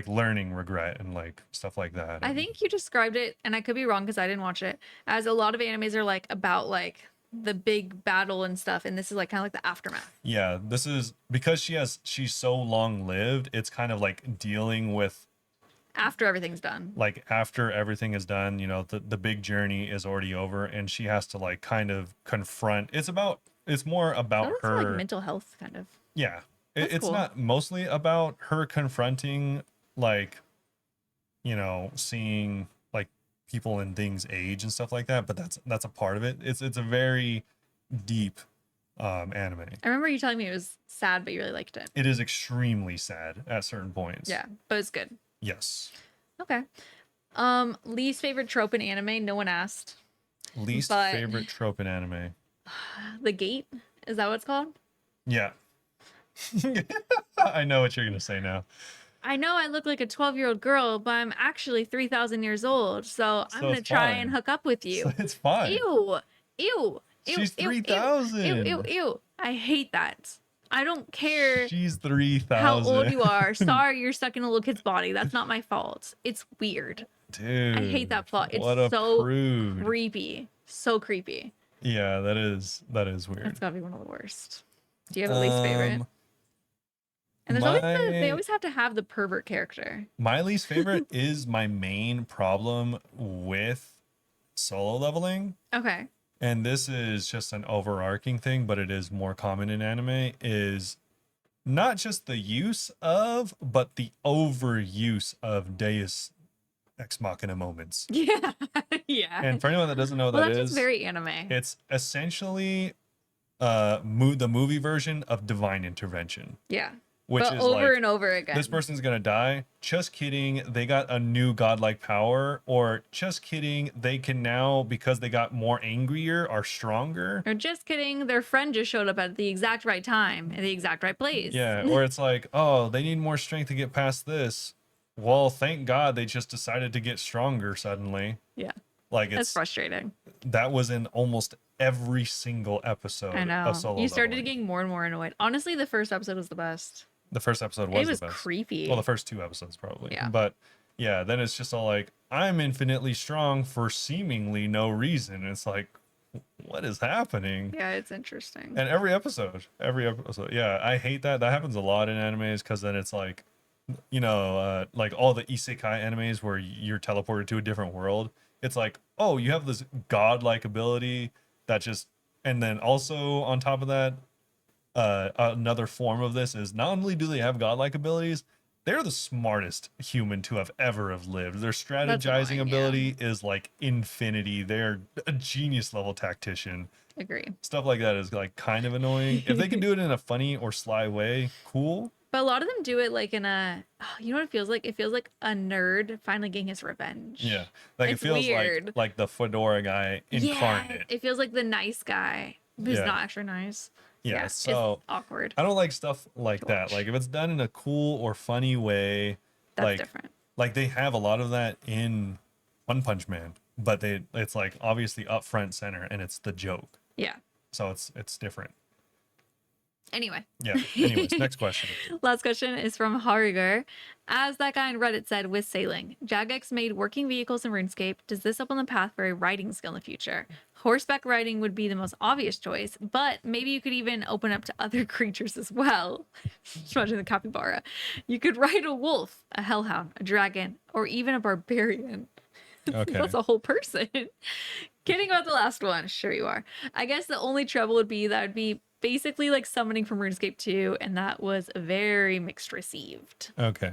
Speaker 1: learning regret and like stuff like that.
Speaker 2: I
Speaker 1: And
Speaker 2: think you described it, and I could be wrong because I didn't watch it, as a lot of animes are like about like the big battle and stuff, and this is like kind of like the aftermath.
Speaker 1: yeah, this is because she's so long lived. It's kind of like dealing with
Speaker 2: After everything's done.
Speaker 1: like after everything is done, the big journey is already over, and she has to like kind of confront. It's more
Speaker 2: That
Speaker 1: about
Speaker 2: looks like
Speaker 1: her.
Speaker 2: mental health kind of.
Speaker 1: Yeah,
Speaker 2: That's
Speaker 1: it's
Speaker 2: cool.
Speaker 1: not mostly about her confronting like seeing like people and things age and stuff like that, but that's a part of it. It's a very deep anime.
Speaker 2: I remember you telling me it was sad, but you really liked it.
Speaker 1: It is extremely sad at certain points.
Speaker 2: Yeah, but it's good.
Speaker 1: Yes.
Speaker 2: Okay. Least favorite trope in anime? No one asked.
Speaker 1: Least
Speaker 2: But-
Speaker 1: favorite trope in anime.
Speaker 2: The gate? Is that what it's called?
Speaker 1: Yeah. I know what you're gonna say now.
Speaker 2: I know I look like a 12-year-old girl, but I'm actually 3,000 years old, so I'm
Speaker 1: So
Speaker 2: gonna
Speaker 1: it's
Speaker 2: try
Speaker 1: fine.
Speaker 2: and hook up with you.
Speaker 1: So it's fine.
Speaker 2: Ew. Ew. Ew.
Speaker 1: She's
Speaker 2: ew, ew,
Speaker 1: 3,000.
Speaker 2: Ew, ew, ew. I hate that. I don't care
Speaker 1: She's
Speaker 2: how old
Speaker 1: 3,000.
Speaker 2: you are. Sorry, you're stuck in a little kid's body. That's not my fault. It's weird. I hate
Speaker 1: Dude,
Speaker 2: that plot. It's
Speaker 1: what a
Speaker 2: so
Speaker 1: prude.
Speaker 2: creepy. So creepy.
Speaker 1: Yeah, that is
Speaker 2: That's
Speaker 1: weird.
Speaker 2: gotta be one of the worst. Do you have a least favorite? And there's always they
Speaker 1: My
Speaker 2: always have to have the pervert character.
Speaker 1: my least favorite is my main problem with solo leveling.
Speaker 2: Okay.
Speaker 1: And this is just an overarching thing, but it is more common in anime, is not just the use of, but the overuse of Deus Ex Machina moments.
Speaker 2: Yeah. Yeah.
Speaker 1: And for anyone that doesn't know what
Speaker 2: Well,
Speaker 1: that
Speaker 2: that's just
Speaker 1: is,
Speaker 2: very anime.
Speaker 1: it's essentially the movie version of divine intervention,
Speaker 2: Yeah.
Speaker 1: which
Speaker 2: But
Speaker 1: is
Speaker 2: over
Speaker 1: like,
Speaker 2: and over again.
Speaker 1: this person's gonna die. Just kidding. They got a new godlike power. Or just kidding. They can now, because they got more angrier, are stronger.
Speaker 2: Or just kidding, their friend just showed up at the exact right time in the exact right place.
Speaker 1: Yeah. Or it's like, oh, they need more strength to get past this. Well, thank God they just decided to get stronger suddenly.
Speaker 2: Yeah.
Speaker 1: Like,
Speaker 2: That's
Speaker 1: it's
Speaker 2: frustrating.
Speaker 1: that was in almost every single episode
Speaker 2: I
Speaker 1: of
Speaker 2: know.
Speaker 1: solo
Speaker 2: You started
Speaker 1: leveling.
Speaker 2: getting more and more annoyed. Honestly, the first episode was the best.
Speaker 1: The first episode
Speaker 2: It
Speaker 1: was
Speaker 2: was
Speaker 1: the best.
Speaker 2: creepy.
Speaker 1: Well, the first two episodes probably.
Speaker 2: Yeah.
Speaker 1: But yeah, then it's just all like, I'm infinitely strong for seemingly no reason. And it's like, what is happening?
Speaker 2: Yeah, it's interesting.
Speaker 1: And every episode, yeah, I hate that. That happens a lot in animes, because then it's like, like all the isekai animes where you're teleported to a different world. It's like, oh, you have this godlike ability that just, and then also on top of that, another form of this is, not only do they have godlike abilities, they're the smartest human to have lived. Their strategizing
Speaker 2: annoying,
Speaker 1: ability is like infinity. They're a genius level tactician.
Speaker 2: Agree.
Speaker 1: Stuff like that is like kind of annoying. If they can do it in a funny or sly way, cool.
Speaker 2: But a lot of them do it like in you know what it feels like? It feels like a nerd finally getting his revenge.
Speaker 1: Yeah, like
Speaker 2: It's
Speaker 1: it feels
Speaker 2: weird.
Speaker 1: like the fedora guy incarnate.
Speaker 2: Yeah, it feels like the nice guy who's
Speaker 1: Yeah.
Speaker 2: not actually nice.
Speaker 1: Yeah,
Speaker 2: it's
Speaker 1: so
Speaker 2: awkward.
Speaker 1: I don't like stuff like
Speaker 2: to
Speaker 1: that.
Speaker 2: watch.
Speaker 1: Like if it's done in a cool or funny way,
Speaker 2: That's
Speaker 1: like
Speaker 2: different.
Speaker 1: like they have a lot of that in One Punch Man, but it's like obviously up front center, and it's the joke.
Speaker 2: Yeah.
Speaker 1: So it's different.
Speaker 2: Anyway.
Speaker 1: Yeah. Anyways, next question.
Speaker 2: Last question is from Hariger. As that guy on Reddit said with sailing, Jagex made working vehicles in RuneScape. Does this open the path for a riding skill in the future? Horseback riding would be the most obvious choice, but maybe you could even open up to other creatures as well. Just imagine the capybara. You could ride a wolf, a hellhound, a dragon, or even a barbarian.
Speaker 1: Okay.
Speaker 2: That's a whole person. Kidding about the last one. Sure you are. I guess the only trouble would be that would be basically like summoning from RuneScape 2, and that was very mixed received.
Speaker 1: Okay.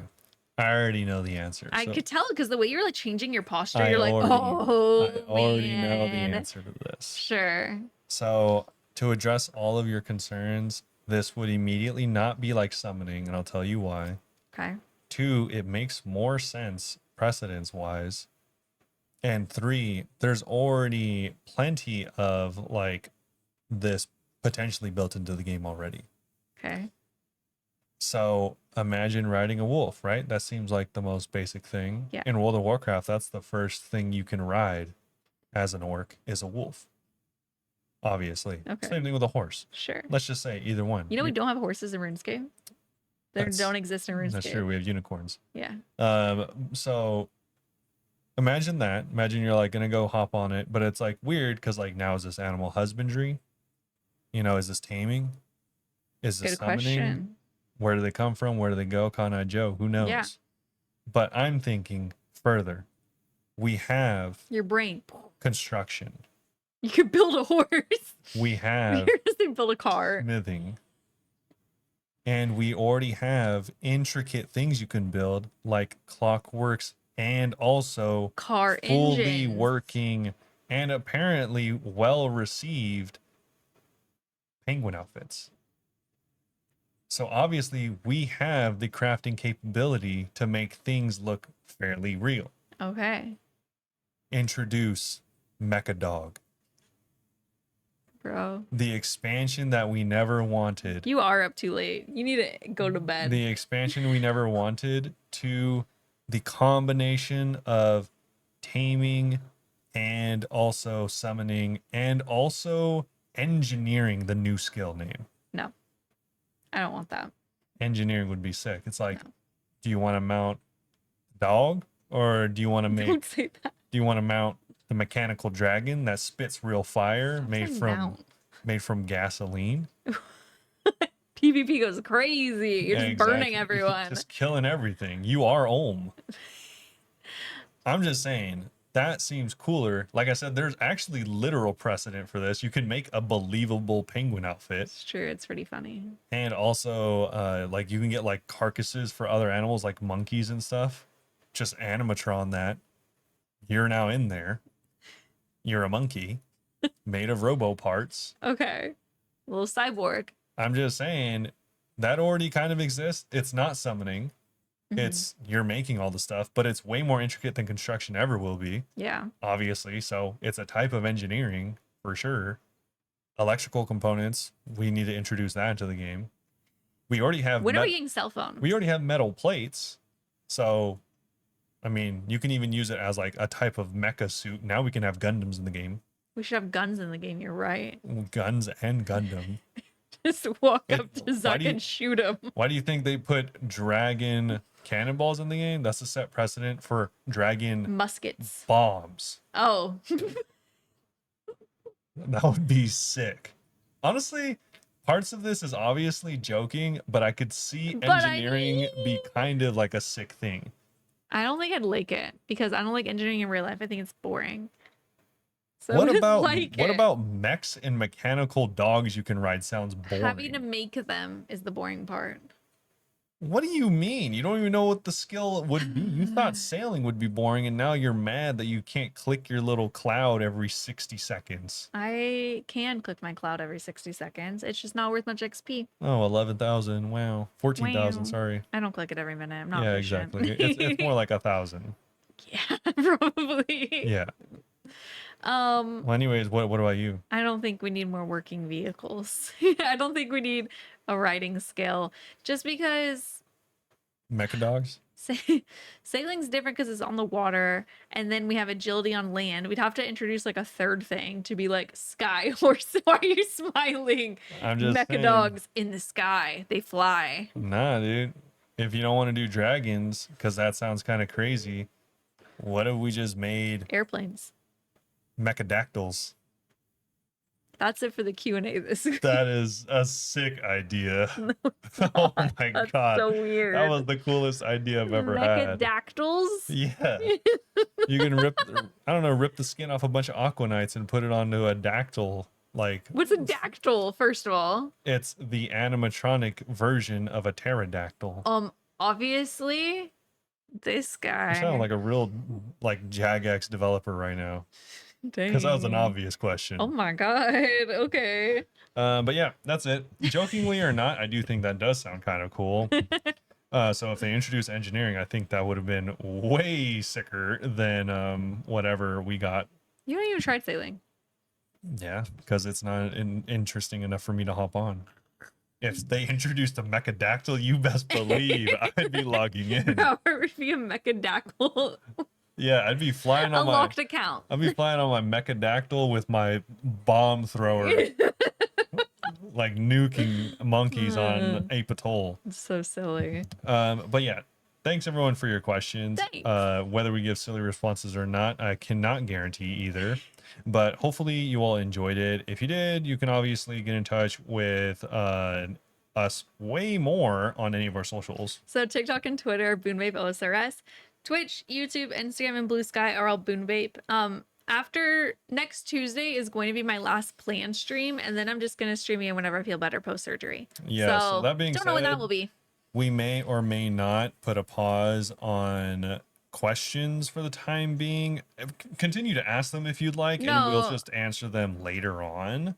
Speaker 1: I already know the answer.
Speaker 2: I
Speaker 1: so
Speaker 2: could tell because the way you're like changing your posture,
Speaker 1: I
Speaker 2: you're like,
Speaker 1: already-
Speaker 2: oh,
Speaker 1: I already know the
Speaker 2: man."
Speaker 1: answer to this.
Speaker 2: Sure.
Speaker 1: So to address all of your concerns, this would immediately not be like summoning, and I'll tell you why.
Speaker 2: Okay.
Speaker 1: 2, it makes more sense precedence wise. And 3, there's already plenty of like this potentially built into the game already.
Speaker 2: Okay.
Speaker 1: So imagine riding a wolf, right? That seems like the most basic thing.
Speaker 2: Yeah.
Speaker 1: In World of Warcraft, that's the first thing you can ride as an orc is a wolf. Obviously.
Speaker 2: Okay.
Speaker 1: Same thing with a horse.
Speaker 2: Sure.
Speaker 1: Let's just say either one.
Speaker 2: You know, we don't have horses in RuneScape. They
Speaker 1: That's-
Speaker 2: don't exist in RuneScape.
Speaker 1: That's true. We have unicorns.
Speaker 2: Yeah.
Speaker 1: So imagine that. Imagine you're like gonna go hop on it, but it's like weird because like now is this animal husbandry? Is this taming? Is this
Speaker 2: Good
Speaker 1: summoning?
Speaker 2: question.
Speaker 1: Where do they come from? Where do they go? Kana Joe, who knows?
Speaker 2: Yeah.
Speaker 1: But I'm thinking further. We have
Speaker 2: Your brain.
Speaker 1: construction.
Speaker 2: You could build a horse.
Speaker 1: We have
Speaker 2: You're just gonna build a car.
Speaker 1: smithing. And we already have intricate things you can build, like clockworks, and also
Speaker 2: Car
Speaker 1: fully
Speaker 2: engines.
Speaker 1: working and apparently well received penguin outfits. So obviously we have the crafting capability to make things look fairly real.
Speaker 2: Okay.
Speaker 1: Introduce Mecha Dog,
Speaker 2: Bro.
Speaker 1: the expansion that we never wanted.
Speaker 2: You are up too late. You need to go to bed.
Speaker 1: The expansion we never wanted, to the combination of taming and also summoning and also engineering the new skill name.
Speaker 2: No. I don't want that.
Speaker 1: Engineering would be sick. It's like,
Speaker 2: No.
Speaker 1: do you want to mount dog, or do you want to
Speaker 2: Don't say that.
Speaker 1: do you want to mount the mechanical dragon that spits real fire
Speaker 2: Stop
Speaker 1: made
Speaker 2: saying
Speaker 1: from
Speaker 2: mount.
Speaker 1: gasoline?
Speaker 2: PvP goes crazy. You're
Speaker 1: Yeah,
Speaker 2: just burning
Speaker 1: exactly.
Speaker 2: everyone.
Speaker 1: Just killing everything. You are Olm. I'm just saying that seems cooler. Like I said, there's actually literal precedent for this. You can make a believable penguin outfit,
Speaker 2: It's true. It's pretty funny.
Speaker 1: and also like you can get like carcasses for other animals like monkeys and stuff. Just animatron that. You're now in there. You're a monkey made of robo parts.
Speaker 2: Okay. Little cyborg.
Speaker 1: I'm just saying that already kind of exists. It's not summoning.
Speaker 2: Mhm.
Speaker 1: It's you're making all the stuff, but it's way more intricate than construction ever will be,
Speaker 2: Yeah.
Speaker 1: obviously. So it's a type of engineering for sure. Electrical components, we need to introduce that into the game. We already have
Speaker 2: When are we getting cell phone?
Speaker 1: we already have metal plates. So I mean, you can even use it as like a type of mecha suit. Now we can have Gundams in the game.
Speaker 2: We should have guns in the game. You're right.
Speaker 1: Guns and Gundam.
Speaker 2: Just walk
Speaker 1: It-
Speaker 2: up to
Speaker 1: why
Speaker 2: Zuck
Speaker 1: do you-
Speaker 2: and shoot him.
Speaker 1: Why do you think they put dragon cannonballs in the game? That's a set precedent for dragon
Speaker 2: Muskets.
Speaker 1: bombs.
Speaker 2: Oh.
Speaker 1: That would be sick. Honestly, parts of this is obviously joking, but I could see
Speaker 2: But I
Speaker 1: engineering be kind of like a sick thing.
Speaker 2: I don't think I'd like it because I don't like engineering in real life. I think it's boring. So I
Speaker 1: What
Speaker 2: wouldn't
Speaker 1: about
Speaker 2: like
Speaker 1: what
Speaker 2: it.
Speaker 1: about mechs and mechanical dogs you can ride? Sounds boring.
Speaker 2: Having to make them is the boring part.
Speaker 1: What do you mean? You don't even know what the skill would be. You thought sailing would be boring, and now you're mad that you can't click your little cloud every 60 seconds.
Speaker 2: I can click my cloud every 60 seconds. It's just not worth much XP.
Speaker 1: Oh, 11,000. Wow. 14,000.
Speaker 2: Wow.
Speaker 1: Sorry.
Speaker 2: I don't click it every minute. I'm not
Speaker 1: Yeah,
Speaker 2: efficient.
Speaker 1: exactly. It's more like 1,000.
Speaker 2: Yeah, probably.
Speaker 1: Yeah. Well, anyways, what about you?
Speaker 2: I don't think we need more working vehicles. I don't think we need a riding skill just because
Speaker 1: Mecha dogs?
Speaker 2: sailing's different because it's on the water and then we have agility on land. We'd have to introduce like a third thing to be like sky horse. Why are you smiling?
Speaker 1: I'm just
Speaker 2: Mecha
Speaker 1: saying.
Speaker 2: dogs in the sky. They fly.
Speaker 1: Nah, dude. If you don't want to do dragons, because that sounds kind of crazy, what if we just made
Speaker 2: Airplanes.
Speaker 1: mechadactyls?
Speaker 2: That's it for the Q&A this week.
Speaker 1: That is a sick idea. Oh my
Speaker 2: That's
Speaker 1: god.
Speaker 2: so weird.
Speaker 1: That was the coolest idea I've ever had.
Speaker 2: Mechadactyls?
Speaker 1: Yeah. You can rip the skin off a bunch of aquanites and put it onto a dactyl. Like,
Speaker 2: What's a dactyl, first of all?
Speaker 1: it's the animatronic version of a pterodactyl.
Speaker 2: Obviously, this guy.
Speaker 1: You sound like a real like Jagex developer right now. Because that was an
Speaker 2: Dang.
Speaker 1: obvious question.
Speaker 2: Oh my god. Okay.
Speaker 1: But yeah, that's it. Jokingly or not, I do think that does sound kind of cool. So if they introduced engineering, I think that would have been way sicker than whatever we got.
Speaker 2: You haven't even tried sailing.
Speaker 1: Yeah, because it's not interesting enough for me to hop on. If they introduced a mechadactyl, you best believe I'd be logging in.
Speaker 2: Robert would be a mechadactyl.
Speaker 1: Yeah, I'd be flying on
Speaker 2: Unlocked account.
Speaker 1: I'd be flying on my mechadactyl with my bomb thrower, like nuking monkeys on Ape Atoll.
Speaker 2: It's so silly.
Speaker 1: But yeah, thanks everyone for your questions.
Speaker 2: Thanks.
Speaker 1: Whether we give silly responses or not, I cannot guarantee either. But hopefully you all enjoyed it. If you did, you can obviously get in touch with us way more on any of our socials.
Speaker 2: So TikTok and Twitter, Bunebape OSRS. Twitch, YouTube, Instagram, and Blue Sky are all Bunebape. After next Tuesday is going to be my last planned stream, and then I'm just gonna stream it whenever I feel better post surgery.
Speaker 1: Yeah. So that being
Speaker 2: don't
Speaker 1: said,
Speaker 2: know when that will be.
Speaker 1: we may or may not put a pause on questions for the time being. Continue to ask them if you'd like, and we'll just answer them later on.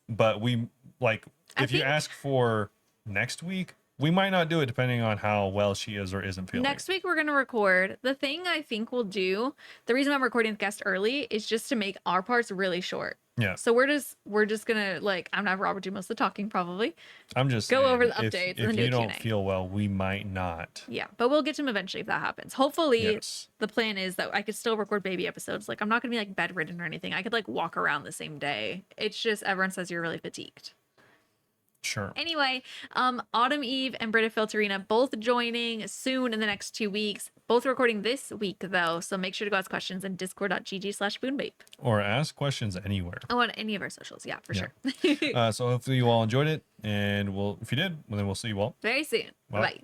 Speaker 1: But we like if you ask for next week, we might not do it depending on how well she is or isn't feeling.
Speaker 2: Next week we're gonna record. The thing I think we'll do, the reason I'm recording the guest early is just to make our parts really short.
Speaker 1: Yeah.
Speaker 2: So we're just gonna like I'm gonna have Robert do most of the talking probably.
Speaker 1: I'm just
Speaker 2: go
Speaker 1: saying,
Speaker 2: over the updates and then
Speaker 1: if
Speaker 2: do a
Speaker 1: you don't
Speaker 2: Q&A.
Speaker 1: feel well, we might not.
Speaker 2: Yeah, but we'll get to him eventually if that happens. Hopefully,
Speaker 1: Yes.
Speaker 2: the plan is that I could still record baby episodes. Like I'm not gonna be like bedridden or anything. I could like walk around the same day. It's just everyone says you're really fatigued.
Speaker 1: Sure.
Speaker 2: Anyway, Autumn Eve and Britta Filterina both joining soon in the next 2 weeks. Both recording this week though, so make sure to go ask questions in discord.gg/Bunebape.
Speaker 1: Or ask questions anywhere.
Speaker 2: Oh, on any of our socials, yeah, for
Speaker 1: Yeah.
Speaker 2: sure.
Speaker 1: So hopefully you all enjoyed it, and if you did, well, then we'll see you all
Speaker 2: Very soon.
Speaker 1: Well,
Speaker 2: Bye.